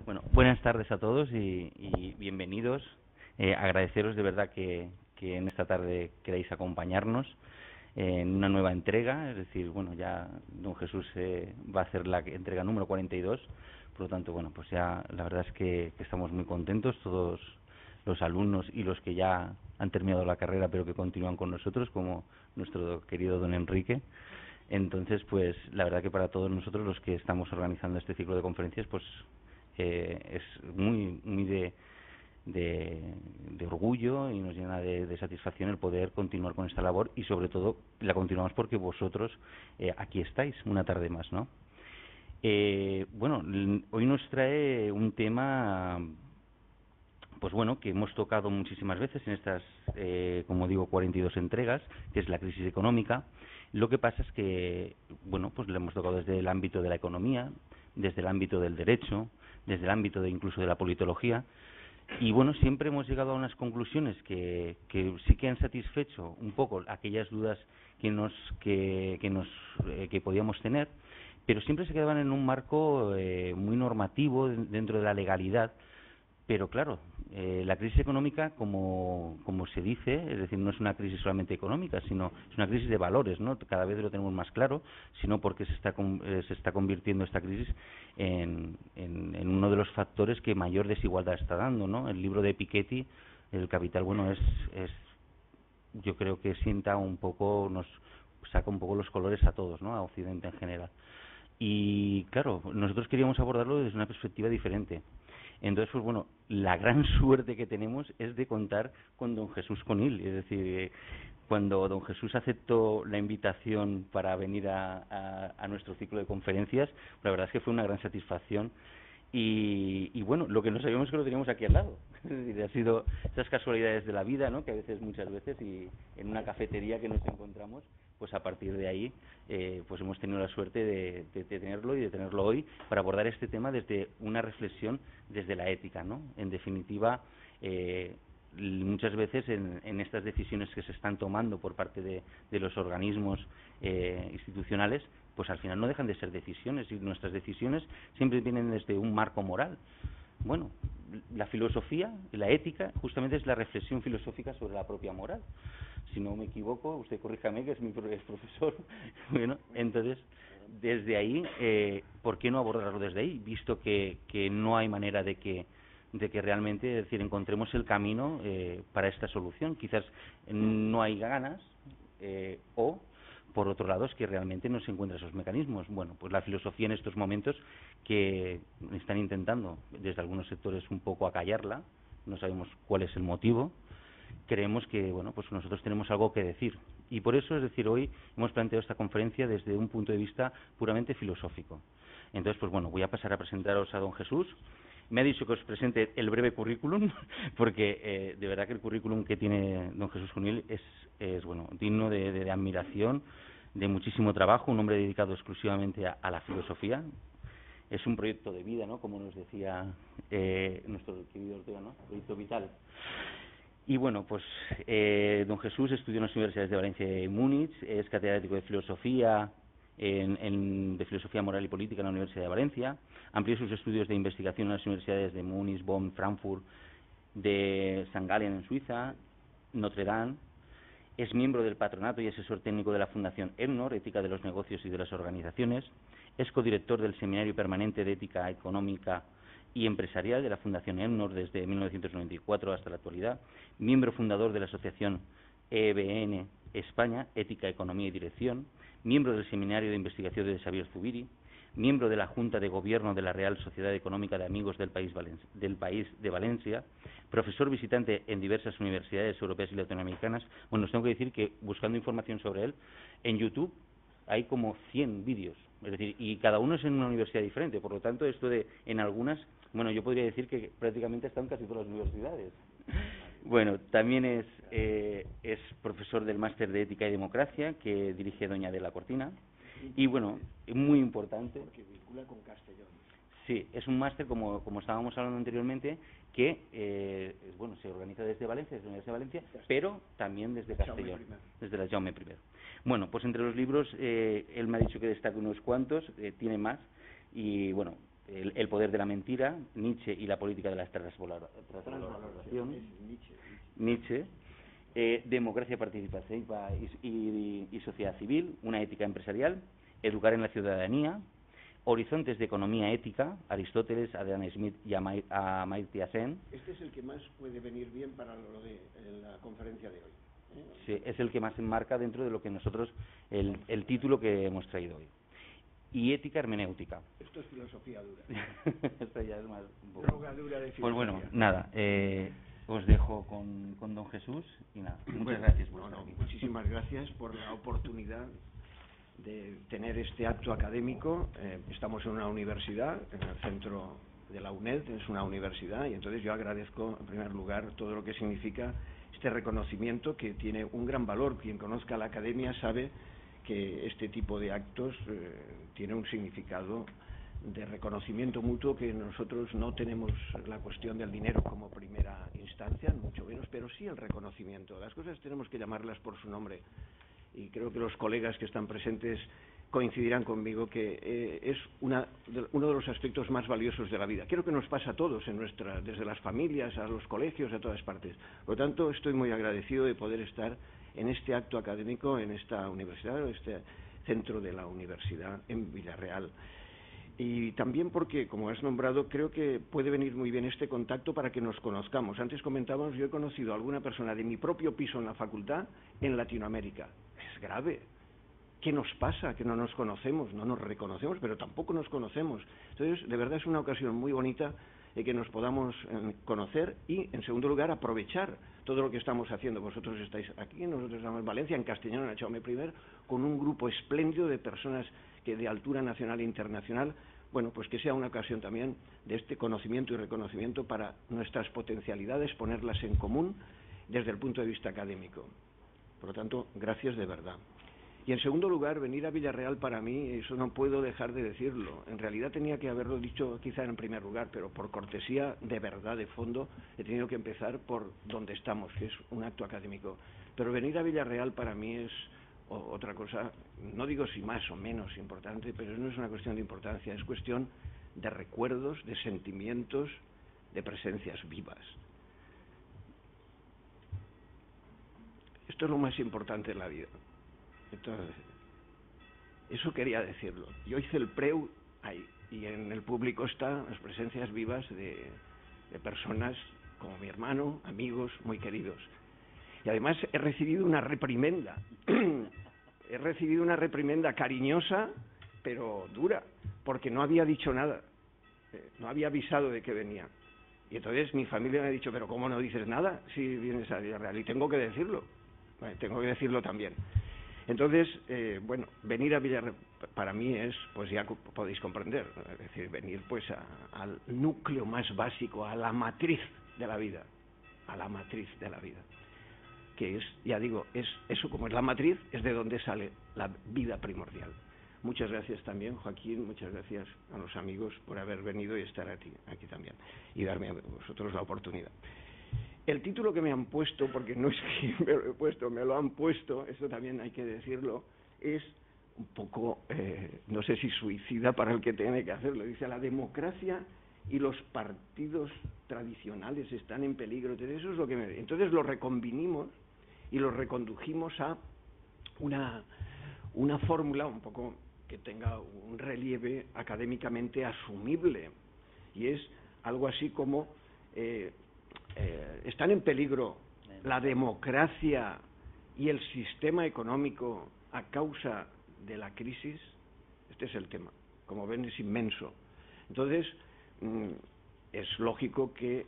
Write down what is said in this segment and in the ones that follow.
Bueno, buenas tardes a todos y bienvenidos. Agradeceros de verdad que en esta tarde queráis acompañarnos en una nueva entrega. Es decir, bueno, ya don Jesús va a hacer la entrega número 42. Por lo tanto, bueno, pues ya la verdad es que estamos muy contentos, todos los alumnos y los que ya han terminado la carrera pero que continúan con nosotros, como nuestro querido don Enrique. Entonces, pues la verdad que para todos nosotros los que estamos organizando este ciclo de conferencias, pues es muy de orgullo y nos llena de satisfacción el poder continuar con esta labor y sobre todo la continuamos porque vosotros aquí estáis una tarde más, ¿no? Bueno, hoy nos trae un tema, pues bueno, que hemos tocado muchísimas veces en estas, como digo, 42 entregas, que es la crisis económica. Lo que pasa es que, bueno, pues lo hemos tocado desde el ámbito de la economía, desde el ámbito del derecho, desde el ámbito de incluso de la politología, y bueno, siempre hemos llegado a unas conclusiones que sí que han satisfecho un poco aquellas dudas que podíamos tener, pero siempre se quedaban en un marco muy normativo dentro de la legalidad. Pero claro, la crisis económica, como se dice, es decir, no es una crisis solamente económica, sino es una crisis de valores, ¿no? Cada vez lo tenemos más claro, sino porque se está convirtiendo esta crisis en uno de los factores que mayor desigualdad está dando, ¿no? El libro de Piketty, El Capital, bueno, yo creo que sienta un poco, nos saca un poco los colores a todos, ¿no? A Occidente en general. Y claro, nosotros queríamos abordarlo desde una perspectiva diferente. Entonces, pues bueno, la gran suerte que tenemos es de contar con don Jesús Conil. Es decir, cuando don Jesús aceptó la invitación para venir a nuestro ciclo de conferencias, la verdad es que fue una gran satisfacción. Y bueno, lo que no sabíamos es que lo teníamos aquí al lado. Es decir, ha sido esas casualidades de la vida, ¿no? Que a veces, muchas veces, y en una cafetería que nos encontramos, pues a partir de ahí, pues hemos tenido la suerte de tenerlo y de tenerlo hoy para abordar este tema desde una reflexión desde la ética, ¿no? En definitiva, muchas veces en estas decisiones que se están tomando por parte de los organismos institucionales, pues al final no dejan de ser decisiones, y nuestras decisiones siempre vienen desde un marco moral. Bueno, la filosofía, la ética, justamente es la reflexión filosófica sobre la propia moral. Si no me equivoco, usted corríjame, que es mi profesor. Bueno, entonces, desde ahí, ¿por qué no abordarlo desde ahí? Visto que no hay manera de que realmente, es decir, encontremos el camino para esta solución. Quizás no hay ganas, o por otro lado es que realmente no se encuentran esos mecanismos. Bueno, pues la filosofía en estos momentos, que están intentando desde algunos sectores un poco acallarla, no sabemos cuál es el motivo, creemos que bueno, pues nosotros tenemos algo que decir, y por eso, es decir, hoy hemos planteado esta conferencia desde un punto de vista puramente filosófico. Entonces, pues bueno, voy a pasar a presentaros a don Jesús. Me ha dicho que os presente el breve currículum, porque de verdad que el currículum que tiene don Jesús Conil es bueno, digno de admiración, de muchísimo trabajo, un hombre dedicado exclusivamente a la filosofía. Es un proyecto de vida, ¿no? Como nos decía nuestro querido Ortega, ¿no? Proyecto vital. Y bueno, pues don Jesús estudió en las universidades de Valencia y Múnich, es catedrático de filosofía, de filosofía moral y política en la Universidad de Valencia, amplió sus estudios de investigación en las universidades de Múnich, Bonn, Frankfurt, de St. Gallen en Suiza, Notre Dame. Es miembro del patronato y asesor técnico de la Fundación ENNOR, Ética de los Negocios y de las Organizaciones. Es codirector del Seminario Permanente de Ética Económica y Empresarial de la Fundación ENNOR desde 1994 hasta la actualidad. Miembro fundador de la Asociación EBN España, Ética, Economía y Dirección. Miembro del Seminario de Investigación de Xavier Zubiri. Miembro de la Junta de Gobierno de la Real Sociedad Económica de Amigos del País de Valencia, profesor visitante en diversas universidades europeas y latinoamericanas. Bueno, os tengo que decir que buscando información sobre él, en YouTube hay como 100 vídeos, es decir, y cada uno es en una universidad diferente, por lo tanto, esto de en algunas, bueno, yo podría decir que prácticamente está en casi todas las universidades. Bueno, también es profesor del Máster de Ética y Democracia, que dirige doña Adela Cortina. Y bueno, muy importante. Porque vincula con Castellón. Sí, es un máster, como estábamos hablando anteriormente, que bueno, se organiza desde Valencia, desde la Universidad de Valencia, pero también desde Castellón, desde la Jaume I. Bueno, pues entre los libros, él me ha dicho que destaca unos cuantos, tiene más, y bueno, El poder de la mentira, Nietzsche y la política de la transvaloración, Nietzsche, democracia participativa y sociedad civil, una ética empresarial, educar en la ciudadanía, horizontes de economía ética, Aristóteles, Adam Smith y Amartya Sen. Este es el que más puede venir bien para lo de la conferencia de hoy. Sí, es el que más se enmarca dentro de lo que nosotros, el título que hemos traído hoy. Y ética hermenéutica. Esto es filosofía dura. Esto ya es más un poco. Droga dura de filosofía. Pues bueno, nada, os dejo con don Jesús y nada, muchas gracias por estar aquí. Muchísimas gracias por la oportunidad de tener este acto académico. Estamos en una universidad, en el centro de la UNED, es una universidad, y entonces yo agradezco en primer lugar todo lo que significa este reconocimiento, que tiene un gran valor. Quien conozca la academia sabe que este tipo de actos tiene un significado de reconocimiento mutuo, que nosotros no tenemos la cuestión del dinero como primera instancia, mucho menos, pero sí el reconocimiento. Las cosas tenemos que llamarlas por su nombre, y creo que los colegas que están presentes coincidirán conmigo que es uno de los aspectos más valiosos de la vida. Creo que nos pasa a todos, desde las familias a los colegios, a todas partes. Por lo tanto, estoy muy agradecido de poder estar en este acto académico, en esta universidad, en este centro de la universidad en Villarreal. Y también porque, como has nombrado, creo que puede venir muy bien este contacto para que nos conozcamos. Antes comentábamos, yo he conocido a alguna persona de mi propio piso en la facultad en Latinoamérica. Es grave. ¿Qué nos pasa? Que no nos conocemos, no nos reconocemos, pero tampoco nos conocemos. Entonces, de verdad es una ocasión muy bonita de que nos podamos conocer y, en segundo lugar, aprovechar todo lo que estamos haciendo. Vosotros estáis aquí, nosotros estamos en Valencia, en Castellón, en el Jaume I, con un grupo espléndido de personas que de altura nacional e internacional. Bueno, pues que sea una ocasión también de este conocimiento y reconocimiento para nuestras potencialidades, ponerlas en común desde el punto de vista académico. Por lo tanto, gracias de verdad. Y en segundo lugar, venir a Villarreal para mí, eso no puedo dejar de decirlo. En realidad tenía que haberlo dicho quizá en primer lugar, pero por cortesía de verdad, de fondo, he tenido que empezar por donde estamos, que es un acto académico. Pero venir a Villarreal para mí es otra cosa, no digo si más o menos importante, pero no es una cuestión de importancia, es cuestión de recuerdos, de sentimientos, de presencias vivas. Esto es lo más importante en la vida. Entonces, eso quería decirlo. Yo hice el preu ahí, y en el público están las presencias vivas de personas como mi hermano, amigos muy queridos. Y además he recibido una reprimenda. He recibido una reprimenda cariñosa, pero dura, porque no había dicho nada. No había avisado de que venía. Y entonces mi familia me ha dicho, pero ¿cómo no dices nada si vienes a Villarreal? Y tengo que decirlo. Tengo que decirlo también. Entonces, bueno, venir a Villarreal para mí es, pues ya podéis comprender, es decir, venir pues al núcleo más básico, a la matriz de la vida, que es, ya digo, es eso, como es la matriz, es de donde sale la vida primordial. Muchas gracias también, Joaquín, muchas gracias a los amigos por haber venido y estar aquí también, y darme a vosotros la oportunidad. El título que me han puesto, porque no es que me lo he puesto, me lo han puesto, eso también hay que decirlo, es un poco, no sé si suicida para el que tiene que hacerlo. Dice, la democracia y los partidos tradicionales están en peligro. Eso es lo que entonces lo reconvinimos y lo recondujimos a una fórmula un poco que tenga un relieve académicamente asumible, y es algo así como están en peligro la democracia y el sistema económico a causa de la crisis. Este es el tema. Como ven, es inmenso. Entonces, es lógico que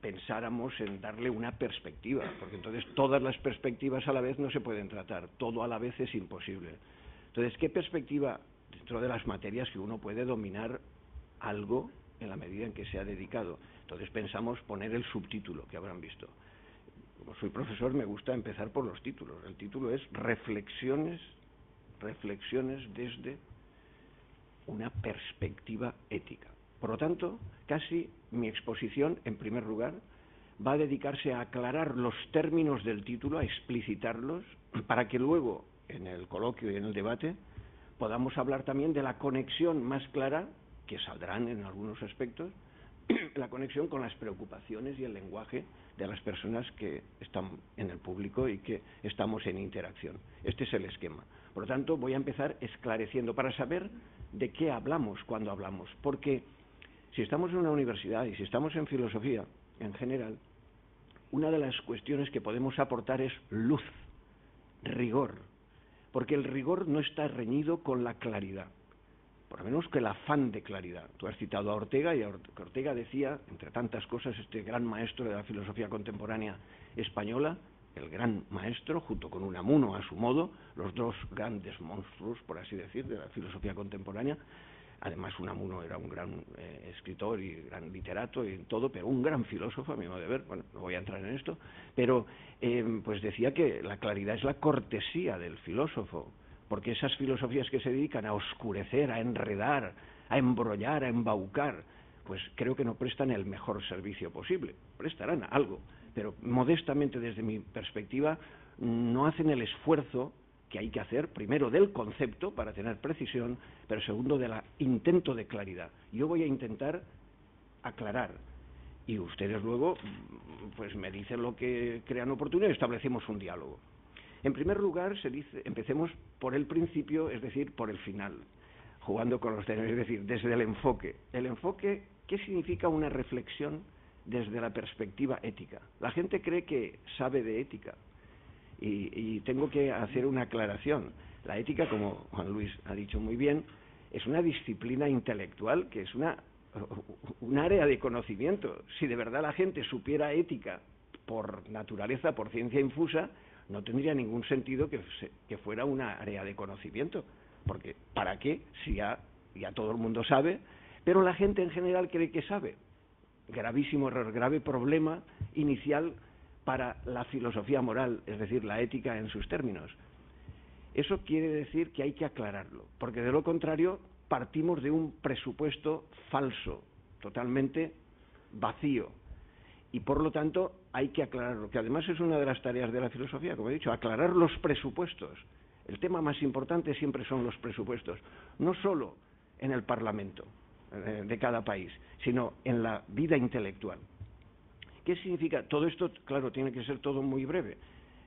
pensáramos en darle una perspectiva, porque entonces todas las perspectivas a la vez no se pueden tratar, todo a la vez es imposible. Entonces, ¿qué perspectiva dentro de las materias que uno puede dominar algo en la medida en que se ha dedicado? Entonces pensamos poner el subtítulo, que habrán visto. Como soy profesor, me gusta empezar por los títulos. El título es Reflexiones desde una perspectiva ética. Por lo tanto, casi mi exposición, en primer lugar, va a dedicarse a aclarar los términos del título, a explicitarlos, para que luego, en el coloquio y en el debate, podamos hablar también de la conexión más clara que saldrán en algunos aspectos, la conexión con las preocupaciones y el lenguaje de las personas que están en el público y que estamos en interacción. Este es el esquema. Por lo tanto, voy a empezar esclareciendo para saber de qué hablamos cuando hablamos, porque si estamos en una universidad y si estamos en filosofía en general, una de las cuestiones que podemos aportar es luz, rigor, porque el rigor no está reñido con la claridad, por lo menos que el afán de claridad. Tú has citado a Ortega, y Ortega decía, entre tantas cosas, este gran maestro de la filosofía contemporánea española, el gran maestro, junto con Unamuno a su modo, los dos grandes monstruos, por así decir, de la filosofía contemporánea. Además, Unamuno era un gran escritor y gran literato y todo, pero un gran filósofo, a mi modo de ver. Bueno, no voy a entrar en esto, pero pues decía que la claridad es la cortesía del filósofo, porque esas filosofías que se dedican a oscurecer, a enredar, a embrollar, a embaucar, pues creo que no prestan el mejor servicio posible. Prestarán algo, pero modestamente, desde mi perspectiva, no hacen el esfuerzo que hay que hacer, primero del concepto para tener precisión, pero segundo del intento de claridad. Yo voy a intentar aclarar, y ustedes luego pues me dicen lo que crean oportuno y establecemos un diálogo. En primer lugar, empecemos por el principio, es decir, por el final, jugando con los términos, es decir, desde el enfoque. El enfoque, ¿qué significa una reflexión desde la perspectiva ética? La gente cree que sabe de ética, y tengo que hacer una aclaración. La ética, como Juan Luis ha dicho muy bien, es una disciplina intelectual, que es un área de conocimiento. Si de verdad la gente supiera ética por naturaleza, por ciencia infusa, no tendría ningún sentido que fuera una área de conocimiento, porque ¿para qué? Si ya todo el mundo sabe, pero la gente en general cree que sabe. Gravísimo error, grave problema inicial para la filosofía moral, es decir, la ética en sus términos. Eso quiere decir que hay que aclararlo, porque de lo contrario partimos de un presupuesto falso, totalmente vacío, y por lo tanto hay que aclararlo, que además es una de las tareas de la filosofía, como he dicho, aclarar los presupuestos. El tema más importante siempre son los presupuestos, no solo en el Parlamento de cada país, sino en la vida intelectual. ¿Qué significa? Todo esto, claro, tiene que ser todo muy breve,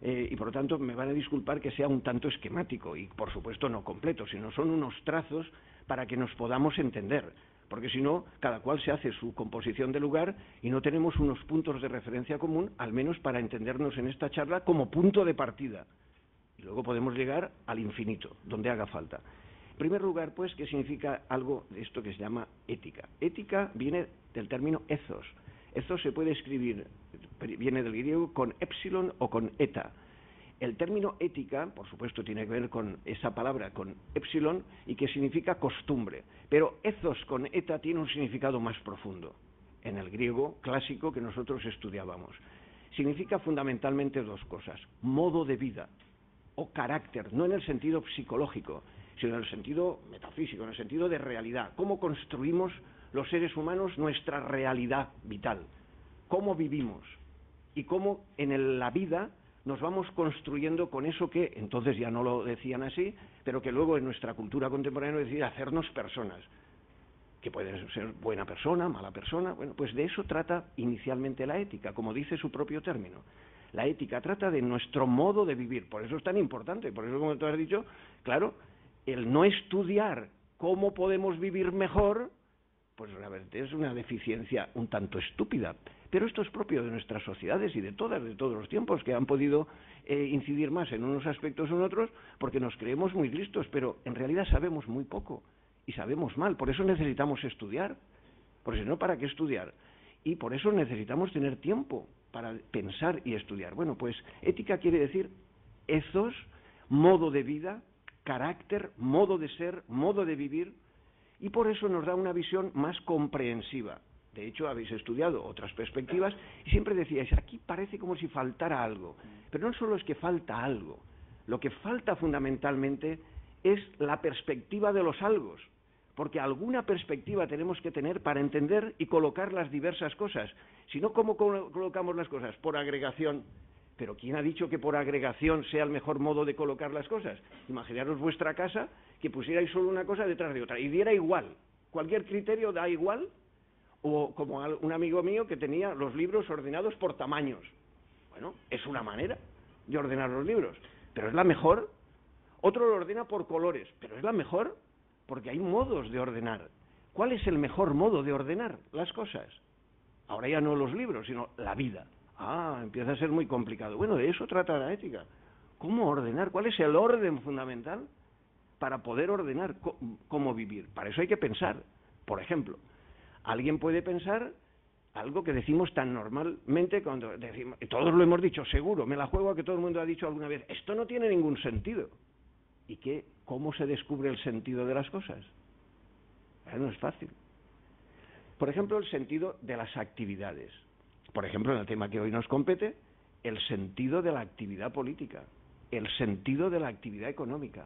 y por lo tanto me van a disculpar que sea un tanto esquemático, y por supuesto no completo, sino son unos trazos para que nos podamos entender, porque si no, cada cual se hace su composición de lugar y no tenemos unos puntos de referencia común, al menos para entendernos en esta charla como punto de partida, y luego podemos llegar al infinito, donde haga falta. En primer lugar, pues, ¿qué significa algo de esto que se llama ética? Ética viene del término ethos. Ethos se puede escribir, viene del griego, con épsilon o con eta. El término ética, por supuesto, tiene que ver con esa palabra, con épsilon, y que significa costumbre. Pero ethos con eta tiene un significado más profundo, en el griego clásico que nosotros estudiábamos. Significa fundamentalmente dos cosas: modo de vida o carácter, no en el sentido psicológico, sino en el sentido metafísico, en el sentido de realidad. ¿Cómo construimos los seres humanos nuestra realidad vital? ¿Cómo vivimos? Y cómo en la vida nos vamos construyendo con eso que entonces ya no lo decían así, pero que luego en nuestra cultura contemporánea decía hacernos personas, que pueden ser buena persona, mala persona. Bueno, pues de eso trata inicialmente la ética, como dice su propio término. La ética trata de nuestro modo de vivir, por eso es tan importante, por eso, como tú has dicho, claro, el no estudiar cómo podemos vivir mejor, pues la verdad es una deficiencia un tanto estúpida. Pero esto es propio de nuestras sociedades y de todos los tiempos, que han podido incidir más en unos aspectos o en otros, porque nos creemos muy listos, pero en realidad sabemos muy poco y sabemos mal. Por eso necesitamos estudiar, porque si no, ¿para qué estudiar? Y por eso necesitamos tener tiempo para pensar y estudiar. Bueno, pues ética quiere decir ethos, modo de vida, carácter, modo de ser, modo de vivir, y por eso nos da una visión más comprensiva. De hecho, habéis estudiado otras perspectivas y siempre decíais, aquí parece como si faltara algo. Pero no solo es que falta algo, lo que falta fundamentalmente es la perspectiva de los algos, porque alguna perspectiva tenemos que tener para entender y colocar las diversas cosas. Si no, ¿cómo colocamos las cosas? Por agregación. Pero ¿quién ha dicho que por agregación sea el mejor modo de colocar las cosas? Imaginaros vuestra casa, que pusierais solo una cosa detrás de otra y diera igual. Cualquier criterio da igual, o como un amigo mío que tenía los libros ordenados por tamaños. Bueno, es una manera de ordenar los libros, pero es la mejor. Otro lo ordena por colores, pero es la mejor, porque hay modos de ordenar. ¿Cuál es el mejor modo de ordenar las cosas? Ahora ya no los libros, sino la vida. Empieza a ser muy complicado. Bueno, de eso trata la ética. ¿Cómo ordenar? ¿Cuál es el orden fundamental para poder ordenar cómo vivir? Para eso hay que pensar. Por ejemplo, alguien puede pensar algo que decimos tan normalmente cuando decimos, y todos lo hemos dicho, seguro, me la juego a que todo el mundo ha dicho alguna vez, esto no tiene ningún sentido. ¿Y cómo se descubre el sentido de las cosas? No es fácil. Por ejemplo, el sentido de las actividades. Por ejemplo, en el tema que hoy nos compete, el sentido de la actividad política, el sentido de la actividad económica.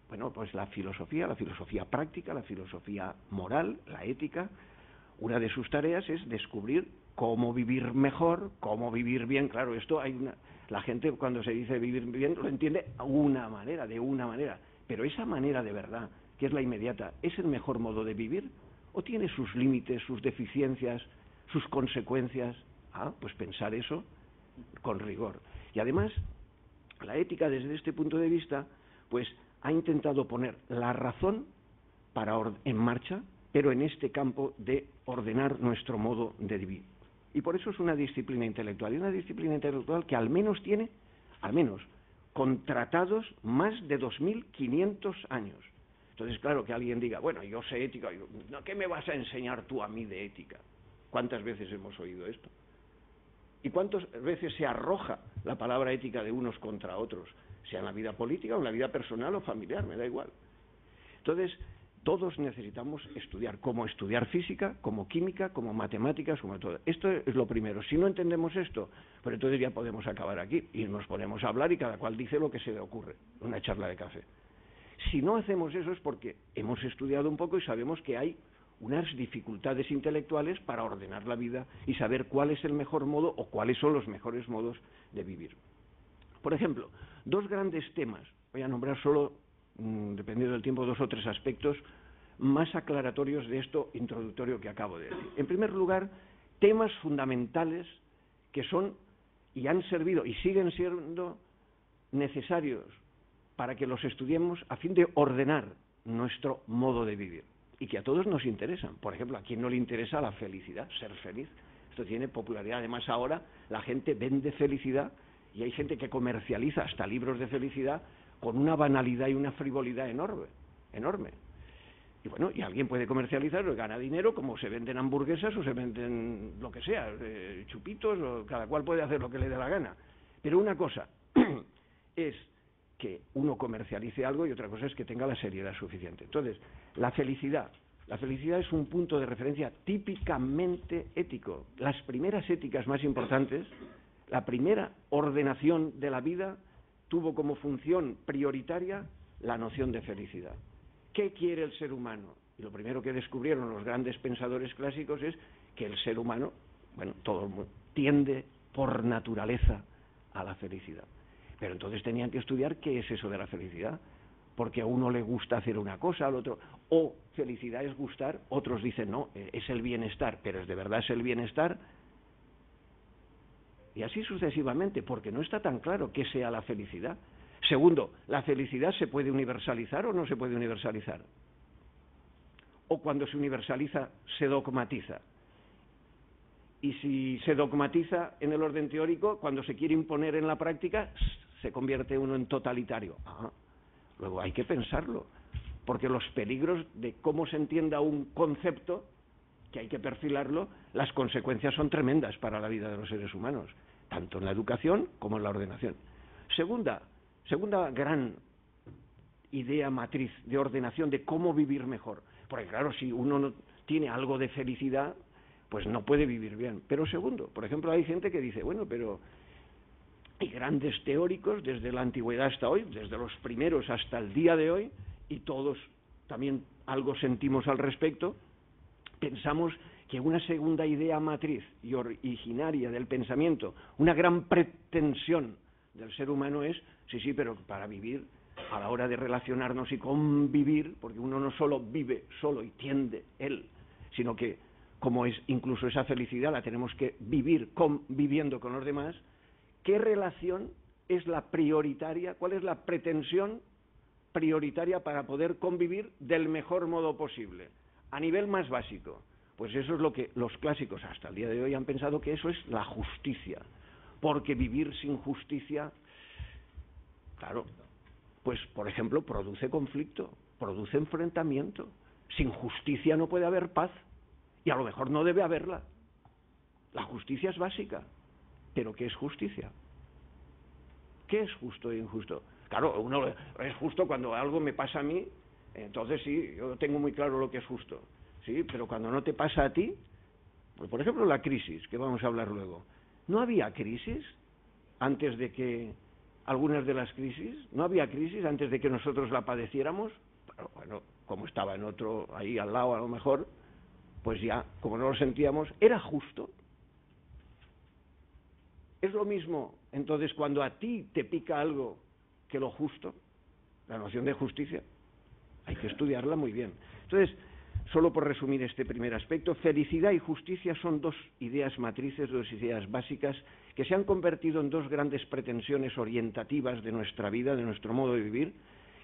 Bueno, pues la filosofía práctica, la filosofía moral, la ética, una de sus tareas es descubrir cómo vivir mejor, cómo vivir bien. Claro, esto la gente cuando se dice vivir bien lo entiende de una manera, pero esa manera de verdad, que es la inmediata, ¿es el mejor modo de vivir? ¿O tiene sus límites, sus deficiencias, sus consecuencias? Pues pensar eso con rigor. Y además, la ética desde este punto de vista, pues ha intentado poner la razón en marcha, pero en este campo de ordenar nuestro modo de vivir. Y por eso es una disciplina intelectual, y una disciplina intelectual que al menos tiene, contratados más de 2.500 años. Entonces, claro, que alguien diga, bueno, yo sé ética, ¿qué me vas a enseñar tú a mí de ética? ¿Cuántas veces hemos oído esto? ¿Y cuántas veces se arroja la palabra ética de unos contra otros? Sea en la vida política o en la vida personal o familiar, me da igual. Entonces, todos necesitamos estudiar, como estudiar física, como química, como matemáticas, como todo. Esto es lo primero. Si no entendemos esto, pues entonces ya podemos acabar aquí y nos ponemos a hablar y cada cual dice lo que se le ocurre, una charla de café. Si no hacemos eso es porque hemos estudiado un poco y sabemos que hay unas dificultades intelectuales para ordenar la vida y saber cuál es el mejor modo o cuáles son los mejores modos de vivir. Por ejemplo, dos grandes temas, voy a nombrar solo, dependiendo del tiempo, 2 o 3 aspectos más aclaratorios de esto introductorio que acabo de decir. En primer lugar, temas fundamentales que son y han servido y siguen siendo necesarios para que los estudiemos a fin de ordenar nuestro modo de vivir y que a todos nos interesan. Por ejemplo, ¿a quién no le interesa la felicidad, ser feliz? Esto tiene popularidad. Además, ahora la gente vende felicidad y hay gente que comercializa hasta libros de felicidad con una banalidad y una frivolidad enorme. Y bueno, y alguien puede comercializarlo y gana dinero, como se venden hamburguesas o se venden lo que sea, chupitos, o cada cual puede hacer lo que le dé la gana. Pero una cosa es que uno comercialice algo y otra cosa es que tenga la seriedad suficiente. Entonces, la felicidad es un punto de referencia típicamente ético. Las primeras éticas más importantes, la primera ordenación de la vida tuvo como función prioritaria la noción de felicidad. ¿Qué quiere el ser humano? Y lo primero que descubrieron los grandes pensadores clásicos es que el ser humano, todo el mundo, tiende por naturaleza a la felicidad. Pero entonces tenían que estudiar qué es eso de la felicidad, porque a uno le gusta hacer una cosa, al otro, o felicidad es gustar, otros dicen no, es el bienestar, pero ¿es de verdad es el bienestar? Y así sucesivamente, porque no está tan claro qué sea la felicidad. Segundo, ¿la felicidad se puede universalizar o no se puede universalizar? O cuando se universaliza, se dogmatiza. Y si se dogmatiza en el orden teórico, cuando se quiere imponer en la práctica, se convierte uno en totalitario. Luego hay que pensarlo, porque los peligros de cómo se entienda un concepto, que hay que perfilarlo, las consecuencias son tremendas para la vida de los seres humanos, tanto en la educación como en la ordenación. Segunda gran idea matriz de ordenación de cómo vivir mejor, porque claro, si uno no tiene algo de felicidad, pues no puede vivir bien. Pero segundo, por ejemplo, hay gente que dice, pero hay grandes teóricos desde la antigüedad hasta hoy, desde los primeros hasta el día de hoy, y todos también algo sentimos al respecto, pensamos que una segunda idea matriz y originaria del pensamiento, una gran pretensión del ser humano es, sí, pero para vivir a la hora de relacionarnos y convivir, porque uno no solo vive solo y tiende él, sino que como es incluso esa felicidad la tenemos que vivir conviviendo con los demás, ¿qué relación es la prioritaria? ¿Cuál es la pretensión prioritaria para poder convivir del mejor modo posible? A nivel más básico, pues eso es lo que los clásicos hasta el día de hoy han pensado, que eso es la justicia, porque vivir sin justicia, claro, pues por ejemplo produce conflicto, produce enfrentamiento. Sin justicia no puede haber paz, y a lo mejor no debe haberla. La justicia es básica, pero ¿qué es justicia? ¿Qué es justo e injusto? Claro, uno es justo cuando algo me pasa a mí, entonces sí, yo tengo muy claro lo que es justo, sí, pero cuando no te pasa a ti, pues por ejemplo la crisis, que vamos a hablar luego, ¿no había crisis antes de que algunas de las crisis, no había crisis antes de que nosotros la padeciéramos? Pero bueno, como estaba en otro ahí al lado a lo mejor, pues ya, como no lo sentíamos, era justo. Es lo mismo, entonces, cuando a ti te pica algo que lo justo, la noción de justicia, hay que estudiarla muy bien. Entonces, solo por resumir este primer aspecto, felicidad y justicia son dos ideas matrices, dos ideas básicas, que se han convertido en dos grandes pretensiones orientativas de nuestra vida, de nuestro modo de vivir,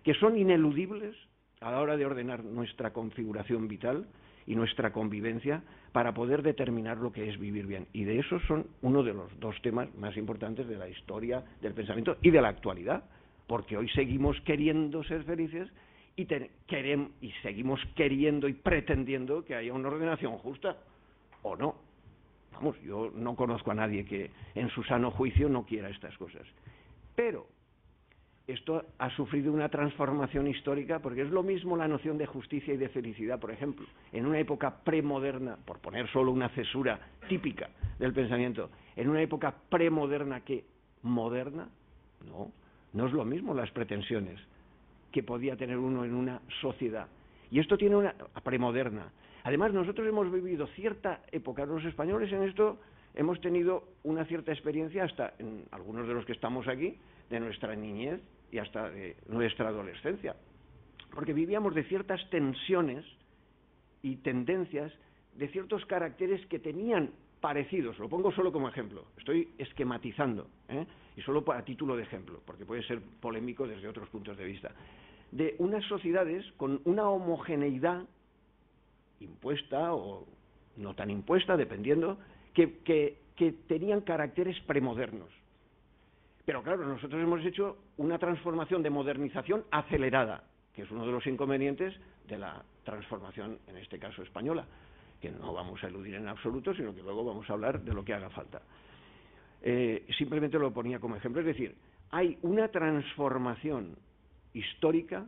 que son ineludibles a la hora de ordenar nuestra configuración vital y nuestra convivencia para poder determinar lo que es vivir bien. Y de esos son uno de los dos temas más importantes de la historia del pensamiento y de la actualidad, porque hoy seguimos queriendo ser felices y seguimos queriendo y pretendiendo que haya una ordenación justa, o no. Vamos, yo no conozco a nadie que en su sano juicio no quiera estas cosas. Pero esto ha sufrido una transformación histórica, porque es lo mismo la noción de justicia y de felicidad, por ejemplo, en una época premoderna, por poner solo una cesura típica del pensamiento, en una época premoderna que moderna, no es lo mismo las pretensiones que podía tener uno en una sociedad. Y esto tiene una premoderna. Además, nosotros hemos vivido cierta época, los españoles en esto hemos tenido una cierta experiencia, hasta en algunos de los que estamos aquí, de nuestra niñez y hasta de nuestra adolescencia, porque vivíamos de ciertas tensiones y tendencias, de ciertos caracteres que tenían parecidos. Lo pongo solo como ejemplo, estoy esquematizando, y solo a título de ejemplo, porque puede ser polémico desde otros puntos de vista, de unas sociedades con una homogeneidad impuesta o no tan impuesta, dependiendo, que tenían caracteres premodernos. Pero claro, nosotros hemos hecho una transformación de modernización acelerada, que es uno de los inconvenientes de la transformación, en este caso española, que no vamos a eludir en absoluto, sino que luego vamos a hablar de lo que haga falta. Simplemente lo ponía como ejemplo, es decir, hay una transformación histórica,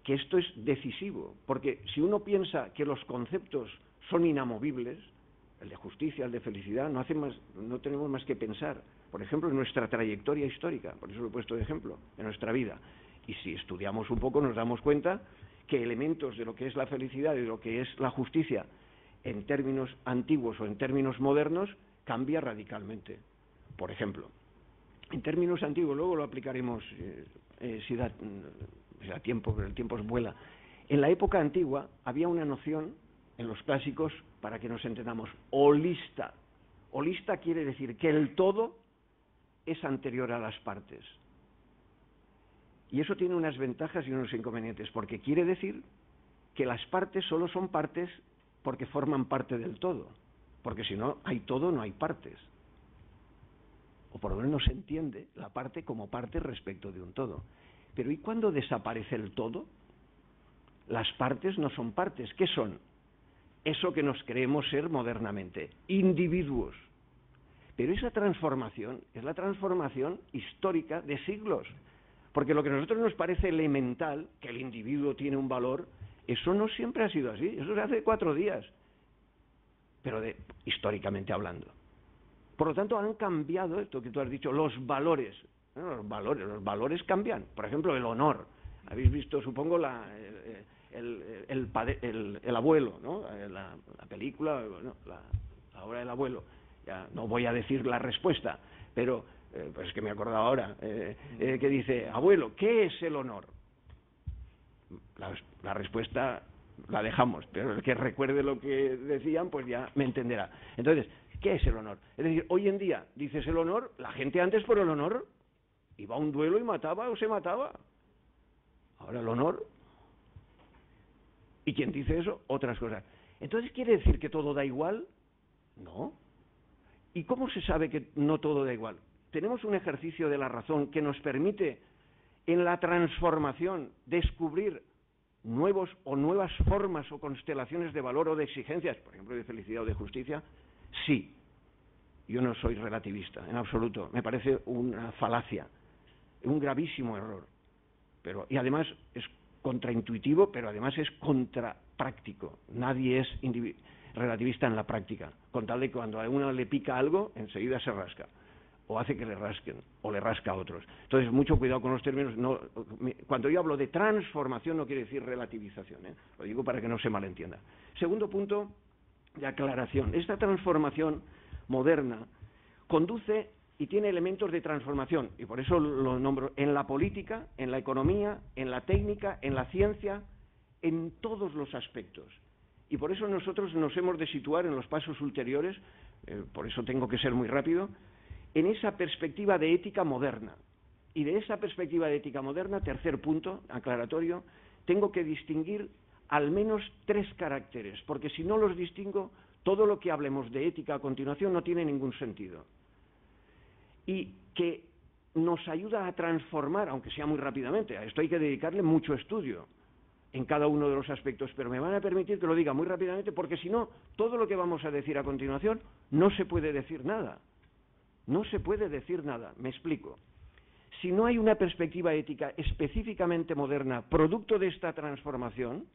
que esto es decisivo, porque si uno piensa que los conceptos son inamovibles, el de justicia, el de felicidad, no tenemos más que pensar, por ejemplo, en nuestra trayectoria histórica, por eso lo he puesto de ejemplo, en nuestra vida. Y si estudiamos un poco nos damos cuenta que elementos de lo que es la felicidad y de lo que es la justicia en términos antiguos o en términos modernos cambia radicalmente. Por ejemplo, en términos antiguos, luego lo aplicaremos si da tiempo, pero el tiempo vuela. En la época antigua había una noción en los clásicos, para que nos entendamos, holista. Holista quiere decir que el todo es anterior a las partes. Y eso tiene unas ventajas y unos inconvenientes, porque quiere decir que las partes solo son partes porque forman parte del todo, porque si no hay todo, no hay partes. O por lo menos no se entiende la parte como parte respecto de un todo. Pero ¿y cuando desaparece el todo? Las partes no son partes. ¿Qué son? Eso que nos creemos ser modernamente, individuos. Pero esa transformación es la transformación histórica de siglos, porque lo que a nosotros nos parece elemental, que el individuo tiene un valor, eso no siempre ha sido así, eso se hace 4 días, pero históricamente hablando. Por lo tanto, han cambiado esto que tú has dicho, los valores. Bueno, los valores cambian. Por ejemplo, el honor. Habéis visto, supongo, el abuelo, ¿no? La película, bueno, la obra del abuelo. Ya no voy a decir la respuesta, pero pues es que me he acordado ahora, que dice, abuelo, ¿qué es el honor? La respuesta la dejamos, pero el que recuerde lo que decían, pues ya me entenderá. Entonces, ¿qué es el honor? Es decir, hoy en día, dices el honor, la gente antes por el honor iba a un duelo y mataba o se mataba. Ahora el honor, y quien dice eso, otras cosas. Entonces, ¿quiere decir que todo da igual? No. ¿Y cómo se sabe que no todo da igual? Tenemos un ejercicio de la razón que nos permite, en la transformación, descubrir nuevas formas o constelaciones de valor o de exigencias, por ejemplo, de felicidad o de justicia. Sí. Yo no soy relativista, en absoluto. Me parece una falacia, un gravísimo error. Y además es contraintuitivo, pero además es contrapráctico. Nadie es relativista en la práctica, con tal de que cuando a uno le pica algo, enseguida se rasca, o hace que le rasquen, o le rasca a otros. Entonces, mucho cuidado con los términos. Cuando yo hablo de transformación no quiere decir relativización, lo digo para que no se malentienda. Segundo punto de aclaración. Esta transformación moderna conduce y tiene elementos de transformación, y por eso lo nombro, en la política, en la economía, en la técnica, en la ciencia, en todos los aspectos. Y por eso nosotros nos hemos de situar en los pasos ulteriores, por eso tengo que ser muy rápido, en esa perspectiva de ética moderna. Y de esa perspectiva de ética moderna, tercer punto aclaratorio, tengo que distinguir al menos 3 caracteres, porque si no los distingo, todo lo que hablemos de ética a continuación no tiene ningún sentido. Y que nos ayuda a transformar, aunque sea muy rápidamente, a esto hay que dedicarle mucho estudio en cada uno de los aspectos, pero me van a permitir que lo diga muy rápidamente, porque si no, todo lo que vamos a decir a continuación no se puede decir nada. No se puede decir nada, me explico. Si no hay una perspectiva ética específicamente moderna, producto de esta transformación,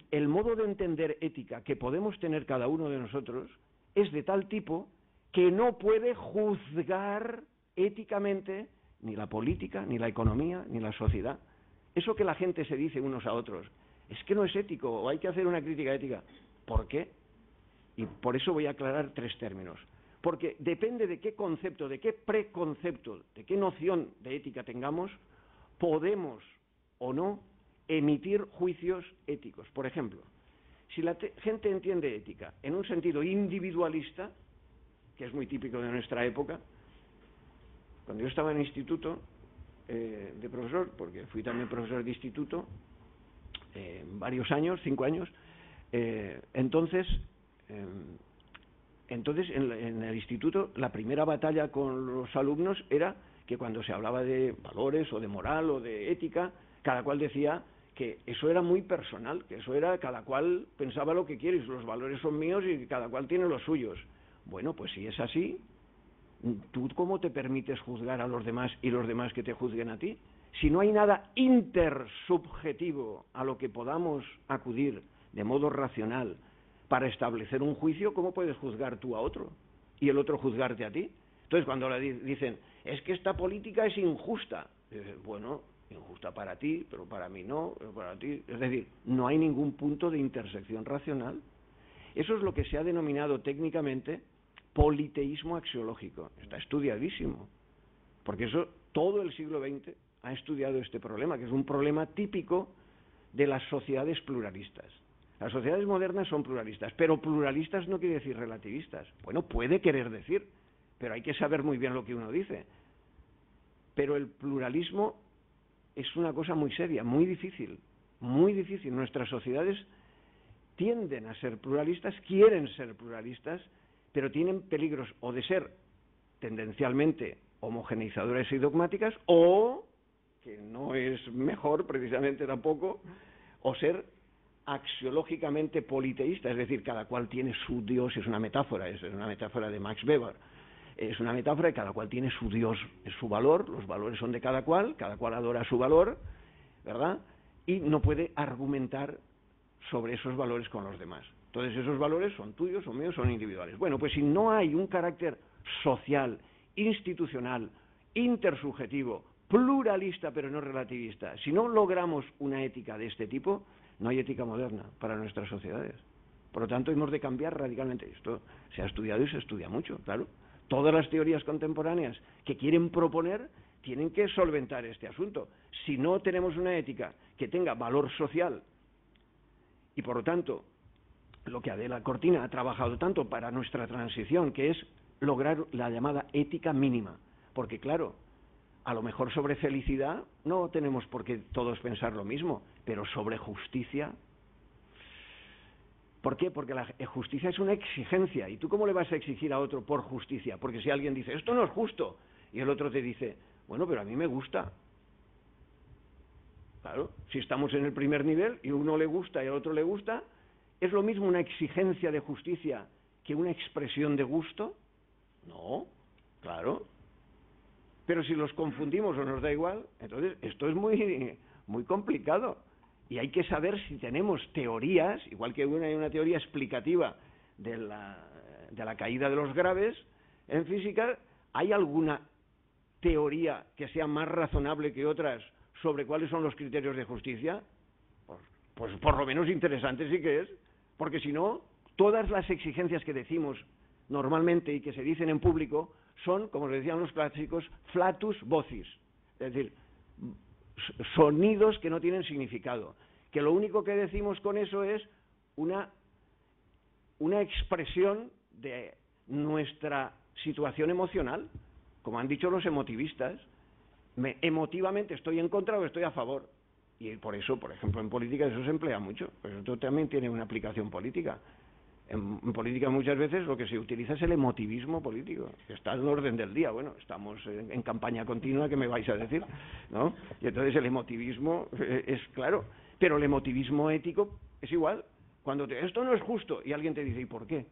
el modo de entender ética que podemos tener cada uno de nosotros es de tal tipo que no puede juzgar éticamente ni la política, ni la economía, ni la sociedad. Eso que la gente se dice unos a otros, es que no es ético, o hay que hacer una crítica ética. ¿Por qué? Y por eso voy a aclarar 3 términos. Porque depende de qué concepto, de qué preconcepto, de qué noción de ética tengamos, podemos o no emitir juicios éticos. Por ejemplo, si la gente entiende ética en un sentido individualista, que es muy típico de nuestra época, cuando yo estaba en el instituto de profesor, porque fui también profesor de instituto varios años, 5 años, entonces en el instituto la primera batalla con los alumnos era que cuando se hablaba de valores o de moral o de ética, cada cual decía que eso era muy personal, que eso era cada cual pensaba lo que quiere, los valores son míos y cada cual tiene los suyos. Bueno, pues si es así, ¿tú cómo te permites juzgar a los demás y los demás que te juzguen a ti? Si no hay nada intersubjetivo a lo que podamos acudir de modo racional para establecer un juicio, ¿cómo puedes juzgar tú a otro y el otro juzgarte a ti? Entonces, cuando le dicen, es que esta política es injusta, dices, bueno, injusta para ti, pero para mí no, pero para ti. Es decir, no hay ningún punto de intersección racional. Eso es lo que se ha denominado técnicamente politeísmo axiológico. Está estudiadísimo, porque eso todo el siglo XX ha estudiado este problema, que es un problema típico de las sociedades pluralistas. Las sociedades modernas son pluralistas, pero pluralistas no quiere decir relativistas. Bueno, puede querer decir, pero hay que saber muy bien lo que uno dice. Pero el pluralismo es una cosa muy seria, muy difícil, muy difícil. Nuestras sociedades tienden a ser pluralistas, quieren ser pluralistas, pero tienen peligros o de ser tendencialmente homogeneizadoras y dogmáticas, o, que no es mejor precisamente tampoco, o ser axiológicamente politeísta, es decir, cada cual tiene su Dios, es una metáfora de Max Weber, es una metáfora y cada cual tiene su Dios, es su valor, los valores son de cada cual adora su valor, ¿verdad? Y no puede argumentar sobre esos valores con los demás. Entonces esos valores son tuyos, son míos, son individuales. Bueno, pues si no hay un carácter social, institucional, intersubjetivo, pluralista pero no relativista, si no logramos una ética de este tipo, no hay ética moderna para nuestras sociedades. Por lo tanto, hemos de cambiar radicalmente. Esto se ha estudiado y se estudia mucho, claro, Todas las teorías contemporáneas que quieren proponer tienen que solventar este asunto. Si no tenemos una ética que tenga valor social y, por lo tanto, lo que Adela Cortina ha trabajado tanto para nuestra transición, que es lograr la llamada ética mínima. Porque, claro, a lo mejor sobre felicidad no tenemos por qué todos pensar lo mismo, pero sobre justicia... ¿Por qué? Porque la justicia es una exigencia. ¿Y tú cómo le vas a exigir a otro por justicia? Porque si alguien dice, esto no es justo, y el otro te dice, bueno, pero a mí me gusta. Claro, si estamos en el primer nivel y a uno le gusta y al otro le gusta, ¿es lo mismo una exigencia de justicia que una expresión de gusto? No, claro. Pero si los confundimos o nos da igual, entonces esto es muy complicado. Y hay que saber si tenemos teorías, igual que hay una teoría explicativa de la caída de los graves en física, ¿hay alguna teoría que sea más razonable que otras sobre cuáles son los criterios de justicia? Pues por lo menos interesante sí que es, porque si no, todas las exigencias que decimos normalmente y que se dicen en público son, como decían los clásicos, flatus vocis, es decir, sonidos que no tienen significado, que lo único que decimos con eso es una expresión de nuestra situación emocional, como han dicho los emotivistas. Emotivamente estoy en contra o estoy a favor, y por eso, por ejemplo, en política eso se emplea mucho, pero esto también tiene una aplicación política. En política muchas veces lo que se utiliza es el emotivismo político, que está en orden del día. Bueno, estamos en campaña continua, ¿qué me vais a decir? ¿No? Y entonces el emotivismo es claro, pero el emotivismo ético es igual. Cuando esto no es justo y alguien te dice, ¿y por qué?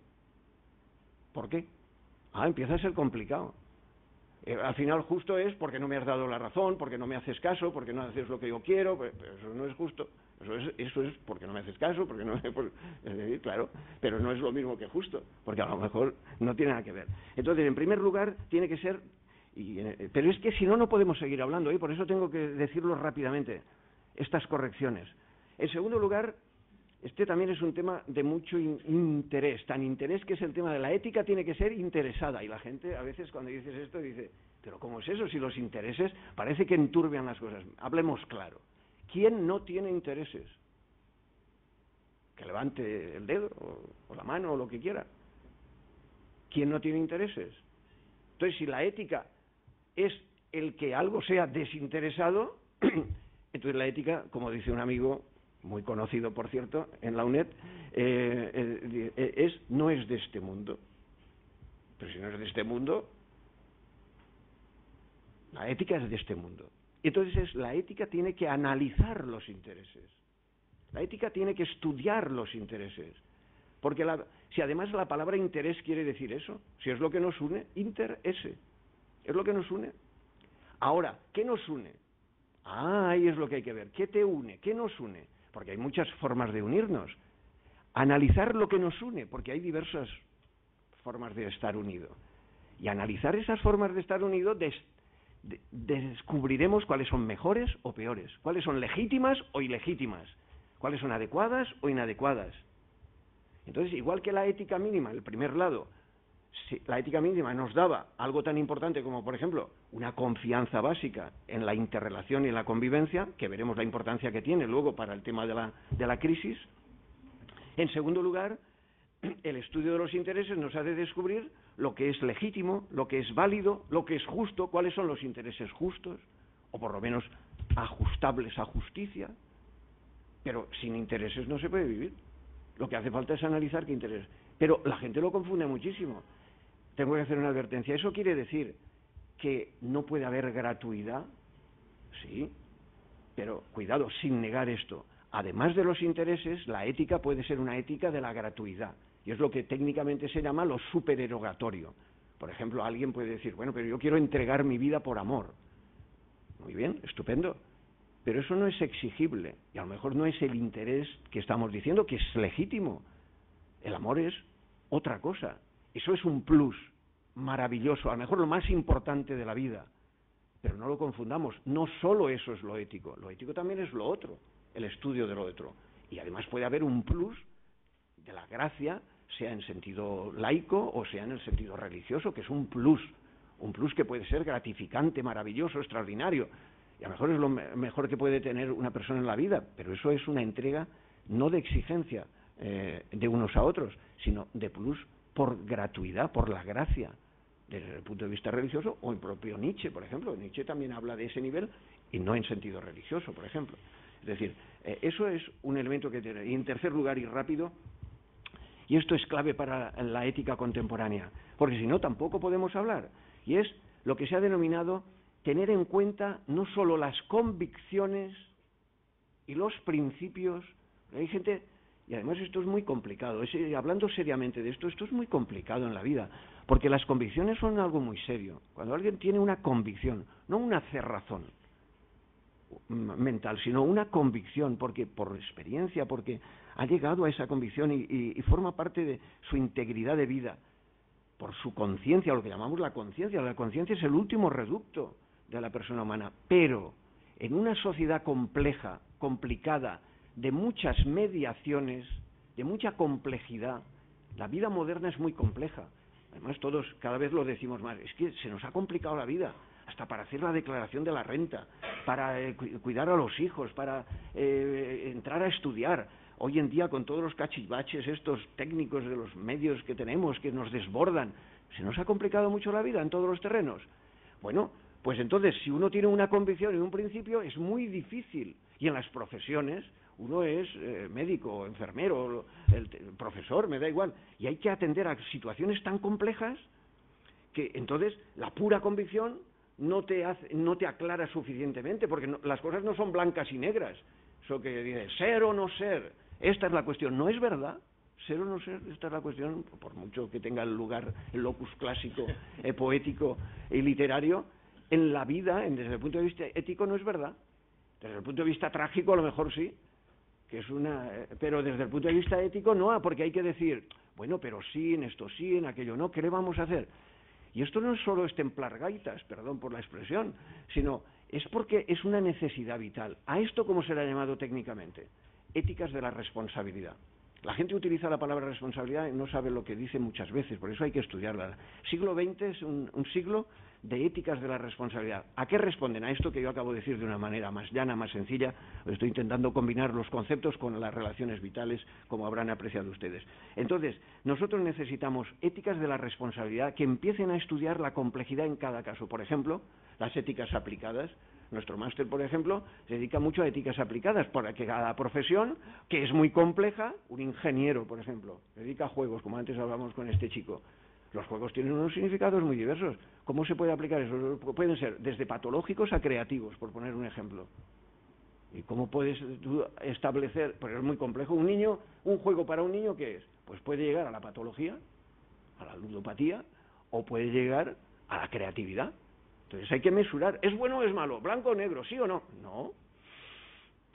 ¿Por qué? Empieza a ser complicado. Al final justo es porque no me has dado la razón, porque no me haces caso, porque no haces lo que yo quiero, pero eso no es justo. Eso es porque no me haces caso, porque no es decir, claro, pero no es lo mismo que justo, porque a lo mejor no tiene nada que ver. Entonces, en primer lugar, tiene que ser, pero es que si no, no podemos seguir hablando, y por eso tengo que decirlo rápidamente, estas correcciones. En segundo lugar, este también es un tema de mucho interés, tan interés que es el tema de la ética tiene que ser interesada, y la gente a veces cuando dices esto dice, pero ¿cómo es eso? Si los intereses parece que enturbian las cosas. Hablemos claro. ¿Quién no tiene intereses? Que levante el dedo o la mano o lo que quiera. ¿Quién no tiene intereses? Entonces, si la ética es el que algo sea desinteresado, entonces la ética, como dice un amigo muy conocido, por cierto, en la UNED, no es de este mundo. Pero si no es de este mundo, la ética es de este mundo. Entonces la ética tiene que analizar los intereses. La ética tiene que estudiar los intereses. Porque si además la palabra interés quiere decir eso, si es lo que nos une, interese, es lo que nos une. Ahora, ¿qué nos une? Ahí es lo que hay que ver. ¿Qué te une? ¿Qué nos une? Porque hay muchas formas de unirnos. Analizar lo que nos une, porque hay diversas formas de estar unido. Y analizar esas formas de estar unido, descubriremos cuáles son mejores o peores, cuáles son legítimas o ilegítimas, cuáles son adecuadas o inadecuadas. Entonces, igual que la ética mínima, el primer lado, la ética mínima nos daba algo tan importante como, por ejemplo, una confianza básica en la interrelación y en la convivencia, que veremos la importancia que tiene luego para el tema de la crisis. En segundo lugar, el estudio de los intereses nos hace descubrir lo que es legítimo, lo que es válido, lo que es justo, cuáles son los intereses justos, o por lo menos ajustables a justicia. Pero sin intereses no se puede vivir. Lo que hace falta es analizar qué intereses. Pero la gente lo confunde muchísimo. Tengo que hacer una advertencia. ¿Eso quiere decir que no puede haber gratuidad? Sí, pero cuidado, sin negar esto. Además de los intereses, la ética puede ser una ética de la gratuidad. Y es lo que técnicamente se llama lo supererogatorio. Por ejemplo, alguien puede decir, bueno, pero yo quiero entregar mi vida por amor. Muy bien, estupendo. Pero eso no es exigible. Y a lo mejor no es el interés que estamos diciendo, que es legítimo. El amor es otra cosa. Eso es un plus maravilloso, a lo mejor lo más importante de la vida. Pero no lo confundamos. No solo eso es lo ético. Lo ético también es lo otro, el estudio de lo otro. Y además puede haber un plus de la gracia sea en sentido laico o sea en el sentido religioso, que es un plus que puede ser gratificante, maravilloso, extraordinario, y a lo mejor es lo mejor que puede tener una persona en la vida, pero eso es una entrega no de exigencia de unos a otros, sino de plus por gratuidad, por la gracia, desde el punto de vista religioso, o el propio Nietzsche, por ejemplo. Nietzsche también habla de ese nivel, y no en sentido religioso, por ejemplo. Es decir, eso es un elemento que tiene. Y en tercer lugar, y rápido, y esto es clave para la ética contemporánea, porque si no tampoco podemos hablar, y es lo que se ha denominado tener en cuenta no solo las convicciones y los principios. Hay gente, y además esto es muy complicado, hablando seriamente de esto es muy complicado en la vida, porque las convicciones son algo muy serio. Cuando alguien tiene una convicción, no una cerrazón mental, sino una convicción, porque por experiencia, porque ha llegado a esa convicción y forma parte de su integridad de vida, por su conciencia, lo que llamamos la conciencia. La conciencia es el último reducto de la persona humana, pero en una sociedad compleja, complicada, de muchas mediaciones, de mucha complejidad, la vida moderna es muy compleja. Además todos cada vez lo decimos más, es que se nos ha complicado la vida, hasta para hacer la declaración de la renta, para cuidar a los hijos, para entrar a estudiar. Hoy en día, con todos los cachivaches estos técnicos de los medios que tenemos, que nos desbordan, se nos ha complicado mucho la vida en todos los terrenos. Bueno, pues entonces, si uno tiene una convicción y un principio, es muy difícil. Y en las profesiones, uno es médico, enfermero, el profesor, me da igual, y hay que atender a situaciones tan complejas que entonces la pura convicción no te aclara suficientemente, porque las cosas no son blancas y negras. Eso que dice, ser o no ser, esta es la cuestión. No es verdad, ser o no ser, esta es la cuestión, por mucho que tenga el lugar, el locus clásico, poético y literario, en la vida, desde el punto de vista ético, no es verdad. Desde el punto de vista trágico, a lo mejor sí, que es pero desde el punto de vista ético no, porque hay que decir, bueno, pero sí, en esto sí, en aquello no, ¿qué le vamos a hacer? Y esto no es solo templar gaitas, perdón por la expresión, sino es porque es una necesidad vital. ¿A esto cómo se le ha llamado técnicamente? Éticas de la responsabilidad. La gente utiliza la palabra responsabilidad y no sabe lo que dice muchas veces, por eso hay que estudiarla. Siglo XX es un siglo de éticas de la responsabilidad. ¿A qué responden? A esto que yo acabo de decir de una manera más llana, más sencilla. Estoy intentando combinar los conceptos con las relaciones vitales, como habrán apreciado ustedes. Entonces, nosotros necesitamos éticas de la responsabilidad que empiecen a estudiar la complejidad en cada caso. Por ejemplo, las éticas aplicadas. Nuestro máster, por ejemplo, se dedica mucho a éticas aplicadas, porque cada profesión, que es muy compleja, un ingeniero, por ejemplo, se dedica a juegos, como antes hablamos con este chico. Los juegos tienen unos significados muy diversos. ¿Cómo se puede aplicar eso? Pueden ser desde patológicos a creativos, por poner un ejemplo. ¿Y cómo puedes tú establecer? Porque es muy complejo. Un juego para un niño, ¿qué es? Pues puede llegar a la patología, a la ludopatía, o puede llegar a la creatividad. Entonces hay que mesurar, ¿es bueno o es malo? ¿Blanco o negro? ¿Sí o no? No.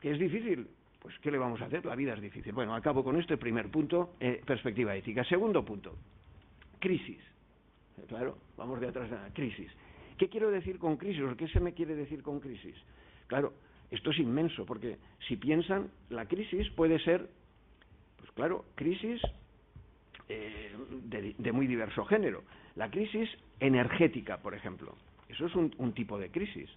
¿Que es difícil? Pues ¿qué le vamos a hacer? La vida es difícil. Bueno, acabo con este primer punto, perspectiva ética. Segundo punto, crisis. Claro, vamos de atrás a crisis. ¿Qué quiero decir con crisis? ¿O qué se me quiere decir con crisis? Claro, esto es inmenso, porque si piensan, la crisis puede ser, pues claro, crisis de muy diverso género. La crisis energética, por ejemplo. Eso es un tipo de crisis.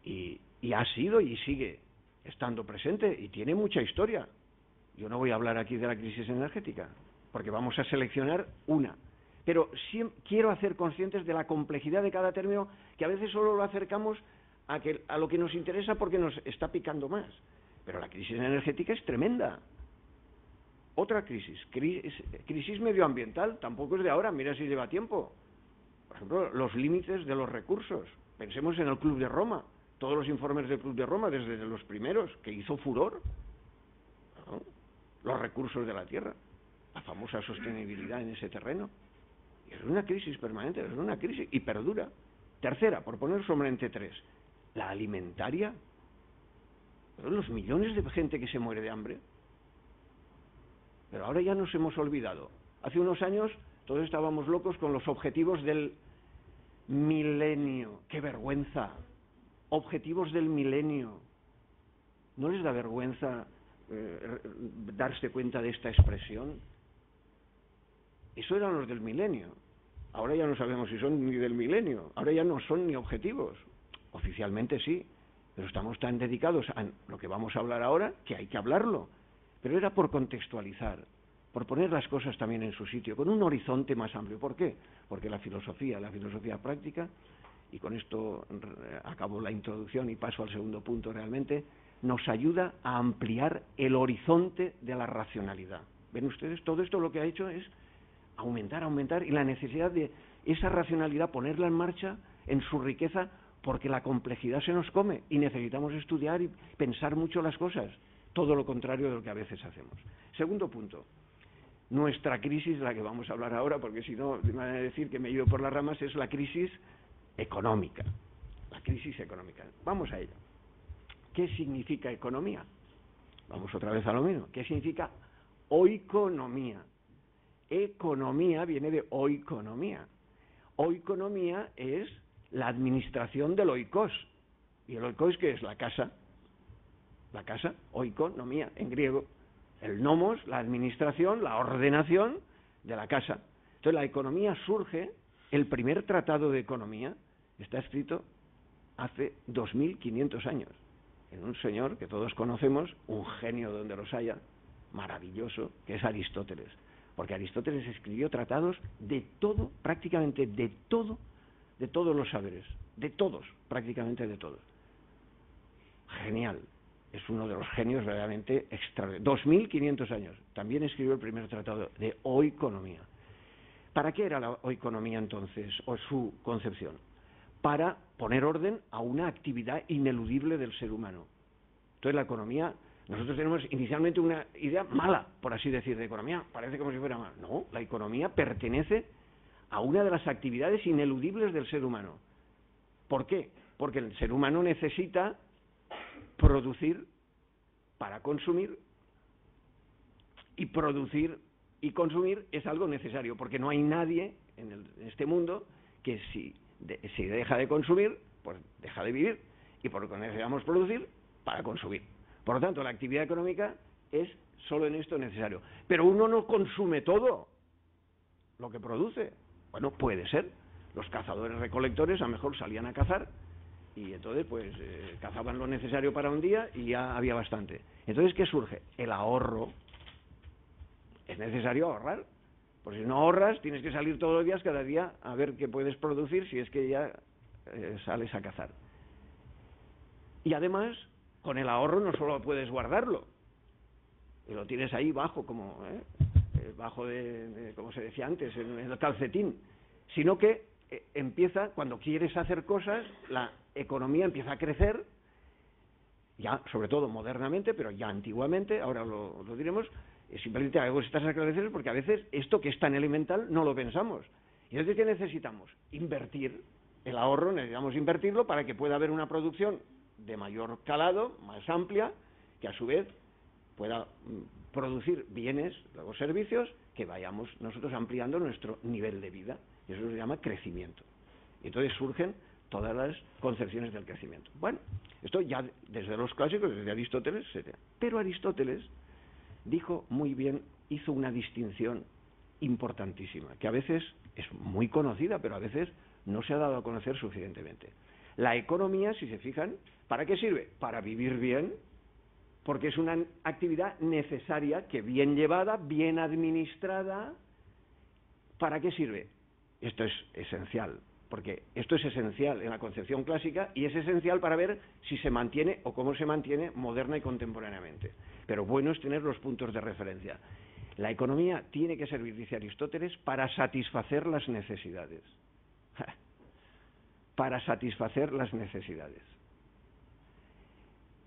Y ha sido y sigue estando presente y tiene mucha historia. Yo no voy a hablar aquí de la crisis energética, porque vamos a seleccionar una. Pero sí quiero hacer conscientes de la complejidad de cada término, que a veces solo lo acercamos a lo que nos interesa porque nos está picando más. Pero la crisis energética es tremenda. Otra crisis medioambiental, tampoco es de ahora, mira si lleva tiempo. Por ejemplo, los límites de los recursos. Pensemos en el Club de Roma. Todos los informes del Club de Roma, desde los primeros, que hizo furor, ¿no? Los recursos de la tierra, la famosa sostenibilidad en ese terreno. Y es una crisis permanente, es una crisis y perdura. Tercera, por poner solamente tres, la alimentaria. Pero los millones de gente que se muere de hambre. Pero ahora ya nos hemos olvidado. Hace unos años todos estábamos locos con los objetivos del milenio. ¡Qué vergüenza! Objetivos del milenio. ¿No les da vergüenza darse cuenta de esta expresión? Eso eran los del milenio. Ahora ya no sabemos si son ni del milenio, ahora ya no son ni objetivos. Oficialmente sí, pero estamos tan dedicados a lo que vamos a hablar ahora que hay que hablarlo. Pero era por contextualizar, por poner las cosas también en su sitio, con un horizonte más amplio. ¿Por qué? Porque la filosofía práctica, y con esto acabo la introducción y paso al segundo punto realmente, nos ayuda a ampliar el horizonte de la racionalidad. ¿Ven ustedes? Todo esto lo que ha hecho es aumentar, y la necesidad de esa racionalidad ponerla en marcha en su riqueza, porque la complejidad se nos come y necesitamos estudiar y pensar mucho las cosas, todo lo contrario de lo que a veces hacemos. Segundo punto, nuestra crisis, de la que vamos a hablar ahora, porque si no me van a decir que me he ido por las ramas, es la crisis económica. La crisis económica. Vamos a ello. ¿Qué significa economía? Vamos otra vez a lo mismo. ¿Qué significa oikonomía? Economía viene de oikonomía. Oikonomía es la administración del oikos. ¿Y el oikos qué es? La casa. La casa, oikonomía, en griego. El nomos, la administración, la ordenación de la casa. Entonces la economía surge, el primer tratado de economía está escrito hace 2500 años, en un señor que todos conocemos, un genio donde los haya, maravilloso, que es Aristóteles. Porque Aristóteles escribió tratados de todo, prácticamente de todos los saberes, de todos, prácticamente de todos. Genial, es uno de los genios realmente extraordinarios. 2500 años, también escribió el primer tratado de oikonomía. ¿Para qué era la oikonomía entonces, o su concepción? Para poner orden a una actividad ineludible del ser humano. Entonces la economía, nosotros tenemos inicialmente una idea mala, por así decir, de economía, parece como si fuera mala. No, la economía pertenece a una de las actividades ineludibles del ser humano. ¿Por qué? Porque el ser humano necesita producir para consumir, y producir y consumir es algo necesario, porque no hay nadie en este mundo que si deja de consumir, pues deja de vivir, y por lo que necesitamos producir para consumir. Por lo tanto, la actividad económica es solo en esto necesario. Pero uno no consume todo lo que produce. Bueno, puede ser. Los cazadores recolectores a lo mejor salían a cazar y entonces pues cazaban lo necesario para un día y ya había bastante. Entonces, ¿qué surge? El ahorro. Es necesario ahorrar. Porque si no ahorras, tienes que salir todos los días, cada día, a ver qué puedes producir si es que ya sales a cazar. Y además, con el ahorro no solo puedes guardarlo, y lo tienes ahí bajo, como como se decía antes, en el calcetín, sino que empieza, cuando quieres hacer cosas, la economía empieza a crecer, ya sobre todo modernamente, pero ya antiguamente, ahora lo diremos, simplemente hago estas aclaraciones porque a veces esto que es tan elemental no lo pensamos. Y entonces, ¿qué necesitamos? Invertir. El ahorro necesitamos invertirlo para que pueda haber una producción de mayor calado, más amplia, que a su vez pueda producir bienes, luego servicios, que vayamos nosotros ampliando nuestro nivel de vida. Y eso se llama crecimiento. Y entonces surgen todas las concepciones del crecimiento. Bueno, esto ya desde los clásicos, desde Aristóteles, etc. Pero Aristóteles dijo muy bien, hizo una distinción importantísima, que a veces es muy conocida, pero a veces no se ha dado a conocer suficientemente. La economía, si se fijan, ¿para qué sirve? Para vivir bien, porque es una actividad necesaria que bien llevada, bien administrada. ¿Para qué sirve? Esto es esencial, porque esto es esencial en la concepción clásica y es esencial para ver si se mantiene o cómo se mantiene moderna y contemporáneamente. Pero bueno es tener los puntos de referencia. La economía tiene que servir, dice Aristóteles, para satisfacer las necesidades. Para satisfacer las necesidades.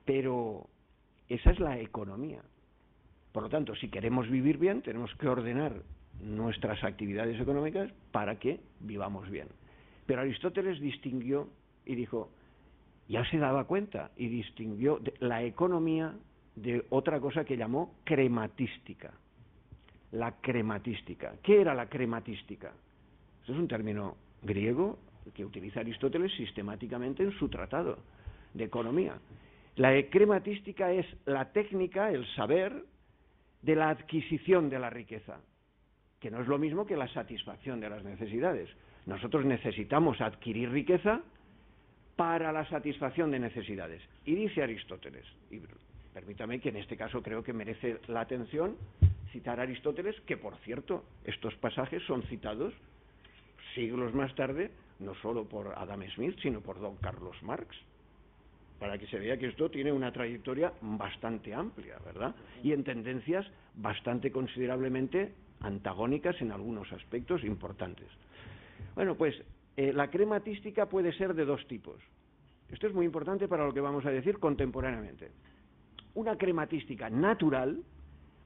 Pero esa es la economía. Por lo tanto, si queremos vivir bien, tenemos que ordenar nuestras actividades económicas para que vivamos bien. Pero Aristóteles distinguió y dijo, ya se daba cuenta, y distinguió la economía de otra cosa que llamó crematística. La crematística. ¿Qué era la crematística? Eso es un término griego que utiliza Aristóteles sistemáticamente en su tratado de economía. La crematística es la técnica, el saber de la adquisición de la riqueza. que no es lo mismo que la satisfacción de las necesidades. Nosotros necesitamos adquirir riqueza para la satisfacción de necesidades. Y dice Aristóteles, y permítame que en este caso creo que merece la atención citar a Aristóteles, que por cierto, estos pasajes son citados siglos más tarde, no solo por Adam Smith, sino por don Carlos Marx, para que se vea que esto tiene una trayectoria bastante amplia, ¿verdad? Y en tendencias bastante considerablemente antagónicas en algunos aspectos importantes. Bueno, pues la crematística puede ser de dos tipos. Esto es muy importante para lo que vamos a decir contemporáneamente. Una crematística natural.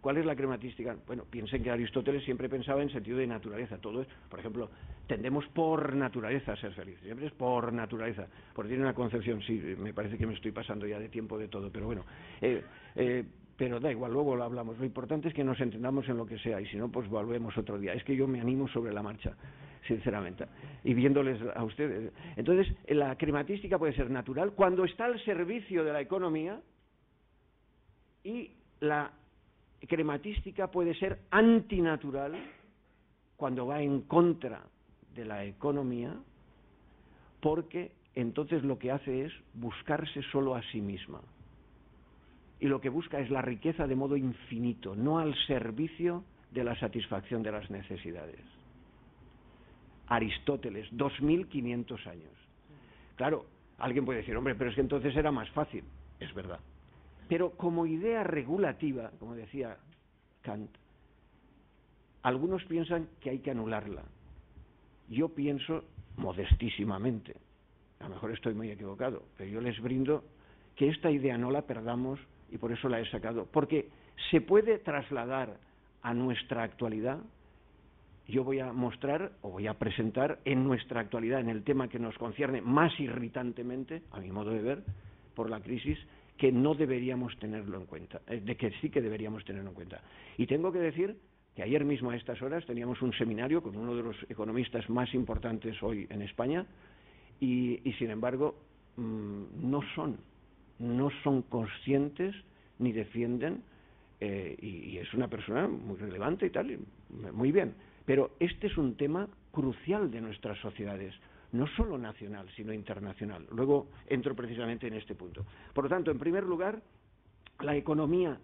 ¿Cuál es la crematística? Bueno, piensen que Aristóteles siempre pensaba en sentido de naturaleza. Todo es, por ejemplo, tendemos por naturaleza a ser felices. Siempre es por naturaleza. Porque tiene una concepción, sí, me parece que me estoy pasando ya de tiempo de todo, pero bueno. Pero da igual, luego lo hablamos. Lo importante es que nos entendamos en lo que sea, y si no, pues volvemos otro día. Es que yo me animo sobre la marcha, sinceramente, y viéndoles a ustedes. Entonces, la crematística puede ser natural cuando está al servicio de la economía, y la crematística puede ser antinatural cuando va en contra de la economía, porque entonces lo que hace es buscarse solo a sí misma. Y lo que busca es la riqueza de modo infinito, no al servicio de la satisfacción de las necesidades. Aristóteles, 2500 años. Claro, alguien puede decir, hombre, pero es que entonces era más fácil. Es verdad. Pero como idea regulativa, como decía Kant, algunos piensan que hay que anularla. Yo pienso modestísimamente, a lo mejor estoy muy equivocado, pero yo les brindo que esta idea no la perdamos, y por eso la he sacado, porque se puede trasladar a nuestra actualidad. Yo voy a mostrar, o voy a presentar en nuestra actualidad, en el tema que nos concierne más irritantemente, a mi modo de ver, por la crisis, que no deberíamos tenerlo en cuenta, de que sí que deberíamos tenerlo en cuenta. Y tengo que decir que ayer mismo a estas horas teníamos un seminario con uno de los economistas más importantes hoy en España, y sin embargo no son conscientes ni defienden, y es una persona muy relevante y tal, y muy bien, pero este es un tema crucial de nuestras sociedades, no solo nacional, sino internacional. Luego entro precisamente en este punto. Por lo tanto, en primer lugar, la economía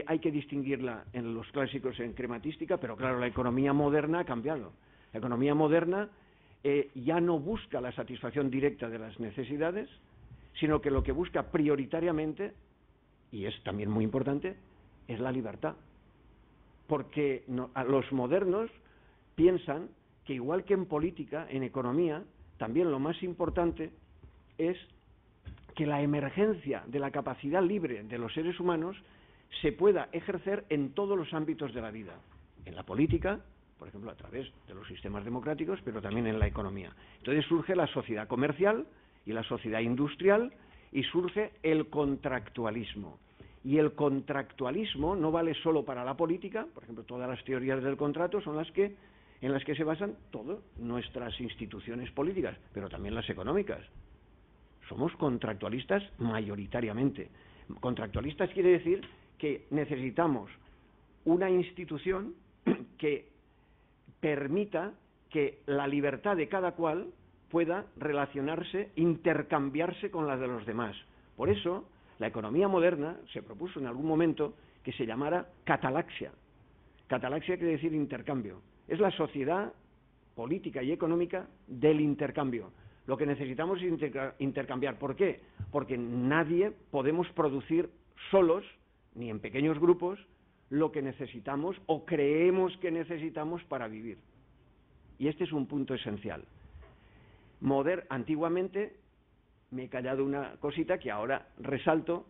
hay que distinguirla en los clásicos en crematística, pero claro, la economía moderna ha cambiado. La economía moderna ya no busca la satisfacción directa de las necesidades, sino que lo que busca prioritariamente, y es también muy importante, es la libertad. Porque los modernos piensan que igual que en política, en economía, también lo más importante es que la emergencia de la capacidad libre de los seres humanos se pueda ejercer en todos los ámbitos de la vida. En la política, por ejemplo, a través de los sistemas democráticos, pero también en la economía. Entonces surge la sociedad comercial y la sociedad industrial, y surge el contractualismo. Y el contractualismo no vale solo para la política. Por ejemplo, todas las teorías del contrato son en las que se basan todas nuestras instituciones políticas, pero también las económicas. Somos contractualistas mayoritariamente. Contractualistas quiere decir que necesitamos una institución que permita que la libertad de cada cual pueda relacionarse, intercambiarse con la de los demás. Por eso, la economía moderna se propuso en algún momento que se llamara catalaxia. Catalaxia quiere decir intercambio. Es la sociedad política y económica del intercambio. Lo que necesitamos es intercambiar. ¿Por qué? Porque nadie podemos producir solos, ni en pequeños grupos, lo que necesitamos o creemos que necesitamos para vivir. Y este es un punto esencial. Antiguamente, me he callado una cosita que ahora resalto,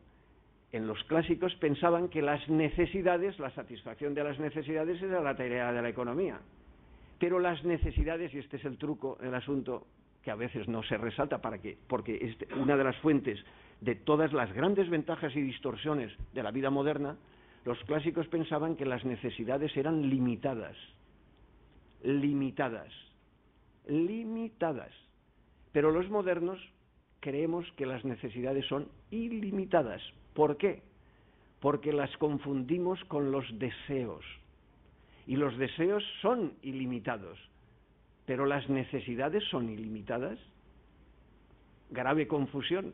en los clásicos pensaban que las necesidades, la satisfacción de las necesidades era la tarea de la economía. Pero las necesidades, y este es el truco, el asunto, que a veces no se resalta, porque es una de las fuentes de todas las grandes ventajas y distorsiones de la vida moderna. Los clásicos pensaban que las necesidades eran limitadas. Pero los modernos creemos que las necesidades son ilimitadas. ¿Por qué? Porque las confundimos con los deseos. y los deseos son ilimitados, pero las necesidades son ilimitadas. Grave confusión,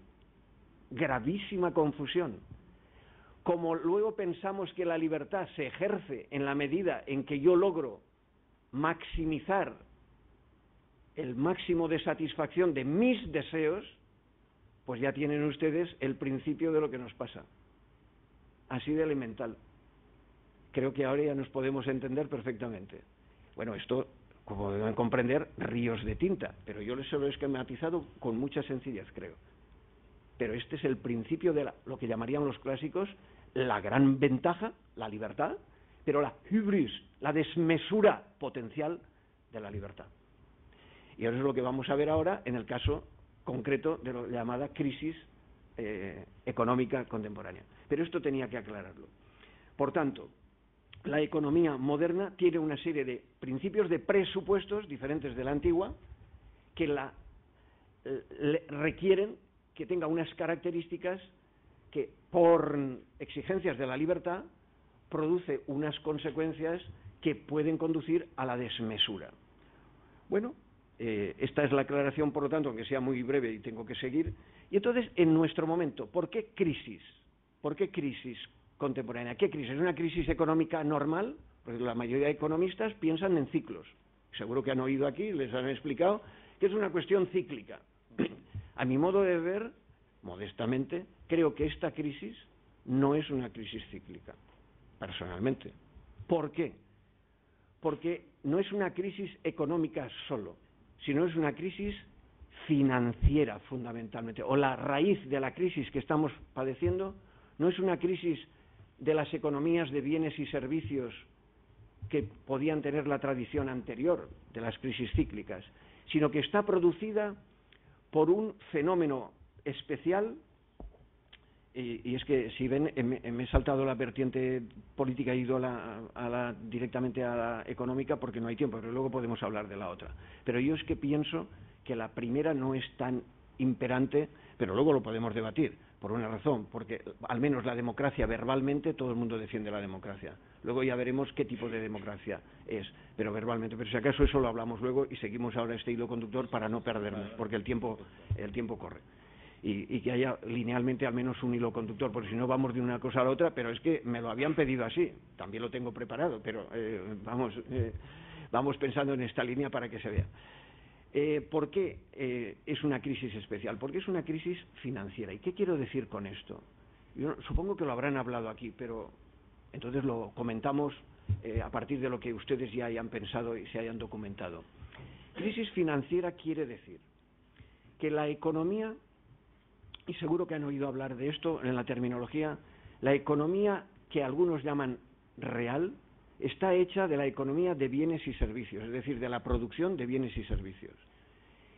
gravísima confusión. Como luego pensamos que la libertad se ejerce en la medida en que yo logro maximizar el máximo de satisfacción de mis deseos, pues ya tienen ustedes el principio de lo que nos pasa. Así de elemental. Creo que ahora ya nos podemos entender perfectamente. Bueno, esto, como deben comprender, ríos de tinta, pero yo les lo he esquematizado con mucha sencillez, creo. Pero este es el principio de lo que llamarían los clásicos la gran ventaja, la libertad, pero la hubris, la desmesura potencial de la libertad. Y eso es lo que vamos a ver ahora en el caso concreto de la llamada crisis económica contemporánea. Pero esto tenía que aclararlo. Por tanto, la economía moderna tiene una serie de principios de presupuestos diferentes de la antigua que requieren que tenga unas características que, por exigencias de la libertad, produce unas consecuencias que pueden conducir a la desmesura. Bueno, esta es la aclaración, por lo tanto, aunque sea muy breve y tengo que seguir. Y entonces, en nuestro momento, ¿por qué crisis? ¿Por qué crisis contemporánea? ¿Qué crisis? ¿Es una crisis económica normal? Porque la mayoría de economistas piensan en ciclos. Seguro que han oído aquí, les han explicado que es una cuestión cíclica. A mi modo de ver, modestamente, creo que esta crisis no es una crisis cíclica, personalmente. ¿Por qué? Porque no es una crisis económica solo, sino es una crisis financiera fundamentalmente, o la raíz de la crisis que estamos padeciendo no es una crisis de las economías de bienes y servicios que podían tener la tradición anterior de las crisis cíclicas, sino que está producida por un fenómeno especial, y es que, si ven, me he saltado la vertiente política e he ido directamente a la económica porque no hay tiempo, pero luego podemos hablar de la otra. Pero yo es que pienso que la primera no es tan imperante, pero luego lo podemos debatir, por una razón, porque al menos la democracia verbalmente, todo el mundo defiende la democracia. Luego ya veremos qué tipo de democracia es, pero verbalmente. Pero si acaso eso lo hablamos luego y seguimos ahora este hilo conductor para no perdernos, porque el tiempo corre. Y que haya linealmente al menos un hilo conductor, porque si no vamos de una cosa a la otra, pero es que me lo habían pedido así, también lo tengo preparado, pero vamos pensando en esta línea para que se vea. ¿Por qué es una crisis especial? Porque es una crisis financiera. ¿Y qué quiero decir con esto? Yo supongo que lo habrán hablado aquí, pero entonces lo comentamos a partir de lo que ustedes ya hayan pensado y se hayan documentado. Crisis financiera quiere decir que la economía, y seguro que han oído hablar de esto en la terminología, la economía que algunos llaman real, está hecha de la economía de bienes y servicios, es decir, de la producción de bienes y servicios.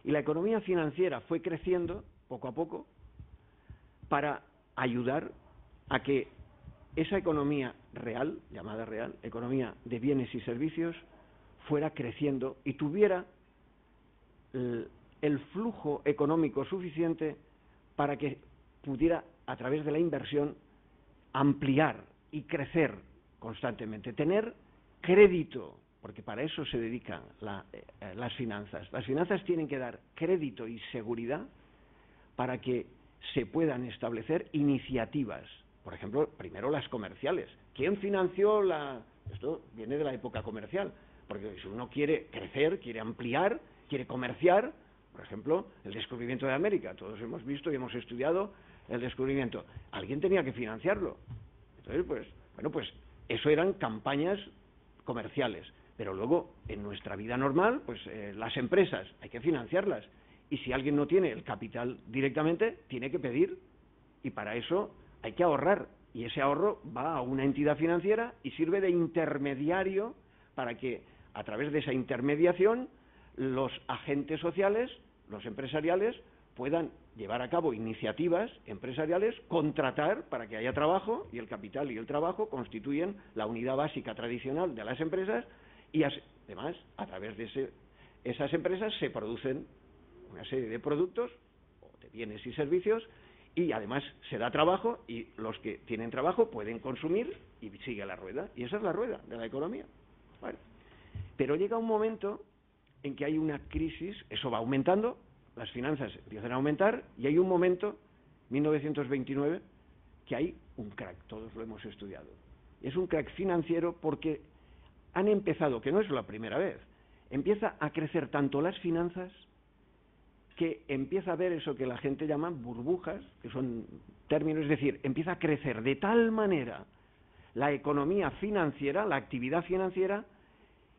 Y la economía financiera fue creciendo, poco a poco, para ayudar a que esa economía real, llamada real, economía de bienes y servicios, fuera creciendo y tuviera el flujo económico suficiente para que pudiera, a través de la inversión, ampliar y crecer constantemente, tener crédito, porque para eso se dedican las finanzas. Las finanzas tienen que dar crédito y seguridad para que se puedan establecer iniciativas. Por ejemplo, primero las comerciales. ¿Quién financió Esto viene de la época comercial, porque si uno quiere crecer, quiere ampliar, quiere comerciar, por ejemplo, el descubrimiento de América. Todos hemos visto y hemos estudiado el descubrimiento. Alguien tenía que financiarlo. Entonces, pues eso eran campañas comerciales. Pero luego, en nuestra vida normal, pues las empresas hay que financiarlas. Y si alguien no tiene el capital directamente, tiene que pedir. Y para eso hay que ahorrar. Y ese ahorro va a una entidad financiera y sirve de intermediario para que, a través de esa intermediación, los agentes sociales, los empresariales, puedan llevar a cabo iniciativas empresariales, contratar para que haya trabajo, y el capital y el trabajo constituyen la unidad básica tradicional de las empresas, y además, a través de esas empresas se producen una serie de productos, o de bienes y servicios, y además se da trabajo, y los que tienen trabajo pueden consumir, y sigue la rueda, y esa es la rueda de la economía. Bueno, pero llega un momento en que hay una crisis, eso va aumentando, las finanzas empiezan a aumentar, y hay un momento, 1929, que hay un crack, todos lo hemos estudiado. Es un crack financiero porque han empezado, que no es la primera vez, empieza a crecer tanto las finanzas que empieza a haber eso que la gente llama burbujas, que son términos, es decir, empieza a crecer de tal manera la economía financiera, la actividad financiera,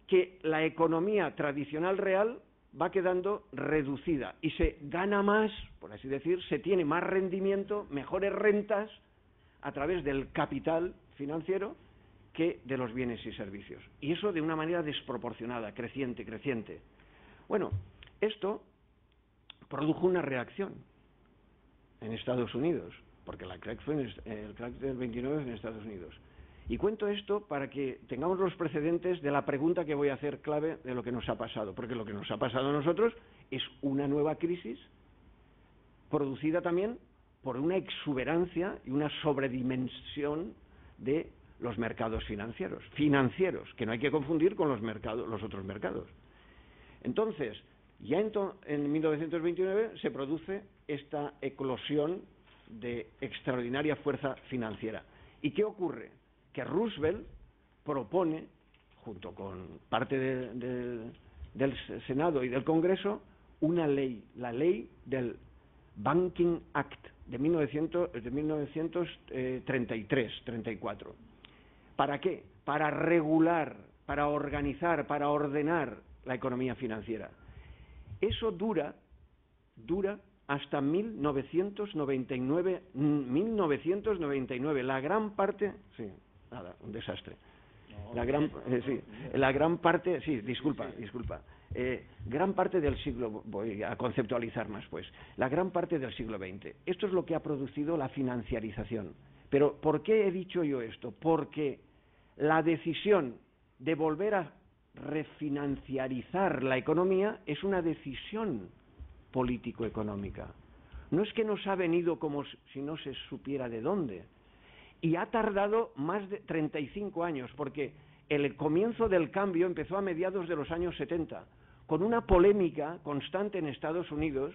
que la economía tradicional real va quedando reducida y se gana más, por así decir, se tiene más rendimiento, mejores rentas a través del capital financiero que de los bienes y servicios. Y eso de una manera desproporcionada, creciente. Bueno, esto produjo una reacción en Estados Unidos, porque el crack del 29 en Estados Unidos. Y cuento esto para que tengamos los precedentes de la pregunta que voy a hacer clave de lo que nos ha pasado, porque lo que nos ha pasado a nosotros es una nueva crisis producida también por una exuberancia y una sobredimensión de los mercados financieros, que no hay que confundir con los otros mercados. Entonces, ya en 1929 se produce esta eclosión de extraordinaria fuerza financiera. ¿Y qué ocurre? Que Roosevelt propone, junto con parte del Senado y del Congreso, una ley, la ley del Banking Act de 1933-34. ¿Para qué? Para regular, para organizar, para ordenar la economía financiera. Eso dura hasta 1999, la gran parte, sí, nada, un desastre. Gran parte del siglo, voy a conceptualizar más pues, la gran parte del siglo XX. Esto es lo que ha producido la financiarización. Pero ¿por qué he dicho yo esto? Porque la decisión de volver a refinanciarizar la economía es una decisión político-económica. No es que nos ha venido como si no se supiera de dónde. Y ha tardado más de 35 años, porque el comienzo del cambio empezó a mediados de los años 70, con una polémica constante en Estados Unidos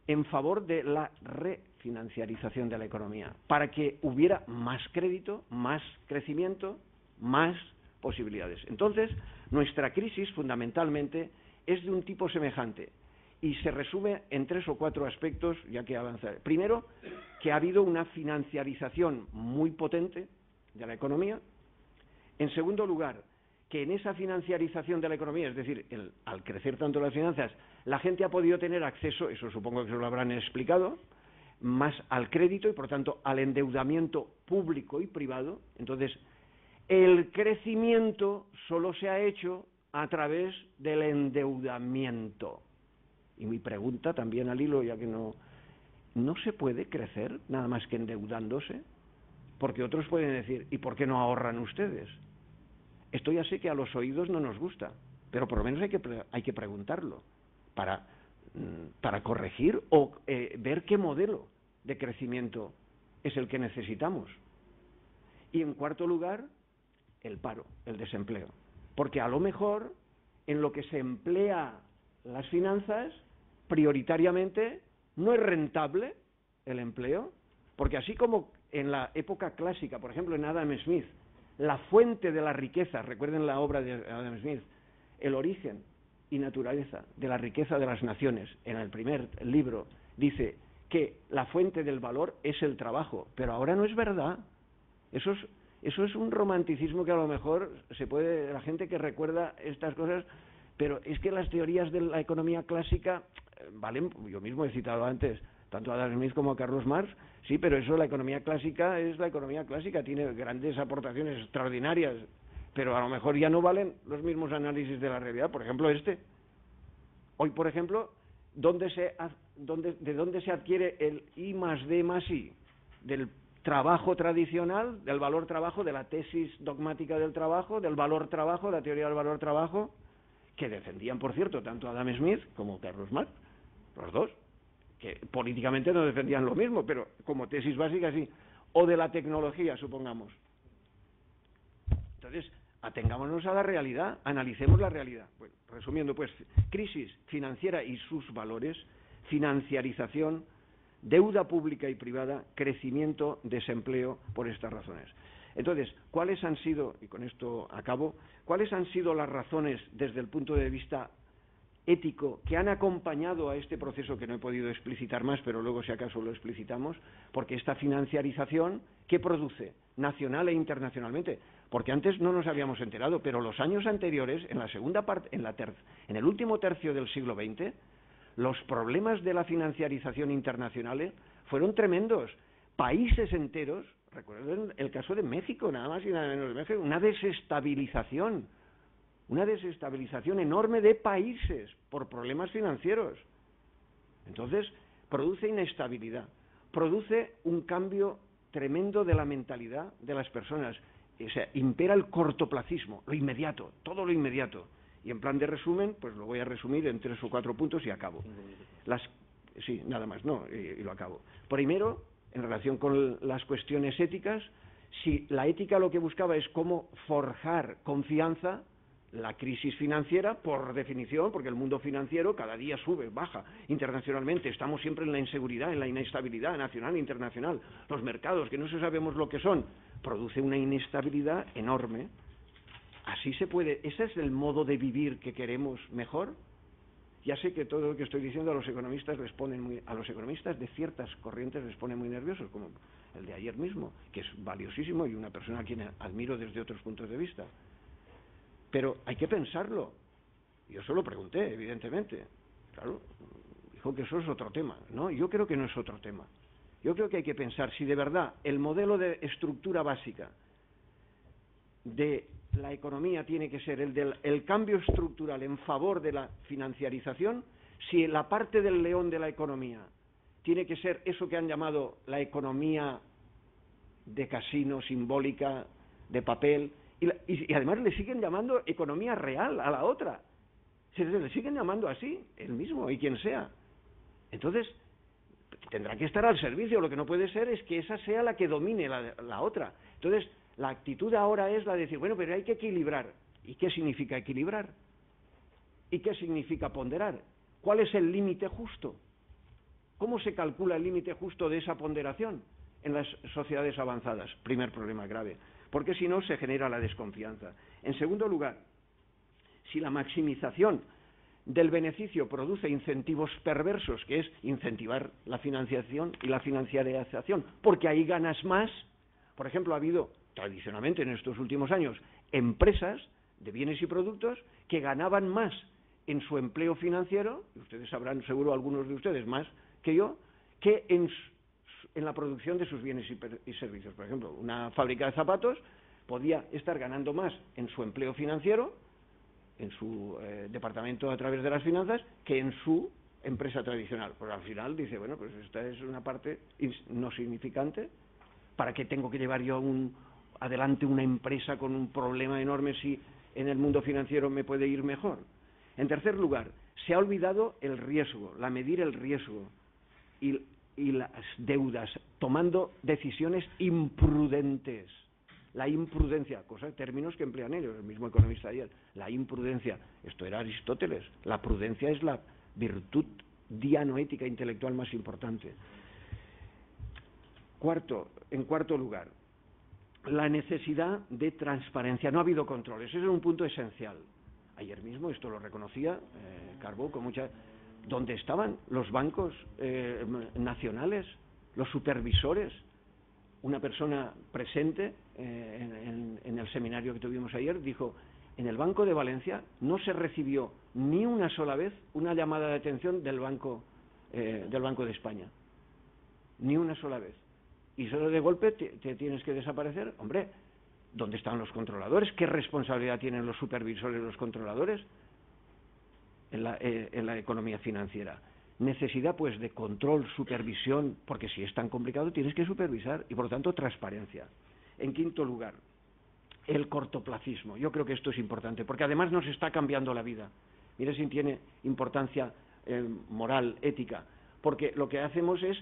en favor de la refinanciarización de la economía, para que hubiera más crédito, más crecimiento, más posibilidades. Entonces, nuestra crisis fundamentalmente es de un tipo semejante y se resume en 3 o 4 aspectos, ya que avanzaré. Primero, que ha habido una financiarización muy potente de la economía. En segundo lugar, que en esa financiarización de la economía, es decir, al crecer tanto las finanzas, la gente ha podido tener acceso, eso supongo que se lo habrán explicado, más al crédito y por tanto al endeudamiento público y privado. Entonces, el crecimiento solo se ha hecho a través del endeudamiento. Y mi pregunta también al hilo, ya que no se puede crecer nada más que endeudándose, porque otros pueden decir, ¿y por qué no ahorran ustedes? Esto ya sé que a los oídos no nos gusta, pero por lo menos hay que preguntarlo para corregir o ver qué modelo de crecimiento es el que necesitamos. Y en cuarto lugar, el paro, el desempleo. Porque a lo mejor en lo que se emplea las finanzas, prioritariamente no es rentable el empleo, porque así como en la época clásica, por ejemplo en Adam Smith, la fuente de la riqueza, recuerden la obra de Adam Smith, el origen y naturaleza de la riqueza de las naciones, en el primer libro dice que la fuente del valor es el trabajo, pero ahora no es verdad. Eso es un romanticismo que a lo mejor la gente que recuerda estas cosas, pero es que las teorías de la economía clásica valen, yo mismo he citado antes tanto a Adam Smith como a Carlos Marx, sí, pero eso, la economía clásica es la economía clásica, tiene grandes aportaciones extraordinarias, pero a lo mejor ya no valen los mismos análisis de la realidad. Por ejemplo, hoy, por ejemplo, ¿de dónde se adquiere el I más D más I? Del trabajo tradicional, del valor trabajo, de la tesis dogmática del trabajo, del valor trabajo, de la teoría del valor trabajo, que defendían, por cierto, tanto Adam Smith como Carlos Marx, los dos, que políticamente no defendían lo mismo, pero como tesis básica sí, o de la tecnología, supongamos. Entonces, atengámonos a la realidad, analicemos la realidad. Bueno, resumiendo, pues, crisis financiera y sus valores, financiarización, deuda pública y privada, crecimiento, desempleo, por estas razones. Entonces, ¿cuáles han sido, y con esto acabo, cuáles han sido las razones desde el punto de vista ético que han acompañado a este proceso que no he podido explicitar más, pero luego si acaso lo explicitamos, porque esta financiarización, ¿qué produce? Nacional e internacionalmente. Porque antes no nos habíamos enterado, pero los años anteriores, en la segunda parte, en el último tercio del siglo XX, los problemas de la financiarización internacional fueron tremendos. Países enteros, recuerden el caso de México, nada más y nada menos de México, una desestabilización enorme de países por problemas financieros. Entonces, produce inestabilidad, produce un cambio tremendo de la mentalidad de las personas. O sea, impera el cortoplacismo, lo inmediato, todo lo inmediato. Y en plan de resumen, pues lo voy a resumir en 3 o 4 puntos y acabo. Sí, nada más, no, y lo acabo. Primero, en relación con las cuestiones éticas, si la ética lo que buscaba es cómo forjar confianza, la crisis financiera, por definición, porque el mundo financiero cada día sube, baja internacionalmente, estamos siempre en la inseguridad, en la inestabilidad nacional e internacional. Los mercados, que no sabemos lo que son, produce una inestabilidad enorme. Así se puede, ese es el modo de vivir que queremos mejor. Ya sé que todo lo que estoy diciendo a los economistas a los economistas de ciertas corrientes les pone muy nerviosos, como el de ayer mismo, que es valiosísimo y una persona a quien admiro desde otros puntos de vista. Pero hay que pensarlo. Yo se lo pregunté, evidentemente. Claro, dijo que eso es otro tema. No, yo creo que no es otro tema. Yo creo que hay que pensar si de verdad el modelo de estructura básica de la economía tiene que ser el cambio estructural en favor de la financiarización, si la parte del león de la economía tiene que ser eso que han llamado la economía de casino, simbólica, de papel, y además le siguen llamando economía real a la otra. Se le siguen llamando así, el mismo y quien sea. Entonces, tendrá que estar al servicio. Lo que no puede ser es que esa sea la que domine la otra. Entonces, la actitud ahora es la de decir, bueno, pero hay que equilibrar. ¿Y qué significa equilibrar? ¿Y qué significa ponderar? ¿Cuál es el límite justo? ¿Cómo se calcula el límite justo de esa ponderación en las sociedades avanzadas? Primer problema grave. Porque si no, se genera la desconfianza. En segundo lugar, si la maximización del beneficio produce incentivos perversos, que es incentivar la financiación y la financiarización, porque ahí ganas más. Por ejemplo, ha habido tradicionalmente en estos últimos años empresas de bienes y productos que ganaban más en su empleo financiero, y ustedes sabrán seguro algunos de ustedes más que yo, que en la producción de sus bienes y servicios. Por ejemplo, una fábrica de zapatos podía estar ganando más en su empleo financiero, en su departamento a través de las finanzas, que en su empresa tradicional. Pues al final dice, bueno, pues esta es una parte no significante. ¿Para qué tengo que llevar yo adelante una empresa con un problema enorme si en el mundo financiero me puede ir mejor? En tercer lugar, se ha olvidado el riesgo, medir el riesgo y las deudas, tomando decisiones imprudentes. La imprudencia, términos que emplean ellos, el mismo economista ayer, la imprudencia, esto era Aristóteles, la prudencia es la virtud dianoética intelectual más importante. En cuarto lugar, la necesidad de transparencia. No ha habido controles, ese es un punto esencial. Ayer mismo, esto lo reconocía Carbó con mucha... ¿Dónde estaban los bancos nacionales, los supervisores? Una persona presente en el seminario que tuvimos ayer dijo, en el Banco de Valencia no se recibió ni una sola vez una llamada de atención del Banco de España. Ni una sola vez. Y solo de golpe te tienes que desaparecer. Hombre, ¿dónde están los controladores? ¿Qué responsabilidad tienen los supervisores y los controladores en la economía financiera? Necesidad, pues, de control, supervisión, porque si es tan complicado tienes que supervisar y, por lo tanto, transparencia. En quinto lugar, el cortoplacismo. Yo creo que esto es importante, porque además nos está cambiando la vida. Mire si tiene importancia moral, ética, porque lo que hacemos es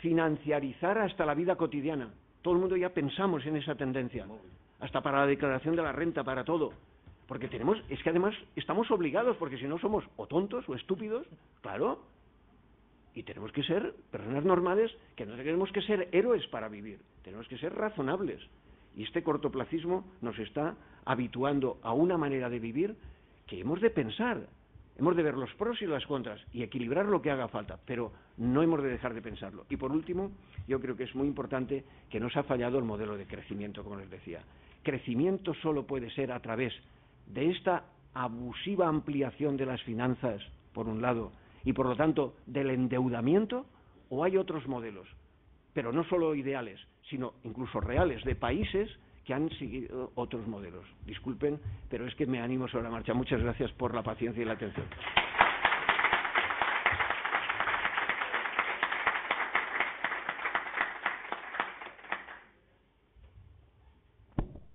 financiarizar hasta la vida cotidiana. Todo el mundo ya pensamos en esa tendencia. hasta para la declaración de la renta, para todo. Porque es que además estamos obligados, porque si no somos o tontos o estúpidos, claro. Y tenemos que ser personas normales, que no tenemos que ser héroes para vivir, tenemos que ser razonables. Y este cortoplacismo nos está habituando a una manera de vivir que hemos de pensar, hemos de ver los pros y las contras y equilibrar lo que haga falta, pero no hemos de dejar de pensarlo. Y por último, yo creo que es muy importante que nos ha fallado el modelo de crecimiento, como les decía. Crecimiento solo puede ser a través de esta abusiva ampliación de las finanzas, por un lado, y por lo tanto del endeudamiento, o hay otros modelos, pero no solo ideales, sino incluso reales, de países que han seguido otros modelos. Disculpen, pero es que me animo sobre la marcha. Muchas gracias por la paciencia y la atención.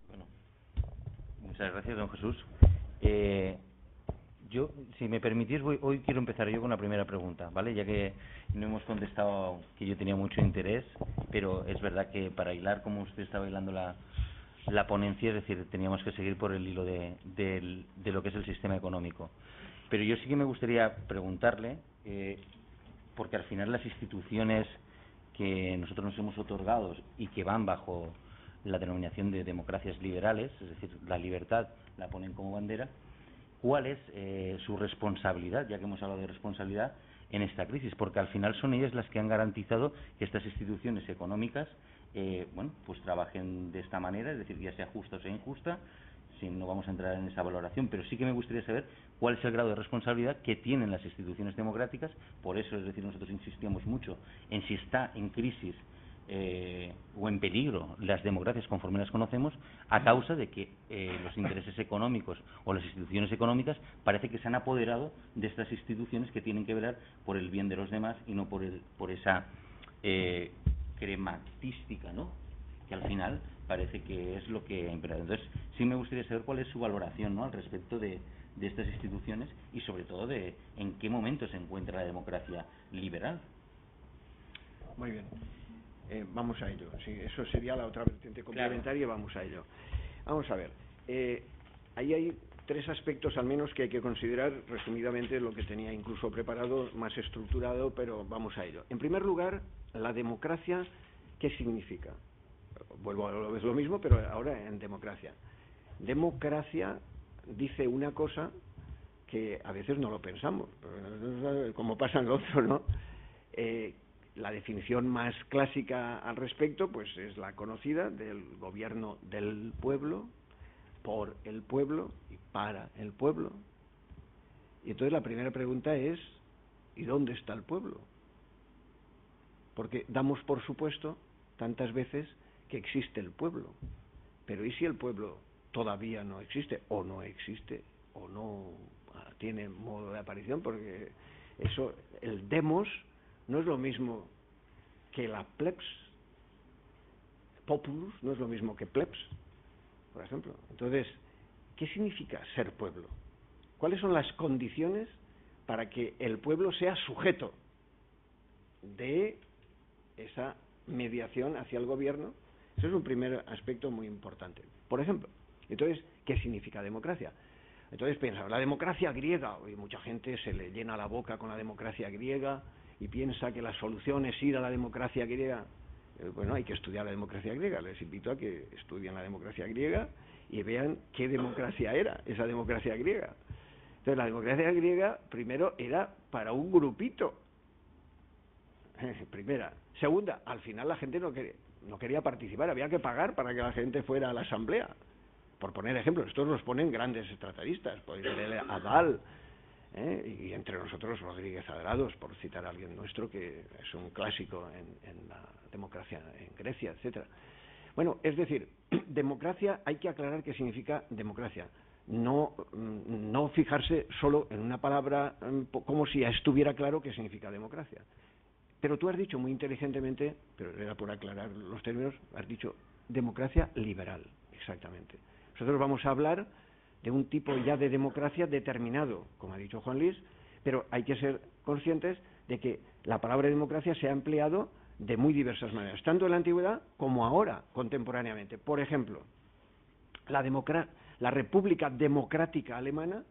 Bueno, muchas gracias, don Jesús. Yo, si me permitís, hoy quiero empezar yo con la primera pregunta, ¿vale? Ya que no hemos contestado, que yo tenía mucho interés, pero es verdad que para hilar como usted estaba hilando la ponencia, es decir, teníamos que seguir por el hilo de lo que es el sistema económico. Pero yo sí que me gustaría preguntarle, porque al final las instituciones que nosotros nos hemos otorgado y que van bajo la denominación de democracias liberales, es decir, la libertad la ponen como bandera, ¿cuál es su responsabilidad, ya que hemos hablado de responsabilidad, en esta crisis? Porque al final son ellas las que han garantizado que estas instituciones económicas pues trabajen de esta manera, es decir, ya sea justa o sea injusta. Si no vamos a entrar en esa valoración, pero sí que me gustaría saber cuál es el grado de responsabilidad que tienen las instituciones democráticas. Por eso, es decir, nosotros insistíamos mucho en si está en crisis o en peligro las democracias conforme las conocemos, a causa de que los intereses económicos o las instituciones económicas parece que se han apoderado de estas instituciones que tienen que velar por el bien de los demás y no por esa crematística, ¿no?, que al final parece que es lo que ha imperado. Entonces, sí me gustaría saber cuál es su valoración, ¿no?, al respecto de estas instituciones y sobre todo de en qué momento se encuentra la democracia liberal. Muy bien. Vamos a ello. Sí, eso sería la otra vertiente complementaria. Claro. Vamos a ello. Vamos a ver. Ahí hay tres aspectos al menos que hay que considerar, resumidamente lo que tenía incluso preparado, más estructurado, pero vamos a ello. En primer lugar, la democracia, ¿qué significa? Vuelvo a lo mismo, pero ahora en democracia. Democracia dice una cosa que a veces no lo pensamos, como pasa en lo otro, ¿no? La definición más clásica al respecto pues es la conocida del gobierno del pueblo, por el pueblo y para el pueblo. Y entonces la primera pregunta es, ¿y dónde está el pueblo? Porque damos por supuesto tantas veces que existe el pueblo, pero ¿y si el pueblo todavía no existe o no tiene modo de aparición? Porque eso, el demos, no es lo mismo que la plebs. Populus no es lo mismo que plebs, por ejemplo. Entonces, ¿qué significa ser pueblo? ¿Cuáles son las condiciones para que el pueblo sea sujeto de esa mediación hacia el gobierno? Ese es un primer aspecto muy importante. Por ejemplo, entonces, ¿qué significa democracia? Entonces piensa, la democracia griega, y mucha gente se le llena la boca con la democracia griega y piensa que la solución es ir a la democracia griega. Bueno, hay que estudiar la democracia griega. Les invito a que estudien la democracia griega y vean qué democracia era esa democracia griega. Entonces, la democracia griega, primero, era para un grupito. Primera. Segunda, al final la gente no quería participar, había que pagar para que la gente fuera a la asamblea. Por poner ejemplos, estos los ponen grandes tratadistas, podéis leer a Adal, y entre nosotros Rodríguez Adrados, por citar a alguien nuestro que es un clásico en la democracia en Grecia, etcétera. Bueno, es decir, democracia, hay que aclarar qué significa democracia. No fijarse solo en una palabra como si ya estuviera claro qué significa democracia. Pero tú has dicho muy inteligentemente, pero era por aclarar los términos, has dicho democracia liberal, exactamente. Nosotros vamos a hablar de un tipo ya de democracia determinado, como ha dicho Juan Luis, pero hay que ser conscientes de que la palabra democracia se ha empleado de muy diversas maneras, tanto en la antigüedad como ahora, contemporáneamente. Por ejemplo, la República Democrática Alemana,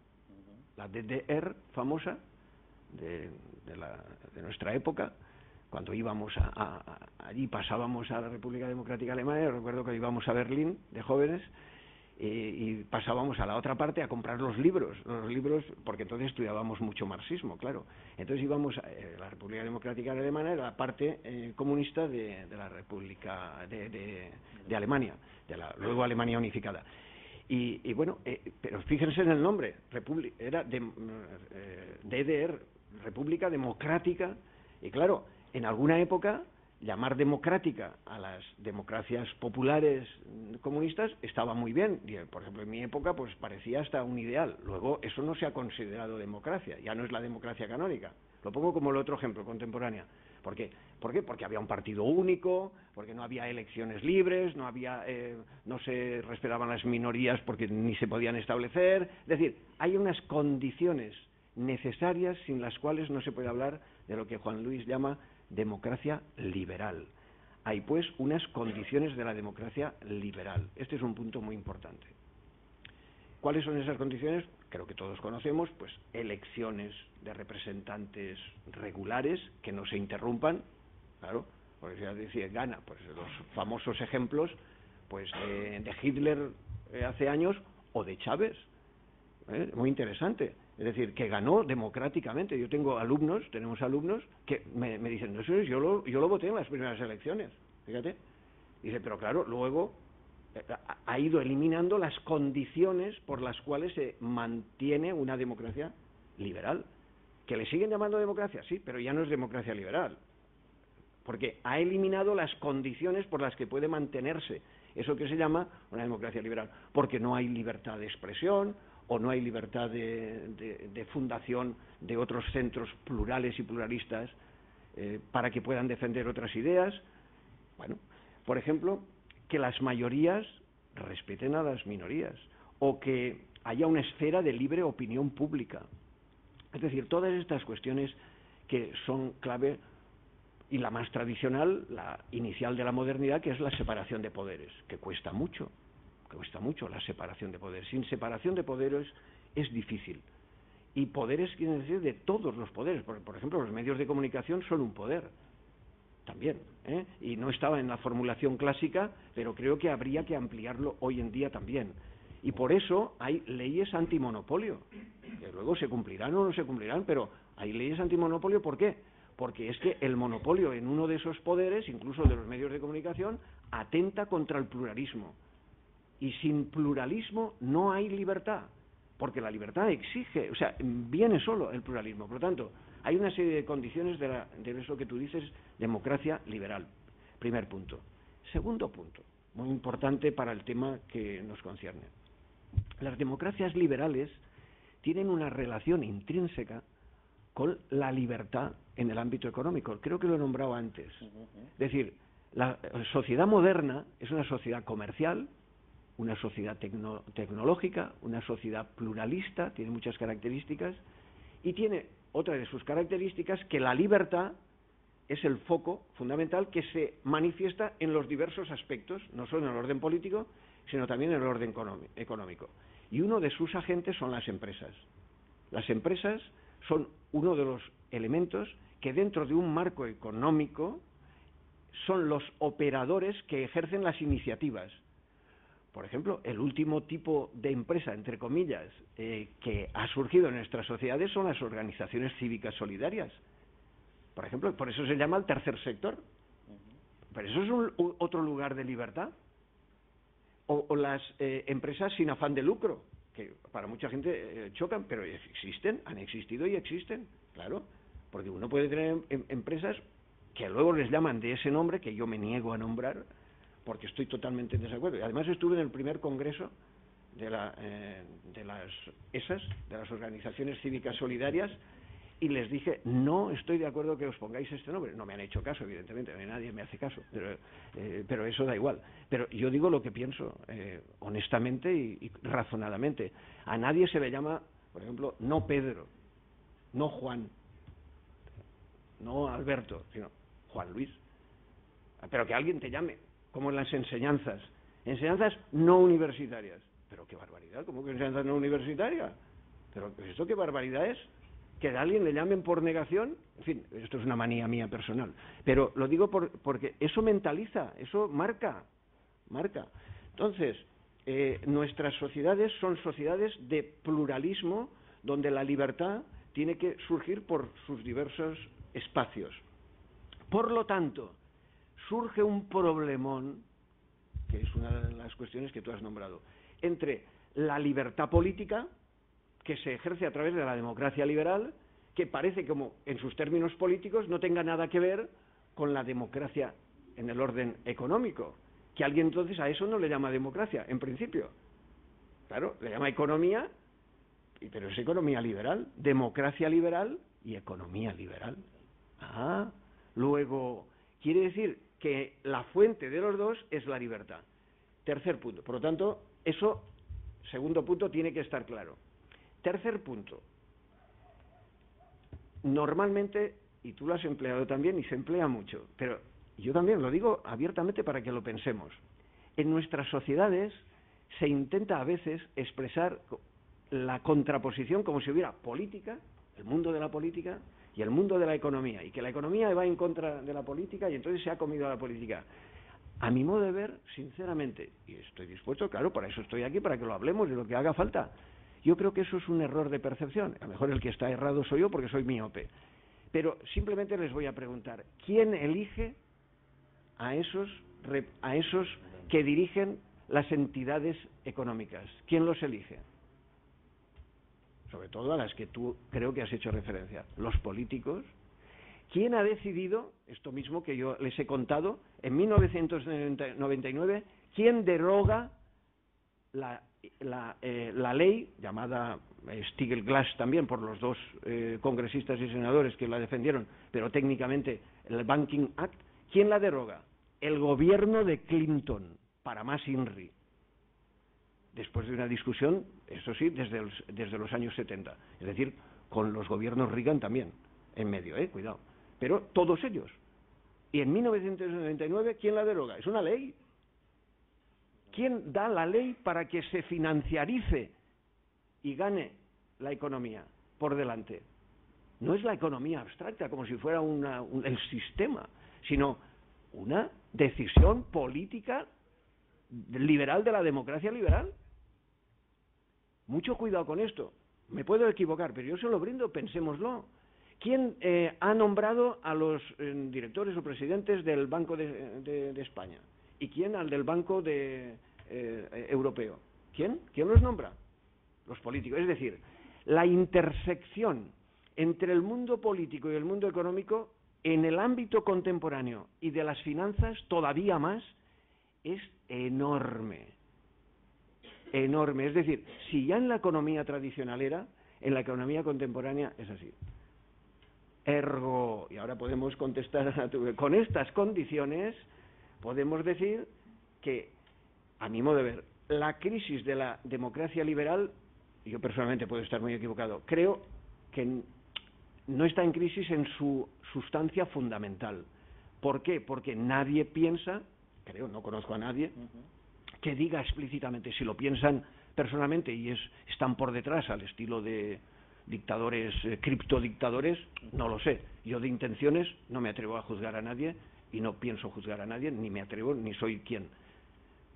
la DDR famosa, de nuestra época, cuando íbamos allí pasábamos a la República Democrática Alemana, yo recuerdo que íbamos a Berlín de jóvenes, y pasábamos a la otra parte a comprar los libros, porque entonces estudiábamos mucho marxismo, claro. Entonces íbamos a la República Democrática Alemana, era la parte comunista de la República de Alemania, luego Alemania unificada. Y bueno, pero fíjense en el nombre, era DDR, República Democrática, y claro, en alguna época llamar democrática a las democracias populares comunistas estaba muy bien. Por ejemplo, en mi época pues parecía hasta un ideal. Luego eso no se ha considerado democracia, ya no es la democracia canónica. Lo pongo como el otro ejemplo, contemporánea. ¿Por qué? Porque había un partido único, porque no había elecciones libres, no se respetaban las minorías porque ni se podían establecer. Es decir, hay unas condiciones necesarias sin las cuales no se puede hablar de lo que Juan Luis llama democracia liberal. Hay pues unas condiciones de la democracia liberal. Este es un punto muy importante. ¿Cuáles son esas condiciones? Creo que todos conocemos, pues elecciones de representantes regulares que no se interrumpan, claro, porque si decía gana, pues los famosos ejemplos pues de Hitler hace años o de Chávez, muy interesante. Es decir, que ganó democráticamente. Tenemos alumnos que me dicen, no sé, yo lo voté en las primeras elecciones, fíjate. Dice, pero claro, luego ha ido eliminando las condiciones por las cuales se mantiene una democracia liberal. ¿Que le siguen llamando democracia? Sí, pero ya no es democracia liberal. Porque ha eliminado las condiciones por las que puede mantenerse eso que se llama una democracia liberal. Porque no hay libertad de expresión, o no hay libertad de fundación de otros centros plurales y pluralistas para que puedan defender otras ideas. Bueno, por ejemplo, que las mayorías respeten a las minorías, o que haya una esfera de libre opinión pública. Es decir, todas estas cuestiones que son clave, y la más tradicional, la inicial de la modernidad, que es la separación de poderes, que cuesta mucho la separación de poderes. Sin separación de poderes es difícil. Y poderes quieren decir de todos los poderes. Por ejemplo, los medios de comunicación son un poder también, y no estaba en la formulación clásica, pero creo que habría que ampliarlo hoy en día también. Y por eso hay leyes antimonopolio, que luego se cumplirán o no se cumplirán, pero hay leyes antimonopolio. ¿Por qué? Porque es que el monopolio en uno de esos poderes, incluso de los medios de comunicación, atenta contra el pluralismo. Y sin pluralismo no hay libertad, porque la libertad exige, viene solo el pluralismo. Por lo tanto, hay una serie de condiciones de eso que tú dices, democracia liberal. Primer punto. Segundo punto, muy importante para el tema que nos concierne. Las democracias liberales tienen una relación intrínseca con la libertad en el ámbito económico. Creo que lo he nombrado antes. Es decir, la sociedad moderna es una sociedad comercial, una sociedad tecnológica, una sociedad pluralista, tiene muchas características, y tiene otra de sus características, que la libertad es el foco fundamental que se manifiesta en los diversos aspectos, no solo en el orden político, sino también en el orden económico. Y uno de sus agentes son las empresas. Las empresas son uno de los elementos que dentro de un marco económico son los operadores que ejercen las iniciativas. Por ejemplo, el último tipo de empresa, entre comillas, que ha surgido en nuestras sociedades son las organizaciones cívicas solidarias. Por ejemplo, por eso se llama el tercer sector. Pero eso es otro lugar de libertad. O las empresas sin afán de lucro, que para mucha gente chocan, pero existen, han existido y existen, claro. Porque uno puede tener empresas que luego les llaman de ese nombre, que yo me niego a nombrar, porque estoy totalmente en desacuerdo. Y además estuve en el primer congreso de las organizaciones cívicas solidarias, y les dije, no estoy de acuerdo que os pongáis este nombre. No me han hecho caso, evidentemente, nadie me hace caso, pero eso da igual. Pero yo digo lo que pienso, honestamente y razonadamente. A nadie se le llama, por ejemplo, no Pedro, no Juan, no Alberto, sino Juan Luis. Pero que alguien te llame, como en las enseñanzas no universitarias. Pero qué barbaridad, ¿cómo que enseñanza no universitaria? Pero ¿esto qué barbaridad es? Que a alguien le llamen por negación, en fin, esto es una manía mía personal, pero lo digo porque eso mentaliza, eso marca. Entonces, nuestras sociedades son sociedades de pluralismo, donde la libertad tiene que surgir por sus diversos espacios. Por lo tanto, surge un problemón, que es una de las cuestiones que tú has nombrado, entre la libertad política, que se ejerce a través de la democracia liberal, que parece como en sus términos políticos no tenga nada que ver con la democracia en el orden económico, que alguien entonces a eso no le llama democracia, en principio. Claro, le llama economía, pero es economía liberal, democracia liberal y economía liberal. Luego, quiere decir que la fuente de los dos es la libertad. Tercer punto, por lo tanto, eso, segundo punto, tiene que estar claro. Tercer punto, normalmente, y tú lo has empleado también y se emplea mucho, pero yo también lo digo abiertamente para que lo pensemos, en nuestras sociedades se intenta a veces expresar la contraposición como si hubiera política, el mundo de la política y el mundo de la economía, y que la economía va en contra de la política y entonces se ha comido a la política. A mi modo de ver, sinceramente, y estoy dispuesto, claro, para eso estoy aquí, para que lo hablemos de lo que haga falta, yo creo que eso es un error de percepción. A lo mejor el que está errado soy yo porque soy miope. Pero simplemente les voy a preguntar, ¿quién elige a esos que dirigen las entidades económicas? ¿Quién los elige? Sobre todo a las que tú creo que has hecho referencia. Los políticos. ¿Quién ha decidido, esto mismo que yo les he contado, en 1999, quién deroga la ley, llamada Stiglitz también por los dos congresistas y senadores que la defendieron, pero técnicamente el Banking Act? ¿Quién la deroga? El gobierno de Clinton, para más INRI. Después de una discusión, eso sí, desde los años 70. Es decir, con los gobiernos Reagan también, en medio, cuidado. Pero todos ellos. Y en 1999, ¿quién la deroga? Es una ley. ¿Quién da la ley para que se financiarice y gane la economía por delante? No es la economía abstracta, como si fuera el sistema, sino una decisión política liberal de la democracia liberal. Mucho cuidado con esto. Me puedo equivocar, pero yo se lo brindo, pensémoslo. ¿Quién ha nombrado a los directores o presidentes del Banco de España? ¿Y quién al del Banco Europeo? ¿Quién? ¿Quién los nombra? Los políticos. Es decir, la intersección entre el mundo político y el mundo económico en el ámbito contemporáneo y de las finanzas todavía más es enorme. Enorme. Es decir, si ya en la economía tradicional era, en la economía contemporánea es así. Ergo, y ahora podemos contestar con estas condiciones, podemos decir que, a mi modo de ver, la crisis de la democracia liberal, yo personalmente puedo estar muy equivocado, creo que no está en crisis en su sustancia fundamental. ¿Por qué? Porque nadie piensa, creo, no conozco a nadie, que diga explícitamente, si lo piensan personalmente y están por detrás al estilo de dictadores, criptodictadores, no lo sé. Yo de intenciones no me atrevo a juzgar a nadie y no pienso juzgar a nadie, ni me atrevo, ni soy quien.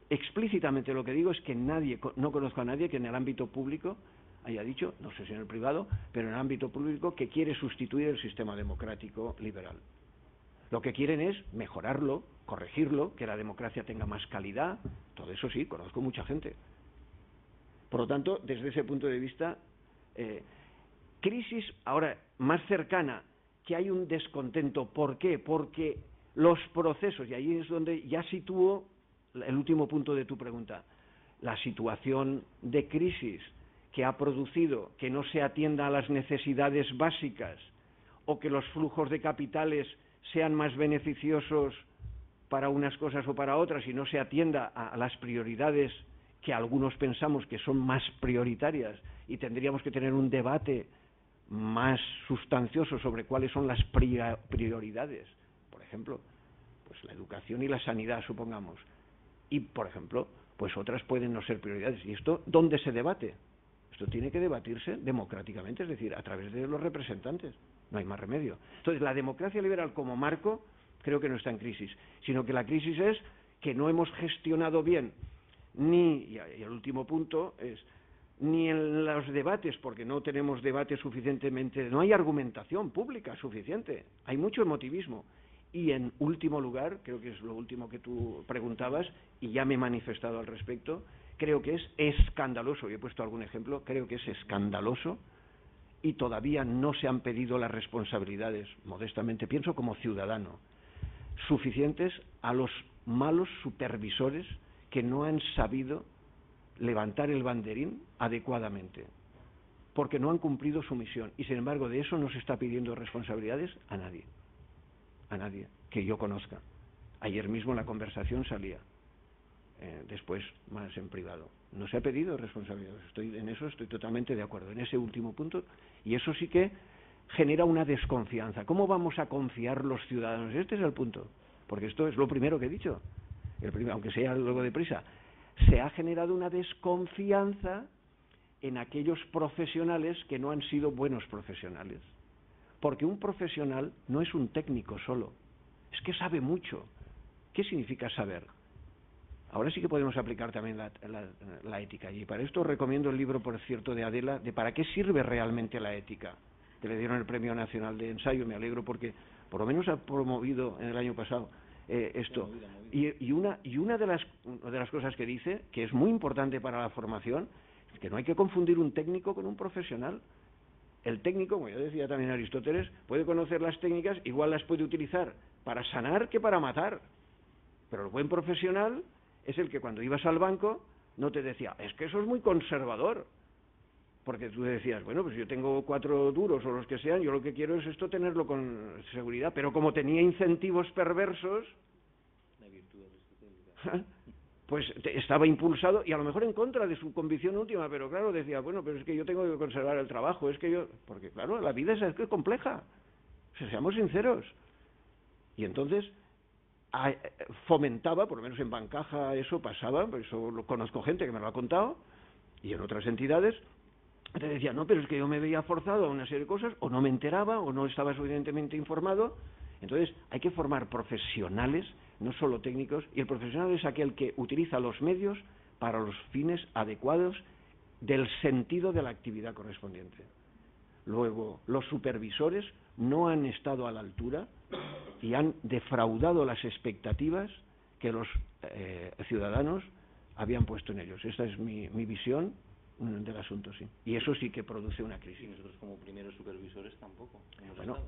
Explícitamente lo que digo es que no conozco a nadie que en el ámbito público haya dicho, no sé si en el privado, pero en el ámbito público, que quiere sustituir el sistema democrático liberal. Lo que quieren es mejorarlo, corregirlo, que la democracia tenga más calidad. Todo eso sí, conozco mucha gente. Por lo tanto, desde ese punto de vista, crisis ahora más cercana, que hay un descontento. ¿Por qué? Porque los procesos, y ahí es donde ya sitúo el último punto de tu pregunta, la situación de crisis que ha producido que no se atienda a las necesidades básicas o que los flujos de capitales sean más beneficiosos para unas cosas o para otras y no se atienda a las prioridades que algunos pensamos que son más prioritarias, y tendríamos que tener un debate más sustancioso sobre cuáles son las prioridades. Por ejemplo, pues la educación y la sanidad, supongamos. Y, por ejemplo, pues otras pueden no ser prioridades. ¿Y esto dónde se debate? Esto tiene que debatirse democráticamente, es decir, a través de los representantes. No hay más remedio. Entonces, la democracia liberal como marco creo que no está en crisis, sino que la crisis es que no hemos gestionado bien y el último punto es, ni en los debates, porque no tenemos debates suficientemente, no hay argumentación pública suficiente, hay mucho emotivismo. Y en último lugar, creo que es lo último que tú preguntabas, y ya me he manifestado al respecto, creo que es escandaloso, y he puesto algún ejemplo, creo que es escandaloso, y todavía no se han pedido las responsabilidades, modestamente pienso como ciudadano, suficientes a los malos supervisores que no han sabido levantar el banderín adecuadamente, porque no han cumplido su misión, y sin embargo de eso no se está pidiendo responsabilidades a nadie que yo conozca. Ayer mismo en la conversación salía, después más en privado. No se ha pedido responsabilidades. En eso estoy totalmente de acuerdo, en ese último punto, y eso sí que genera una desconfianza. ¿Cómo vamos a confiar los ciudadanos? Este es el punto, porque esto es lo primero que he dicho, aunque sea luego deprisa. Se ha generado una desconfianza en aquellos profesionales que no han sido buenos profesionales. Porque un profesional no es un técnico solo, es que sabe mucho. ¿Qué significa saber? Ahora sí que podemos aplicar también la ética. Y para esto os recomiendo el libro, por cierto, de Adela, de ¿Para qué sirve realmente la ética?, que le dieron el Premio Nacional de Ensayo. Me alegro porque por lo menos ha promovido en el año pasado esto. Y una de las cosas que dice, que es muy importante para la formación, es que no hay que confundir un técnico con un profesional. El técnico, como ya decía también Aristóteles, puede conocer las técnicas, igual las puede utilizar para sanar que para matar. Pero el buen profesional es el que cuando ibas al banco no te decía, es que eso es muy conservador. Porque tú decías, bueno, pues yo tengo 4 duros o los que sean, yo lo que quiero es esto tenerlo con seguridad. Pero como tenía incentivos perversos, pues estaba impulsado y a lo mejor en contra de su convicción última, pero claro, decía, bueno, pero es que yo tengo que conservar el trabajo, es que yo... Porque claro, la vida es que compleja, o sea, seamos sinceros. Y entonces fomentaba, por lo menos en Bancaja eso pasaba, pues eso lo conozco gente que me lo ha contado, y en otras entidades, te decía, no, pero es que yo me veía forzado a una serie de cosas, o no me enteraba, o no estaba suficientemente informado. Entonces hay que formar profesionales, no solo técnicos, y el profesional es aquel que utiliza los medios para los fines adecuados del sentido de la actividad correspondiente. Luego, los supervisores no han estado a la altura y han defraudado las expectativas que los ciudadanos habían puesto en ellos. Esta es mi visión del asunto, sí. Y eso sí que produce una crisis. Y nosotros como primeros supervisores tampoco. Bueno,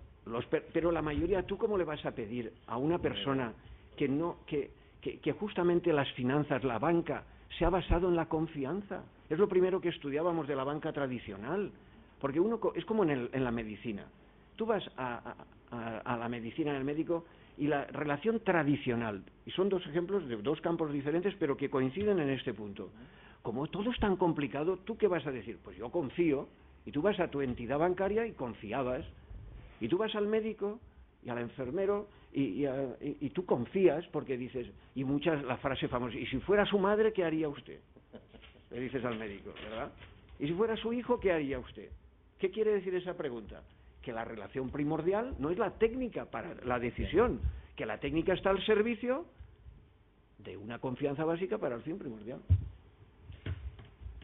pero la mayoría, ¿tú cómo le vas a pedir a una persona que justamente las finanzas, la banca, se ha basado en la confianza? Es lo primero que estudiábamos de la banca tradicional. Porque es como en la medicina. Tú vas a la medicina, en el médico, y la relación tradicional, y son 2 ejemplos de 2 campos diferentes, pero que coinciden en este punto. Como todo es tan complicado, ¿tú qué vas a decir? Pues yo confío, y tú vas a tu entidad bancaria y confiabas, y tú vas al médico y al enfermero y tú confías porque dices, y la frase famosa, y si fuera su madre, ¿qué haría usted? Le dices al médico, ¿verdad? Y si fuera su hijo, ¿qué haría usted? ¿Qué quiere decir esa pregunta? Que la relación primordial no es la técnica para la decisión, que la técnica está al servicio de una confianza básica para el fin primordial.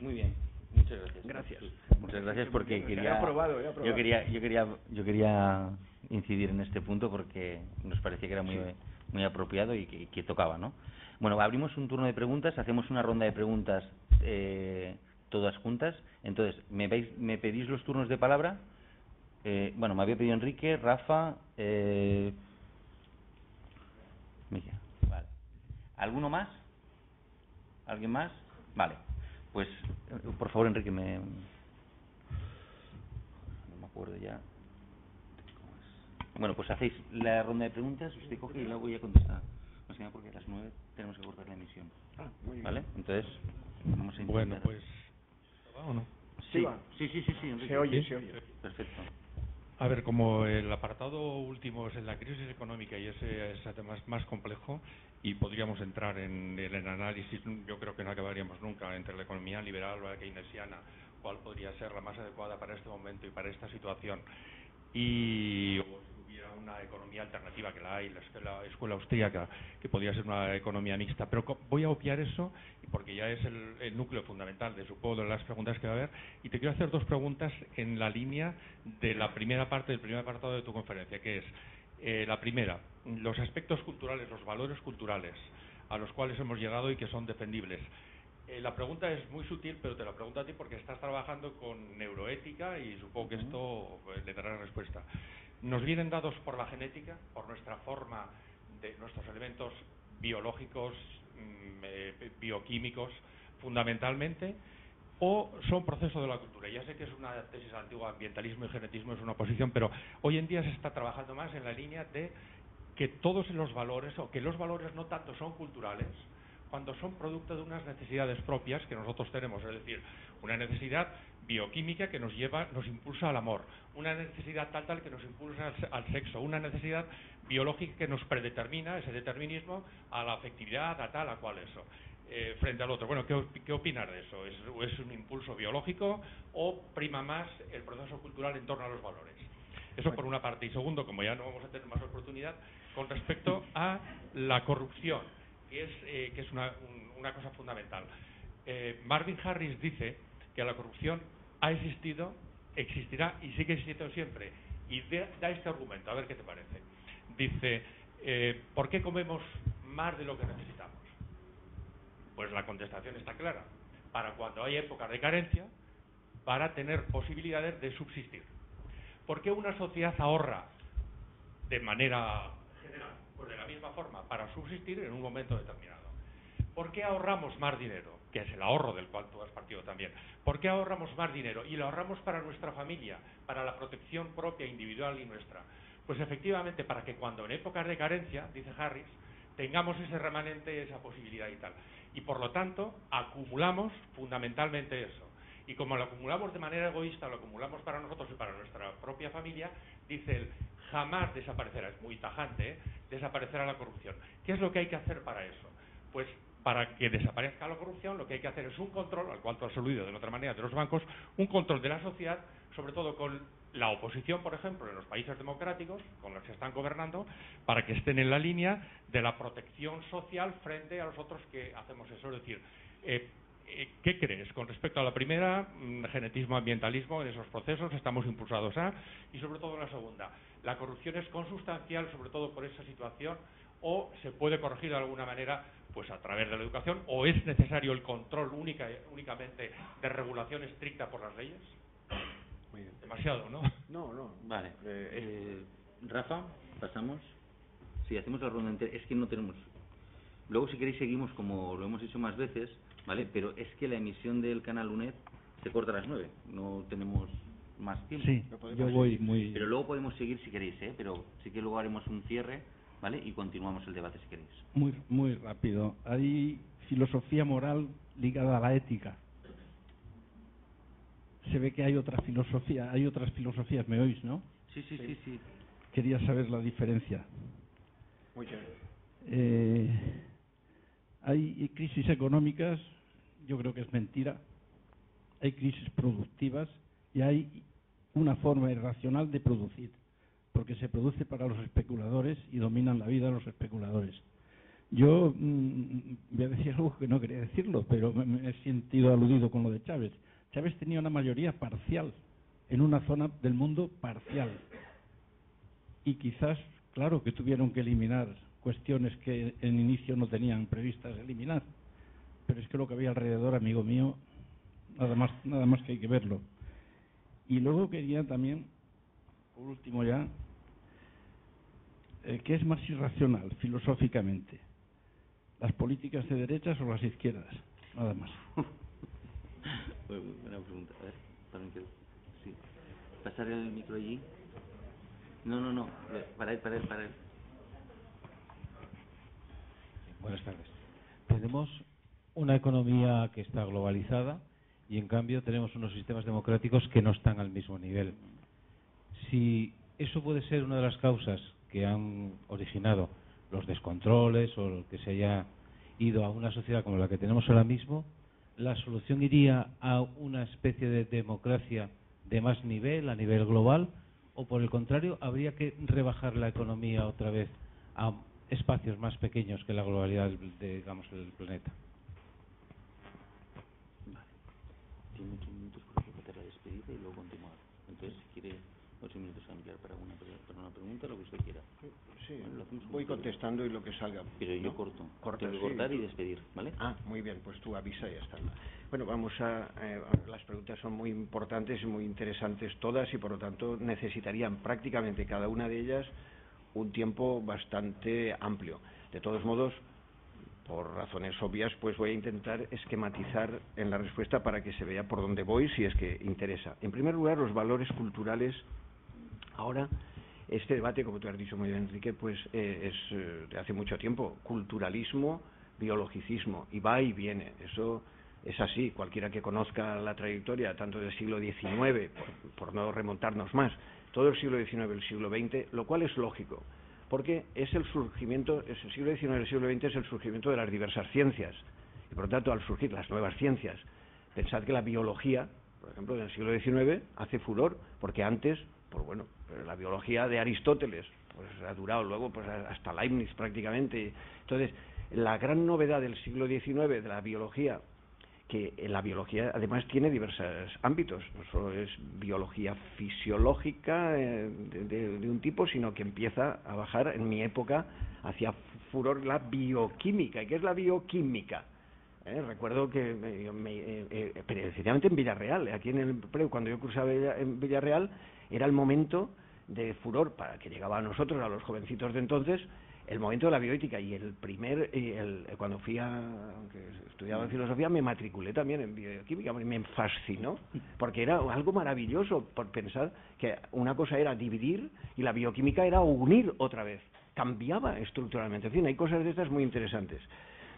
Muy bien, muchas gracias. Gracias. Muchas gracias porque He aprobado. Yo quería incidir en este punto porque nos parecía que era muy apropiado y que tocaba, ¿no? Bueno, abrimos un turno de preguntas, hacemos una ronda de preguntas todas juntas. Entonces, ¿me pedís los turnos de palabra? Bueno, me había pedido Enrique, Rafa, Miguel. Vale. ¿Alguno más? ¿Alguien más? Vale. Pues, por favor, Enrique, no me acuerdo ya. Bueno, pues hacéis la ronda de preguntas, usted coge y luego ya contesta. Más que nada porque a las 9 tenemos que cortar la emisión. Muy bien. ¿Vale? Entonces, vamos a intentar. Bueno, pues... ¿Va o no? Sí, va. sí, Enrique. Se oye. Perfecto. A ver, como el apartado último es en la crisis económica y ese es además más complejo y podríamos entrar en el análisis, yo creo que no acabaríamos nunca, entre la economía liberal o la keynesiana, cuál podría ser la más adecuada para este momento y para esta situación. Y o si hubiera una economía alternativa, que la hay, la escuela austríaca, que podría ser una economía mixta. Pero voy a obviar eso, porque ya es el núcleo fundamental de, supongo, de las preguntas que va a haber. Y te quiero hacer dos preguntas en la línea de la primera parte, del primer apartado de tu conferencia, que es, la primera, los aspectos culturales, los valores culturales a los cuales hemos llegado y que son defendibles. La pregunta es muy sutil, pero te la pregunto a ti porque estás trabajando con neuroética y supongo que esto le dará respuesta. ¿Nos vienen dados por la genética, por nuestra forma, de nuestros elementos biológicos, bioquímicos, fundamentalmente, o son procesos de la cultura? Ya sé que es una tesis antigua, ambientalismo y genetismo es una oposición, pero hoy en día se está trabajando más en la línea de que todos los valores, o que los valores no tanto son culturales, cuando son producto de unas necesidades propias que nosotros tenemos, es decir, una necesidad bioquímica que nos impulsa al amor, una necesidad tal que nos impulsa al sexo, una necesidad biológica que nos predetermina, ese determinismo, a la afectividad, a tal, a cual eso, frente al otro. Bueno, ¿qué opinas de eso? ¿Es un impulso biológico o prima más el proceso cultural en torno a los valores? Eso por una parte. Y segundo, como ya no vamos a tener más oportunidad, con respecto a la corrupción, que es una cosa fundamental. Marvin Harris dice que la corrupción ha existido, existirá y sigue existiendo siempre. Y da este argumento, a ver qué te parece. Dice, ¿por qué comemos más de lo que necesitamos? Pues la contestación está clara. Para cuando hay épocas de carencia, para tener posibilidades de subsistir. ¿Por qué una sociedad ahorra de manera general? Pues de la misma forma, para subsistir en un momento determinado. ¿Por qué ahorramos más dinero? Que es el ahorro del cual tú has partido también. ¿Por qué ahorramos más dinero? Y lo ahorramos para nuestra familia, para la protección propia, individual y nuestra. Pues efectivamente, para que cuando en épocas de carencia, dice Harris, tengamos ese remanente, esa posibilidad y tal. Y por lo tanto, acumulamos fundamentalmente eso. Y como lo acumulamos de manera egoísta, lo acumulamos para nosotros y para nuestra propia familia, dice él, jamás desaparecerá, es muy tajante, desaparecerá la corrupción. ¿Qué es lo que hay que hacer para eso? Pues para que desaparezca la corrupción, lo que hay que hacer es un control, al cual tú has aludido de otra manera, de los bancos, un control de la sociedad, sobre todo con la oposición, por ejemplo, en los países democráticos, con los que están gobernando, para que estén en la línea de la protección social frente a los otros que hacemos eso. Es decir, ¿qué crees con respecto a la primera, genetismo, ambientalismo, en esos procesos estamos impulsados a, y sobre todo en la segunda, la corrupción es consustancial, sobre todo por esa situación, o se puede corregir de alguna manera pues a través de la educación, o es necesario el control únicamente de regulación estricta por las leyes? Muy bien. Demasiado, ¿no? No. Vale. Rafa, pasamos. Sí, hacemos la ronda entera. Es que no tenemos... Luego, si queréis, seguimos como lo hemos hecho más veces, ¿vale? Pero es que la emisión del canal UNED se corta a las 9. No tenemos más tiempo. Sí, yo voy muy... Pero luego podemos seguir si queréis, ¿eh? Pero sí que luego haremos un cierre, ¿vale? Y continuamos el debate si queréis. Muy rápido. Hay filosofía moral ligada a la ética. Se ve que hay otra filosofía, hay otras filosofías, ¿me oís, no? Sí. Quería saber la diferencia. Muy bien. Hay crisis económicas, yo creo que es mentira. Hay crisis productivas y hay una forma irracional de producir, porque se produce para los especuladores y dominan la vida los especuladores. Yo voy a decir algo que no quería decirlo, pero me he sentido aludido con lo de Chávez. Chávez tenía una mayoría parcial, en una zona del mundo parcial. Y quizás, claro, que tuvieron que eliminar cuestiones que en inicio no tenían previstas eliminar. Pero es que lo que había alrededor, amigo mío, nada más que hay que verlo. Y luego quería también, por último ya, ¿qué es más irracional filosóficamente? ¿Las políticas de derechas o las izquierdas? Nada más. Buena pregunta. A ver, sí. ¿Pasar el micro allí? No. Para él. Buenas tardes. Tenemos una economía que está globalizada y en cambio tenemos unos sistemas democráticos que no están al mismo nivel. si eso puede ser una de las causas que han originado los descontroles o el que se haya ido a una sociedad como la que tenemos ahora mismo, ¿la solución iría a una especie de democracia de más nivel, a nivel global, o por el contrario, habría que rebajar la economía otra vez a espacios más pequeños que la globalidad digamos, del planeta? Vale. Tiene 8 minutos para hacer la despedida y luego continuar. Entonces, si quiere 8 minutos a emplear para una pregunta, lo que usted quiera. Sí, Bueno, voy contestando y lo que salga. Pero yo ¿no? corto. Cortas, Tengo que sí. cortar y despedir, ¿vale? Ah, muy bien, pues tú avisa y ya está. Bueno, vamos a... las preguntas son muy importantes y muy interesantes todas y por lo tanto necesitarían prácticamente cada una de ellas un tiempo bastante amplio. De todos modos, por razones obvias, pues voy a intentar esquematizar en la respuesta para que se vea por dónde voy si es que interesa. En primer lugar, los valores culturales. Ahora, este debate, como tú has dicho muy bien, Enrique, pues es de hace mucho tiempo. Culturalismo, biologicismo, y va y viene. Eso es así. Cualquiera que conozca la trayectoria, tanto del siglo XIX, por no remontarnos más, todo el siglo XIX y el siglo XX, lo cual es lógico, porque es el surgimiento, el siglo XIX y el siglo XX es el surgimiento de las diversas ciencias, y por lo tanto, al surgir las nuevas ciencias, pensad que la biología, por ejemplo, en el siglo XIX, hace furor, porque antes, pues bueno, la biología de Aristóteles, pues ha durado luego pues hasta Leibniz prácticamente. Entonces, la gran novedad del siglo XIX de la biología, que la biología además tiene diversos ámbitos, no solo es biología fisiológica de un tipo, sino que empieza a bajar, en mi época, hacia furor la bioquímica. ¿Y qué es la bioquímica? Recuerdo que precisamente en Villarreal, aquí en el Preu, cuando yo cursaba en Villarreal, era el momento de furor para que llegaba a nosotros, a los jovencitos de entonces, el momento de la bioética. Y cuando aunque estudiaba filosofía, me matriculé también en bioquímica, me fascinó, porque era algo maravilloso, por pensar que una cosa era dividir y la bioquímica era unir otra vez, cambiaba estructuralmente. En fin, hay cosas de estas muy interesantes.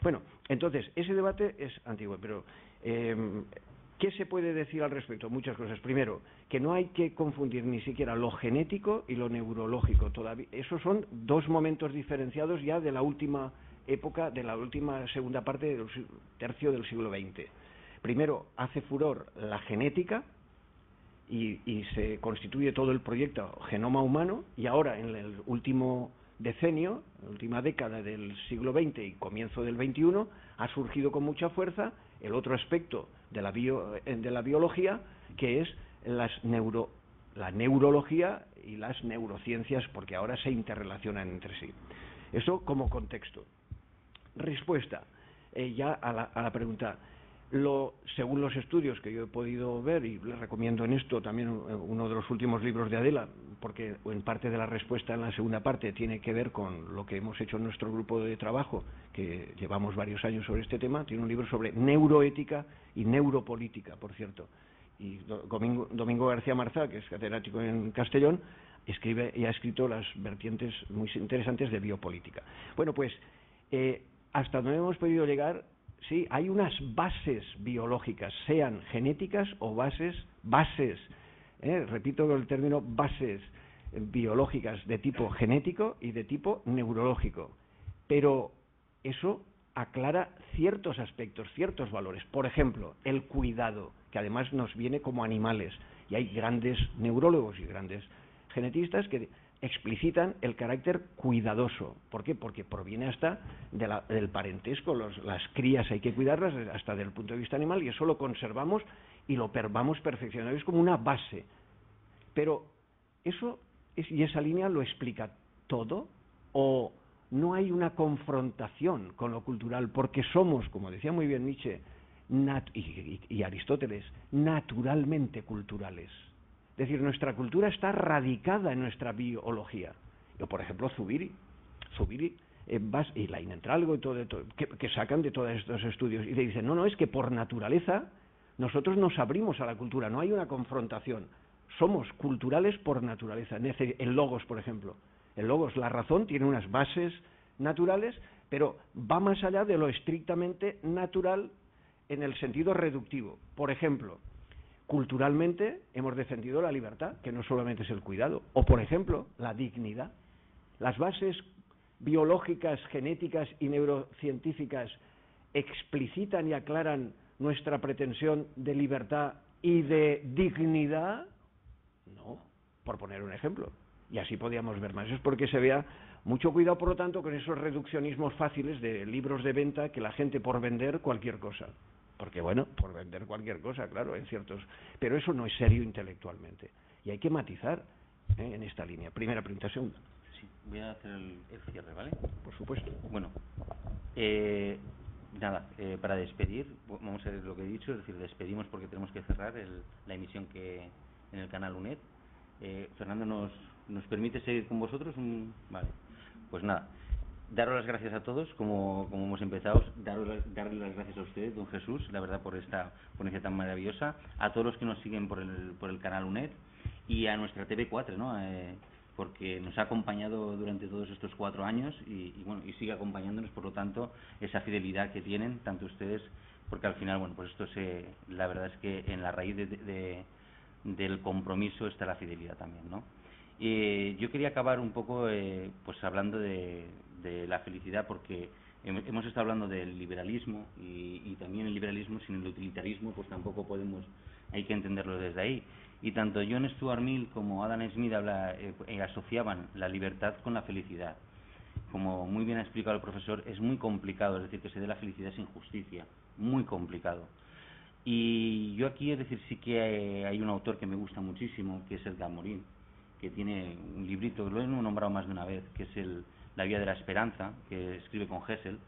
Bueno, entonces, ese debate es antiguo, pero ¿qué se puede decir al respecto? Muchas cosas. Primero, que no hay que confundir ni siquiera lo genético y lo neurológico. Todavía, esos son dos momentos diferenciados ya de la última época, de la última segunda parte del tercio del siglo XX. Primero, hace furor la genética y se constituye todo el proyecto Genoma Humano, y ahora, en el último decenio, la última década del siglo XX y comienzo del XXI, ha surgido con mucha fuerza el otro aspecto de la biología, que es la neurología y las neurociencias, porque ahora se interrelacionan entre sí. Eso como contexto. Respuesta ya a la pregunta. Según los estudios que yo he podido ver, y les recomiendo en esto también uno de los últimos libros de Adela, porque en parte de la respuesta en la segunda parte tiene que ver con lo que hemos hecho en nuestro grupo de trabajo, que llevamos varios años sobre este tema. Tiene un libro sobre neuroética y neuropolítica, por cierto. Y Domingo García Marzá, que es catedrático en Castellón, escribe y ha escrito las vertientes muy interesantes de biopolítica. Bueno, pues hasta donde hemos podido llegar. Sí, hay unas bases biológicas, sean genéticas o bases, repito el término, bases biológicas de tipo genético y de tipo neurológico. Pero eso aclara ciertos aspectos, ciertos valores. Por ejemplo, el cuidado, que además nos viene como animales. Y hay grandes neurólogos y grandes genetistas que explicitan el carácter cuidadoso. ¿Por qué? Porque proviene hasta del parentesco. Las crías hay que cuidarlas hasta desde el punto de vista animal, y eso lo conservamos y lo vamos perfeccionando. Es como una base. Pero eso y esa línea lo explica todo, o no hay una confrontación con lo cultural, porque somos, como decía muy bien Nietzsche y Aristóteles, naturalmente culturales. Es decir, nuestra cultura está radicada en nuestra biología. Yo, por ejemplo, Zubiri y Lain Entralgo y todo que sacan de todos estos estudios y le dicen, no, es que por naturaleza nosotros nos abrimos a la cultura, no hay una confrontación. Somos culturales por naturaleza. El logos, por ejemplo. El logos, la razón, tiene unas bases naturales, pero va más allá de lo estrictamente natural en el sentido reductivo. Por ejemplo, Culturalmente hemos defendido la libertad, que no solamente es el cuidado, o por ejemplo, la dignidad. Las bases biológicas, genéticas y neurocientíficas explicitan y aclaran nuestra pretensión de libertad y de dignidad. No, por poner un ejemplo. Y así podíamos ver más. Eso es porque se vea mucho cuidado, por lo tanto, con esos reduccionismos fáciles de libros de venta que la gente por vender cualquier cosa. Porque bueno, por vender cualquier cosa, claro, en ciertos... Pero eso no es serio intelectualmente. Y hay que matizar en esta línea. Primera pregunta. Segunda. Sí, voy a hacer el cierre, ¿vale? Por supuesto. Bueno, nada, para despedir, vamos a ver lo que he dicho, es decir, despedimos porque tenemos que cerrar la emisión que en el canal UNED. Fernando, ¿nos permite seguir con vosotros? Vale, pues nada, daros las gracias a todos, como hemos empezado, darle las gracias a usted, don Jesús, la verdad, por esta ponencia tan maravillosa, a todos los que nos siguen por el canal UNED y a nuestra TV4, ¿no? Porque nos ha acompañado durante todos estos 4 años y bueno, y sigue acompañándonos, por lo tanto, esa fidelidad que tienen, tanto ustedes, porque al final, bueno, pues esto la verdad es que en la raíz del compromiso está la fidelidad también, ¿no? Yo quería acabar un poco pues hablando de la felicidad, porque hemos estado hablando del liberalismo y también el liberalismo sin el utilitarismo pues tampoco hay que entenderlo desde ahí. Y tanto John Stuart Mill como Adam Smith asociaban la libertad con la felicidad. Como muy bien ha explicado el profesor, es muy complicado, es decir, que se dé la felicidad sin justicia, muy complicado. Y yo aquí, es decir, sí que hay un autor que me gusta muchísimo, que es Edgar Morin, que tiene un librito, lo he nombrado más de una vez, que es La vía de la esperanza, que escribe con Hessel,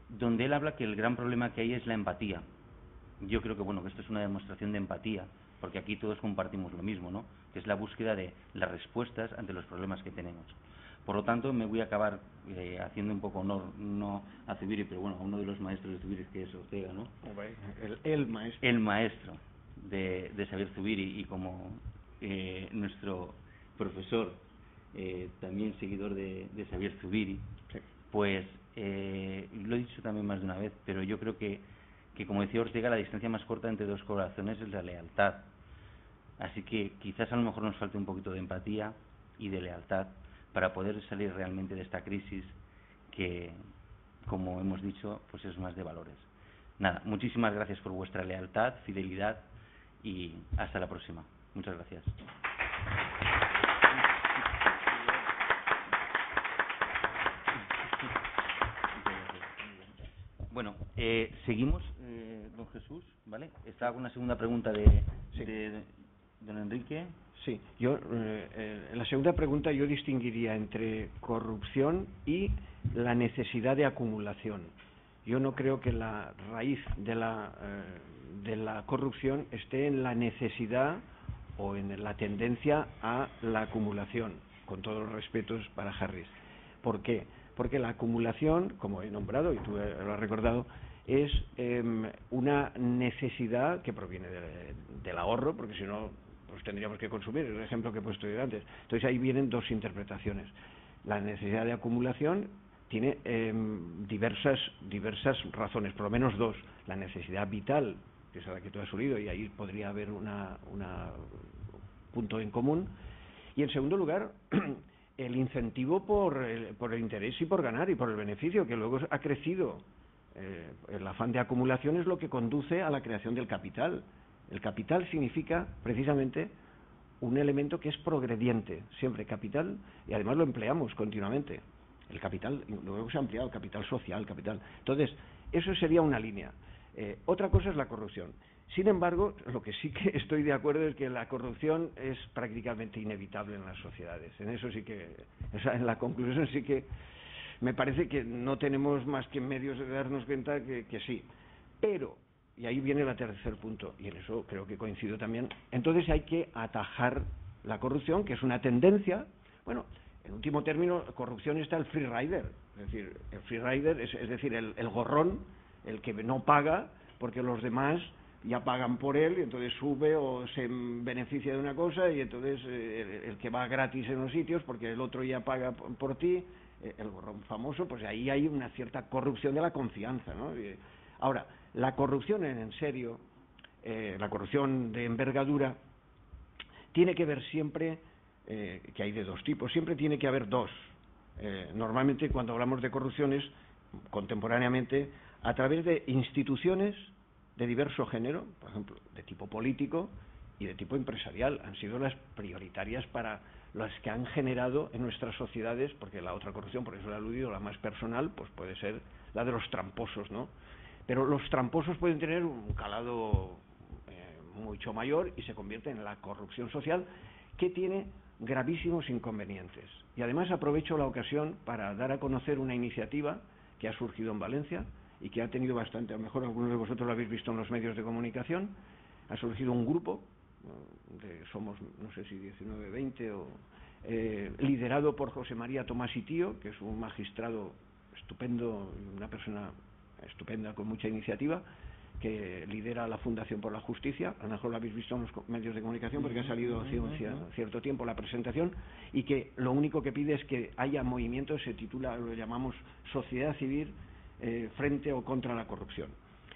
donde él habla que el gran problema que hay es la empatía. Yo creo que bueno, que esto es una demostración de empatía, porque aquí todos compartimos lo mismo, ¿no? Que es la búsqueda de las respuestas ante los problemas que tenemos. Por lo tanto, me voy a acabar haciendo un poco honor, no a Zubiri, pero bueno, a uno de los maestros de Zubiri, que es Ortega, ¿no? El maestro. El maestro de Xavier Zubiri, y como nuestro profesor, también seguidor de Xavier Zubiri, sí. Pues lo he dicho también más de una vez, pero yo creo que como decía Ortega, la distancia más corta entre dos corazones es la lealtad. Así que quizás a lo mejor nos falte un poquito de empatía y de lealtad para poder salir realmente de esta crisis que, como hemos dicho, pues es más de valores. Nada, muchísimas gracias por vuestra lealtad, fidelidad y hasta la próxima. Muchas gracias. Bueno, seguimos, don Jesús, ¿vale? Estaba con una segunda pregunta de don Enrique. Sí, yo en la segunda pregunta yo distinguiría entre corrupción y la necesidad de acumulación. Yo no creo que la raíz de la corrupción esté en la necesidad o en la tendencia a la acumulación, con todos los respetos para Harris. ¿Por qué? Porque la acumulación, como he nombrado y tú lo has recordado, es una necesidad que proviene del ahorro, porque si no, pues tendríamos que consumir, el ejemplo que he puesto yo antes. Entonces ahí vienen dos interpretaciones. La necesidad de acumulación tiene diversas razones, por lo menos dos. La necesidad vital, que es a la que tú has unido, y ahí podría haber un punto en común. Y en segundo lugar, el incentivo por el interés y por ganar y por el beneficio, que luego ha crecido. El afán de acumulación es lo que conduce a la creación del capital. El capital significa precisamente un elemento que es progrediente, siempre capital, y además lo empleamos continuamente. El capital, luego se ha ampliado, capital social, capital. Entonces, eso sería una línea. Otra cosa es la corrupción. Sin embargo, lo que sí que estoy de acuerdo es que la corrupción es prácticamente inevitable en las sociedades. En eso sí que, en la conclusión sí que me parece que no tenemos más que medios de darnos cuenta que sí. Pero, y ahí viene el tercer punto, y en eso creo que coincido también, entonces hay que atajar la corrupción, que es una tendencia. Bueno, en último término, corrupción está el free rider, es decir, el free rider es decir, el gorrón, el que no paga porque los demás ya pagan por él y entonces sube o se beneficia de una cosa y entonces el que va gratis en los sitios porque el otro ya paga por ti, el gorrón famoso, pues ahí hay una cierta corrupción de la confianza, ¿no? Ahora, la corrupción en serio la corrupción de envergadura, tiene que ver siempre, que hay de dos tipos, siempre tiene que haber dos. Normalmente cuando hablamos de corrupciones, contemporáneamente, a través de instituciones de diverso género, por ejemplo, de tipo político y de tipo empresarial, han sido las prioritarias para las que han generado en nuestras sociedades, porque la otra corrupción, por eso le he aludido, la más personal, pues puede ser la de los tramposos, ¿no? Pero los tramposos pueden tener un calado mucho mayor y se convierte en la corrupción social, que tiene gravísimos inconvenientes. Y además aprovecho la ocasión para dar a conocer una iniciativa que ha surgido en Valencia y que ha tenido bastante, a lo mejor algunos de vosotros lo habéis visto en los medios de comunicación. Ha surgido un grupo, somos, no sé si 19, 20, liderado por José María Tomás y Tío, que es un magistrado estupendo, una persona estupenda con mucha iniciativa, que lidera la Fundación por la Justicia. A lo mejor lo habéis visto en los medios de comunicación porque ha salido hace un cierto tiempo la presentación, y que lo único que pide es que haya movimiento, se titula, lo llamamos Sociedad Civil frente o contra la corrupción.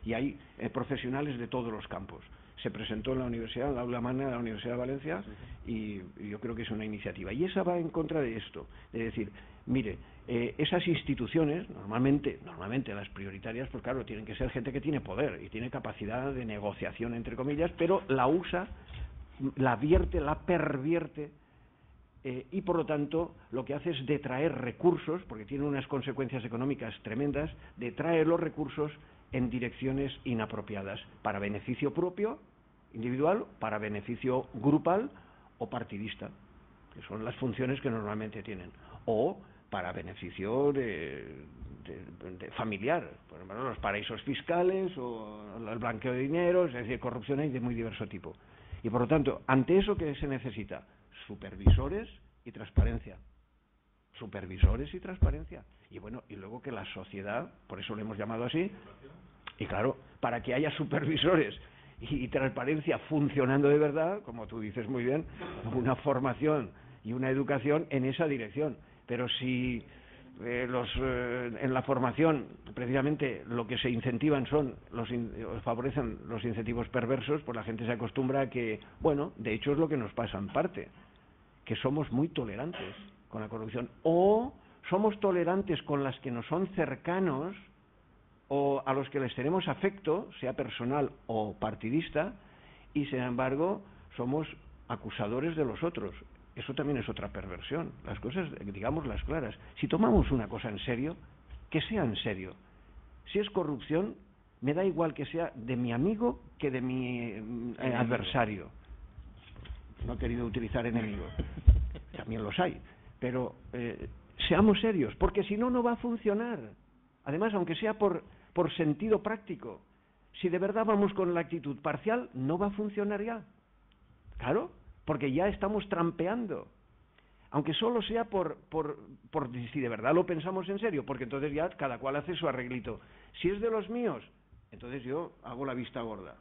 Y hay profesionales de todos los campos. Se presentó en la universidad, en la aula magna de la Universidad de Valencia, y yo creo que es una iniciativa. Y esa va en contra de esto, de decir, mire, esas instituciones, normalmente las prioritarias, pues claro, tienen que ser gente que tiene poder y tiene capacidad de negociación, entre comillas, pero la usa, la vierte, la pervierte, y por lo tanto lo que hace es detraer recursos, porque tiene unas consecuencias económicas tremendas, detraer los recursos en direcciones inapropiadas, para beneficio propio, individual, para beneficio grupal o partidista, que son las funciones que normalmente tienen, o para beneficio de familiar, por ejemplo, los paraísos fiscales o el blanqueo de dinero, es decir, corrupción hay de muy diverso tipo. Y por lo tanto, ante eso, ¿qué se necesita? Supervisores y transparencia. Supervisores y transparencia. Y bueno, y luego que la sociedad, por eso lo hemos llamado así, y claro, para que haya supervisores y transparencia funcionando de verdad, como tú dices muy bien, una formación y una educación en esa dirección. Pero si en la formación precisamente lo que se incentivan son favorecen los incentivos perversos, pues la gente se acostumbra a que, bueno, de hecho es lo que nos pasa en parte, que somos muy tolerantes con la corrupción, o somos tolerantes con las que nos son cercanos o a los que les tenemos afecto, sea personal o partidista, y sin embargo somos acusadores de los otros. Eso también es otra perversión. Las cosas, digamos las claras. Si tomamos una cosa en serio, que sea en serio. Si es corrupción, me da igual que sea de mi amigo que de mi adversario. No he querido utilizar enemigo. También los hay. Pero seamos serios, porque si no, no va a funcionar. Además, aunque sea por sentido práctico, si de verdad vamos con la actitud parcial, no va a funcionar ya. Claro, porque ya estamos trampeando. Aunque solo sea por si de verdad lo pensamos en serio, porque entonces ya cada cual hace su arreglito. Si es de los míos, entonces yo hago la vista gorda,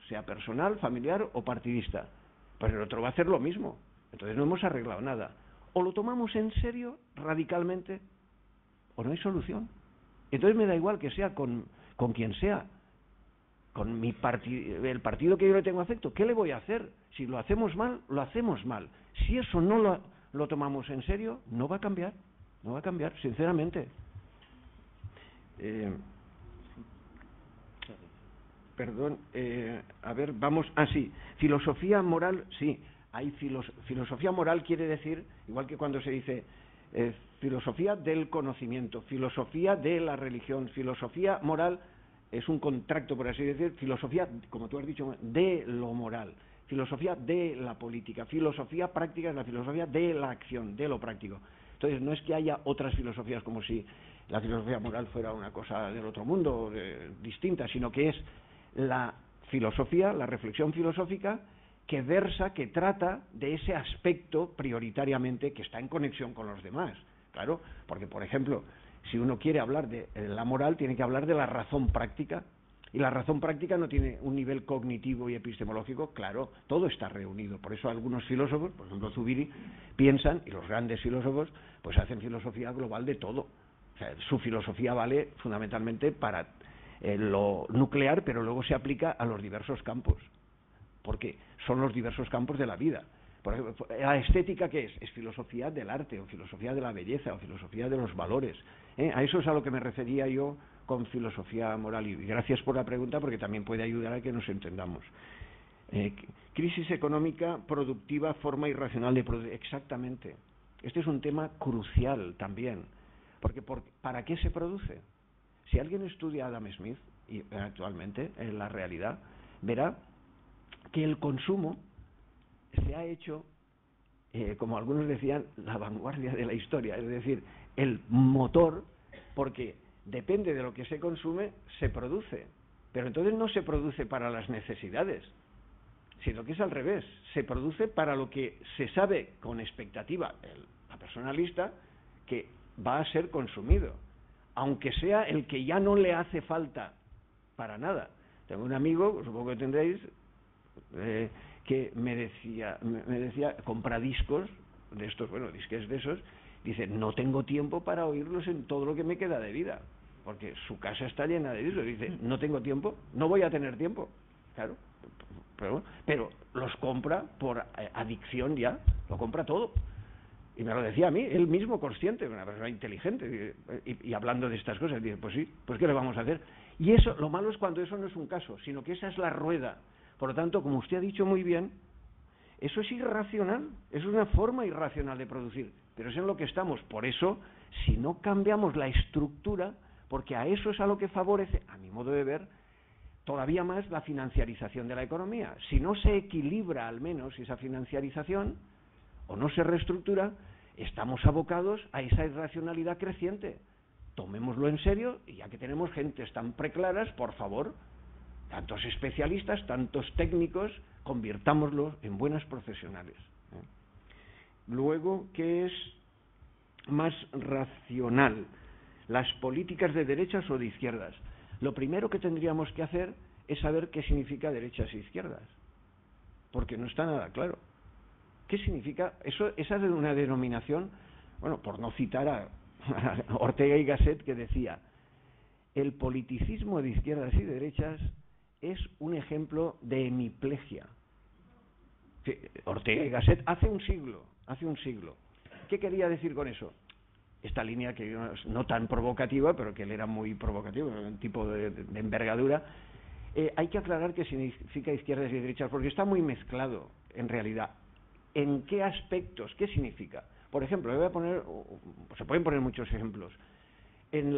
sea personal, familiar o partidista. Pues el otro va a hacer lo mismo. Entonces no hemos arreglado nada. O lo tomamos en serio radicalmente, o no hay solución. Entonces me da igual que sea con quien sea, con el partido que yo le tengo afecto. ¿Qué le voy a hacer? Si lo hacemos mal, lo hacemos mal. Si eso no lo tomamos en serio, no va a cambiar, sinceramente. Perdón, a ver, vamos... sí, filosofía moral, sí. Hay filosofía moral quiere decir, igual que cuando se dice filosofía del conocimiento, filosofía de la religión, filosofía moral es un contracto, por así decir, filosofía, como tú has dicho, de lo moral, filosofía de la política, filosofía práctica es la filosofía de la acción, de lo práctico. Entonces, no es que haya otras filosofías como si la filosofía moral fuera una cosa del otro mundo, distinta, sino que es la filosofía, la reflexión filosófica que versa, que trata de ese aspecto prioritariamente que está en conexión con los demás. Claro, porque, por ejemplo, si uno quiere hablar de la moral, tiene que hablar de la razón práctica, y la razón práctica no tiene un nivel cognitivo y epistemológico, claro, todo está reunido. Por eso algunos filósofos, por ejemplo Zubiri, piensan, y los grandes filósofos, pues hacen filosofía global de todo. O sea, su filosofía vale fundamentalmente para lo nuclear, pero luego se aplica a los diversos campos, porque son los diversos campos de la vida. Por ejemplo, la estética, ¿qué es? Es filosofía del arte, o filosofía de la belleza, o filosofía de los valores. A eso es a lo que me refería yo con filosofía moral. Y gracias por la pregunta, porque también puede ayudar a que nos entendamos. Crisis económica, productiva, forma irracional de producir. Exactamente. Este es un tema crucial también. Porque ¿para qué se produce? Si alguien estudia a Adam Smith, y actualmente en la realidad, verá que el consumo se ha hecho, como algunos decían, la vanguardia de la historia, es decir, el motor, porque depende de lo que se consume, se produce. Pero entonces no se produce para las necesidades, sino que es al revés, se produce para lo que se sabe con expectativa, la persona lista, que va a ser consumido, aunque sea el que ya no le hace falta para nada. Tengo un amigo, supongo que tendréis, que me decía, compra discos de estos, bueno, disques de esos, dice, no tengo tiempo para oírlos en todo lo que me queda de vida, porque su casa está llena de discos. Dice, no tengo tiempo, no voy a tener tiempo, claro, pero los compra por adicción ya, lo compra todo. Y me lo decía a mí, él mismo consciente, una persona inteligente, y hablando de estas cosas, dice, pues sí, pues ¿qué le vamos a hacer? Y eso, lo malo es cuando eso no es un caso, sino que esa es la rueda. Por lo tanto, como usted ha dicho muy bien, eso es irracional, es una forma irracional de producir, pero es en lo que estamos. Por eso, si no cambiamos la estructura, porque a eso es a lo que favorece, a mi modo de ver, todavía más la financiarización de la economía. Si no se equilibra al menos esa financiarización, o no se reestructura, estamos abocados a esa irracionalidad creciente. Tomémoslo en serio, y ya que tenemos gentes tan preclaras, por favor, tantos especialistas, tantos técnicos, convirtámoslos en buenas profesionales. Luego, ¿qué es más racional? ¿Las políticas de derechas o de izquierdas? Lo primero que tendríamos que hacer es saber qué significa derechas e izquierdas, porque no está nada claro. ¿Qué significa? Esa es una denominación, bueno, por no citar a Ortega y Gasset, que decía, el politicismo de izquierdas y derechas es un ejemplo de hemiplegia. Ortega y Gasset hace un siglo. ¿Qué quería decir con eso? Esta línea que no tan provocativa, pero que él era muy provocativo, un tipo de envergadura. Hay que aclarar qué significa izquierdas y derechas, porque está muy mezclado en realidad. ¿En qué aspectos? ¿Qué significa? Por ejemplo, le voy a poner, se pueden poner muchos ejemplos. En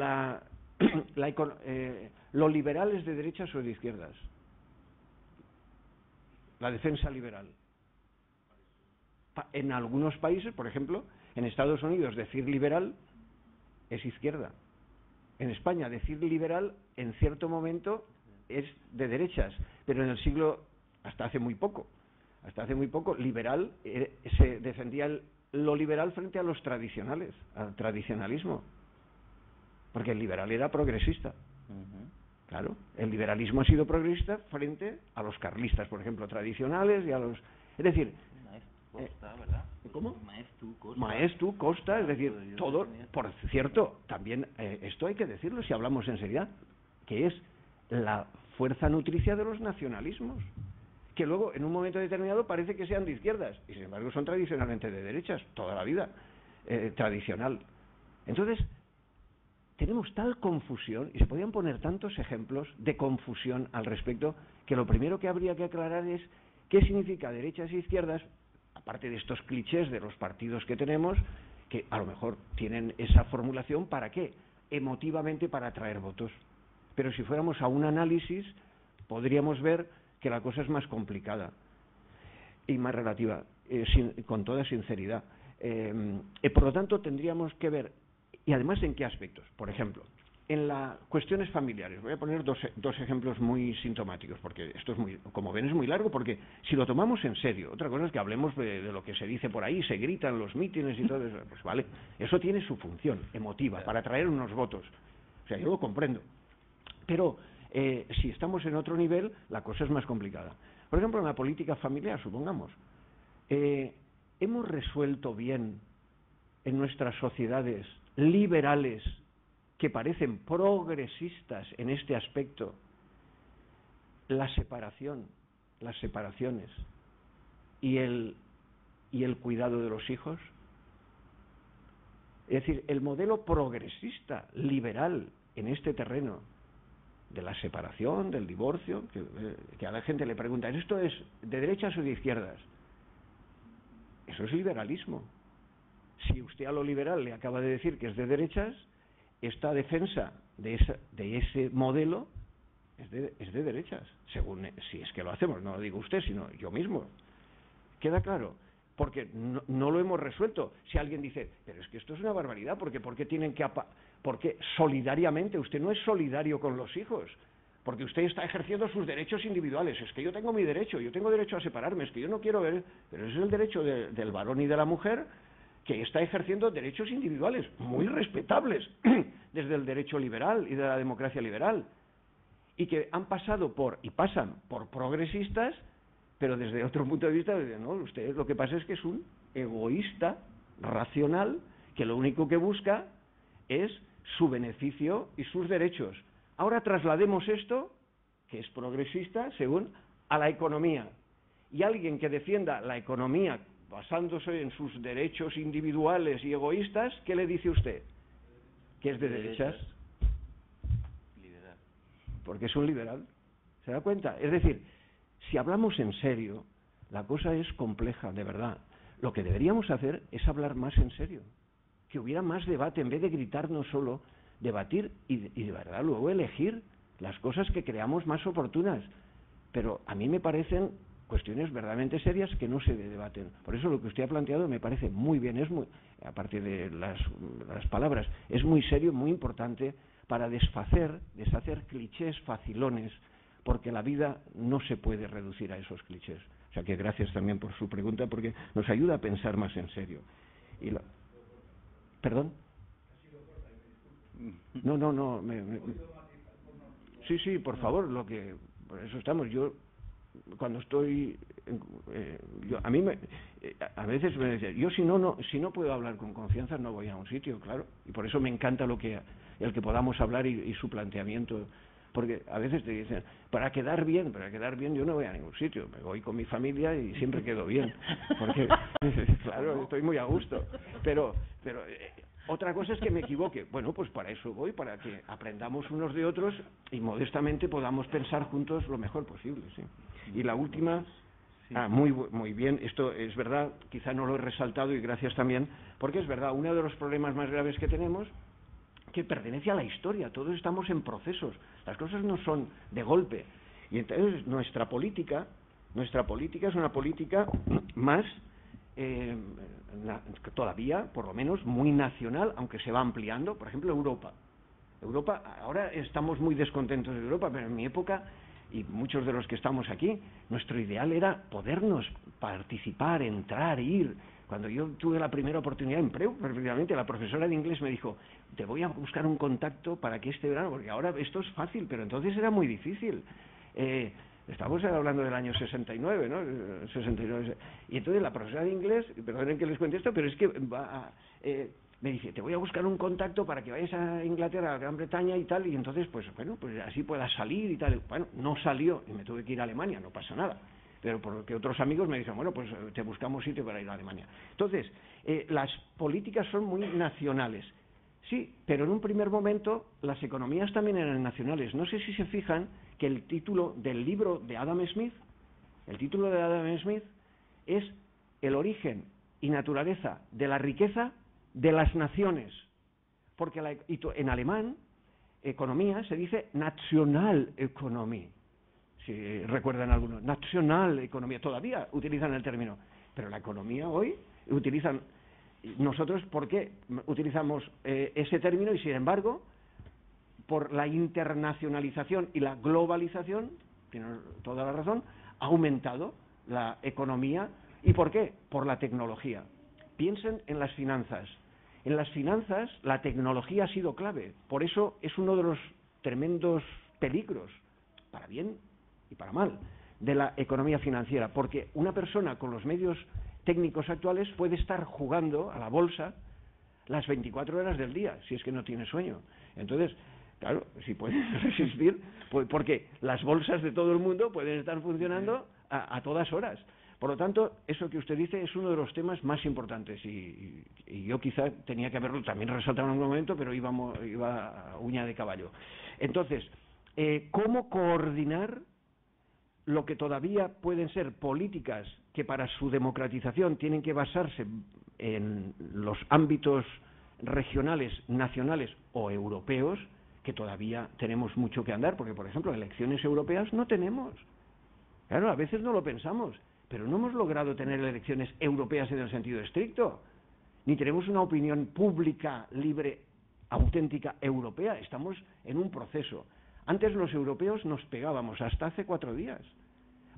¿lo liberal es de derechas o de izquierdas? La defensa liberal. En algunos países, por ejemplo, en Estados Unidos, decir liberal es izquierda. En España, decir liberal, en cierto momento, es de derechas. Pero en el siglo, hasta hace muy poco, liberal, se defendía lo liberal frente a los tradicionales, al tradicionalismo. Porque el liberal era progresista. Claro, el liberalismo ha sido progresista frente a los carlistas, por ejemplo, tradicionales, y a los... Es decir... Costa, ¿verdad? ¿Cómo? Maeztu, Costa, es decir, todo... Por cierto, también esto hay que decirlo si hablamos en seriedad, que es la fuerza nutricia de los nacionalismos, que luego en un momento determinado parece que sean de izquierdas, y sin embargo son tradicionalmente de derechas, toda la vida, tradicional. Entonces, tenemos tal confusión, y se podrían poner tantos ejemplos de confusión al respecto, que lo primero que habría que aclarar es qué significa derechas e izquierdas, aparte de estos clichés de los partidos que tenemos, que a lo mejor tienen esa formulación, ¿para qué? Emotivamente para atraer votos. Pero si fuéramos a un análisis, podríamos ver que la cosa es más complicada y más relativa, con toda sinceridad. Por lo tanto, tendríamos que ver, y además en qué aspectos. Por ejemplo, en las cuestiones familiares. Voy a poner dos ejemplos muy sintomáticos, porque esto es muy, como ven, es muy largo, porque si lo tomamos en serio, otra cosa es que hablemos de lo que se dice por ahí, se gritan los mítines y todo eso, pues vale, eso tiene su función emotiva, para atraer unos votos. O sea, yo lo comprendo. Pero si estamos en otro nivel, la cosa es más complicada. Por ejemplo, en la política familiar, supongamos, ¿hemos resuelto bien en nuestras sociedades liberales que parecen progresistas en este aspecto, la separación, las separaciones y el cuidado de los hijos. Es decir, el modelo progresista, liberal en este terreno de la separación, del divorcio, que a la gente le pregunta, ¿esto es de derechas o de izquierdas? Eso es liberalismo. Si usted a lo liberal le acaba de decir que es de derechas, esta defensa de ese modelo es de derechas, según si es que lo hacemos, no lo digo usted, sino yo mismo. ¿Queda claro? Porque no lo hemos resuelto. Si alguien dice, pero es que esto es una barbaridad, porque porque solidariamente, usted no es solidario con los hijos, porque usted está ejerciendo sus derechos individuales. Es que yo tengo mi derecho, yo tengo derecho a separarme, es que yo no quiero ver, pero ese es el derecho del varón y de la mujer, que está ejerciendo derechos individuales muy respetables desde el derecho liberal y de la democracia liberal, y que han pasado y pasan por progresistas, pero desde otro punto de vista, no, usted lo que pasa es que es un egoísta racional que lo único que busca es su beneficio y sus derechos. Ahora traslademos esto, que es progresista, según a la economía. Y alguien que defienda la economía basándose en sus derechos individuales y egoístas, ¿qué le dice usted? ¿Que es de derechas? Liberal. Porque es un liberal. ¿Se da cuenta? Es decir, si hablamos en serio, la cosa es compleja, de verdad. Lo que deberíamos hacer es hablar más en serio. Que hubiera más debate, en vez de gritarnos solo, debatir y de verdad luego elegir las cosas que creamos más oportunas. Pero a mí me parecen cuestiones verdaderamente serias que no se debaten. Por eso lo que usted ha planteado me parece muy bien, a partir de las palabras, es muy serio, muy importante para deshacer clichés facilones, porque la vida no se puede reducir a esos clichés. O sea que gracias también por su pregunta, porque nos ayuda a pensar más en serio. ¿Perdón? No. Sí, por favor, por eso estamos. Yo cuando estoy, a veces me decía, yo si no puedo hablar con confianza no voy a un sitio, claro, y por eso me encanta el que podamos hablar y su planteamiento, porque a veces te dicen, para quedar bien yo no voy a ningún sitio, me voy con mi familia y siempre quedo bien, porque claro, estoy muy a gusto, pero otra cosa es que me equivoque. Bueno, pues para eso voy, para que aprendamos unos de otros y modestamente podamos pensar juntos lo mejor posible, sí. Y la última, sí. Muy bien, esto es verdad, quizá no lo he resaltado y gracias también, porque es verdad, uno de los problemas más graves que tenemos, que pertenece a la historia, todos estamos en procesos, las cosas no son de golpe, y entonces nuestra política es una política más todavía, por lo menos, muy nacional, aunque se va ampliando. Por ejemplo, Europa, ahora estamos muy descontentos de Europa, pero en mi época, y muchos de los que estamos aquí, nuestro ideal era podernos participar, entrar, ir. Cuando yo tuve la primera oportunidad de empleo, precisamente la profesora de inglés me dijo, te voy a buscar un contacto para que este verano, porque ahora esto es fácil, pero entonces era muy difícil. Estamos hablando del año 69, ¿no? 69. Y entonces la profesora de inglés, perdonen que les cuente esto, pero es que me dice, te voy a buscar un contacto para que vayas a Inglaterra, a Gran Bretaña y tal, y entonces, pues así puedas salir y tal. Bueno, no salió y me tuve que ir a Alemania, no pasa nada. Pero porque otros amigos me dicen, bueno, pues te buscamos sitio para ir a Alemania. Entonces, las políticas son muy nacionales. Sí, pero en un primer momento las economías también eran nacionales. No sé si se fijan que el título del libro de Adam Smith, es El origen y naturaleza de la riqueza de las naciones. Porque en alemán, economía se dice Nationalökonomie. Si recuerdan algunos, Nationalökonomie, todavía utilizan el término. Pero la economía hoy nosotros, ¿por qué utilizamos ese término? Y sin embargo, por la internacionalización y la globalización, tiene toda la razón, ha aumentado la economía. ¿Y por qué? Por la tecnología. Piensen en las finanzas. En las finanzas la tecnología ha sido clave. Por eso es uno de los tremendos peligros, para bien y para mal, de la economía financiera. Porque una persona con los medios técnicos actuales puede estar jugando a la bolsa las 24 horas del día, si es que no tiene sueño. Entonces, claro, si pueden resistir, pues porque las bolsas de todo el mundo pueden estar funcionando a todas horas. Por lo tanto, eso que usted dice es uno de los temas más importantes y yo quizá tenía que haberlo también resaltado en algún momento, pero iba a uña de caballo. Entonces, ¿cómo coordinar lo que todavía pueden ser políticas que para su democratización tienen que basarse en los ámbitos regionales, nacionales o europeos, que todavía tenemos mucho que andar? Porque, por ejemplo, elecciones europeas no tenemos. Claro, a veces no lo pensamos, pero no hemos logrado tener elecciones europeas en el sentido estricto, ni tenemos una opinión pública, libre, auténtica, europea. Estamos en un proceso. Antes los europeos nos pegábamos hasta hace 4 días.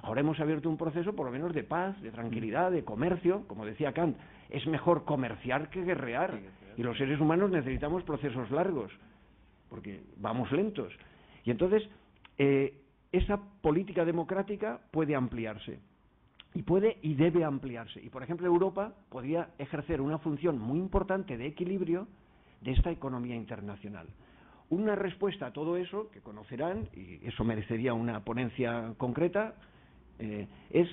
Ahora hemos abierto un proceso por lo menos de paz, de tranquilidad, de comercio. Como decía Kant, es mejor comerciar que guerrear. Y los seres humanos necesitamos procesos largos, porque vamos lentos. Y entonces, esa política democrática puede ampliarse. Y puede y debe ampliarse. Y, por ejemplo, Europa podría ejercer una función muy importante de equilibrio de esta economía internacional. Una respuesta a todo eso, que conocerán, y eso merecería una ponencia concreta, es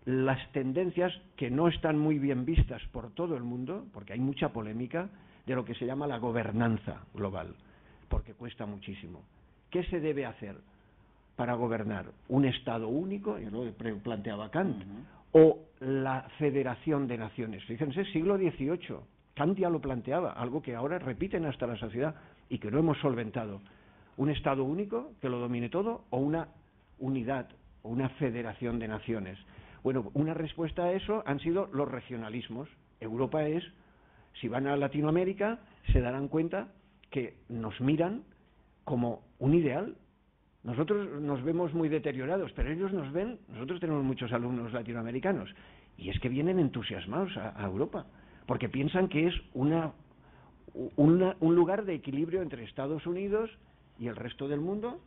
las tendencias que no están muy bien vistas por todo el mundo, porque hay mucha polémica, de lo que se llama la gobernanza global, porque cuesta muchísimo. ¿Qué se debe hacer para gobernar? ¿Un Estado único? Yo lo planteaba Kant. ¿O la federación de naciones? Fíjense, siglo XVIII. Kant ya lo planteaba, algo que ahora repiten hasta la saciedad y que no hemos solventado. ¿Un Estado único que lo domine todo o una unidad o una federación de naciones? Bueno, una respuesta a eso han sido los regionalismos. Europa es, si van a Latinoamérica, se darán cuenta que nos miran como un ideal. Nosotros nos vemos muy deteriorados, pero ellos nos ven, nosotros tenemos muchos alumnos latinoamericanos, y es que vienen entusiasmados a Europa, porque piensan que es un lugar de equilibrio entre Estados Unidos y el resto del mundo,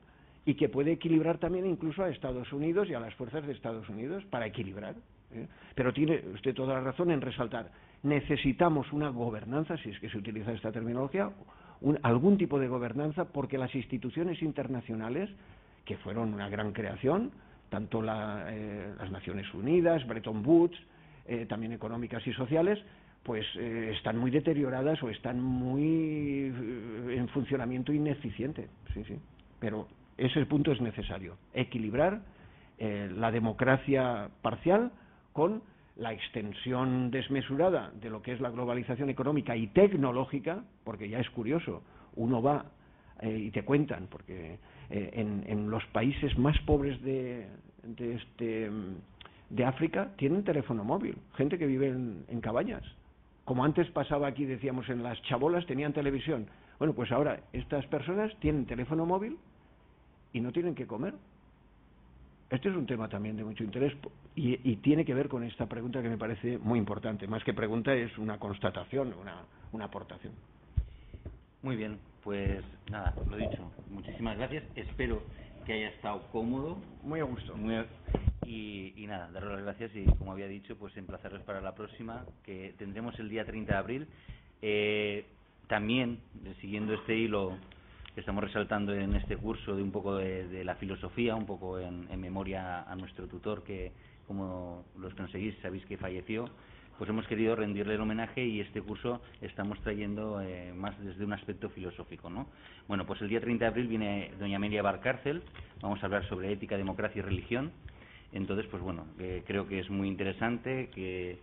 y que puede equilibrar también incluso a Estados Unidos y a las fuerzas de Estados Unidos para equilibrar. Pero tiene usted toda la razón en resaltar, necesitamos una gobernanza, si es que se utiliza esta terminología, algún tipo de gobernanza, porque las instituciones internacionales, que fueron una gran creación, tanto las Naciones Unidas, Bretton Woods, también económicas y sociales, pues están muy deterioradas o están muy en funcionamiento ineficiente. Sí, sí. Pero ese punto es necesario, equilibrar la democracia parcial con la extensión desmesurada de lo que es la globalización económica y tecnológica, porque ya es curioso, uno va y te cuentan, porque en los países más pobres de África tienen teléfono móvil, gente que vive en cabañas. Como antes pasaba aquí, decíamos, en las chabolas tenían televisión. Bueno, pues ahora estas personas tienen teléfono móvil y no tienen que comer. Este es un tema también de mucho interés y tiene que ver con esta pregunta que me parece muy importante. Más que pregunta, es una constatación, una aportación. Muy bien, pues nada, lo dicho. Muchísimas gracias. Espero que haya estado cómodo. Muy a gusto. Y nada, daros las gracias y, como había dicho, pues emplazarles para la próxima, que tendremos el día 30 de abril. También, siguiendo este hilo que estamos resaltando en este curso de un poco de la filosofía, un poco en memoria a nuestro tutor, que, como los que nos seguís sabéis que falleció, pues hemos querido rendirle el homenaje, y este curso estamos trayendo más desde un aspecto filosófico, ¿no? Bueno, pues el día 30 de abril viene doña Amelia Valcárcel, vamos a hablar sobre ética, democracia y religión. Entonces, pues bueno, creo que es muy interesante, que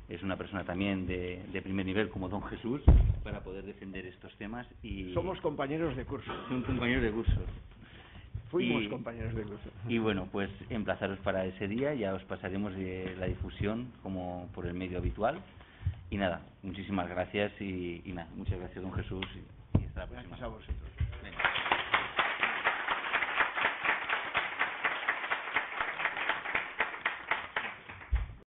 es una persona también de primer nivel como don Jesús para poder defender estos temas. Y somos compañeros de curso. Son compañeros de curso. Fuimos compañeros de curso. Y bueno, pues emplazaros para ese día, ya os pasaremos de la difusión como por el medio habitual. Y nada, muchísimas gracias y nada, muchas gracias don Jesús y hasta la próxima. Gracias a vosotros.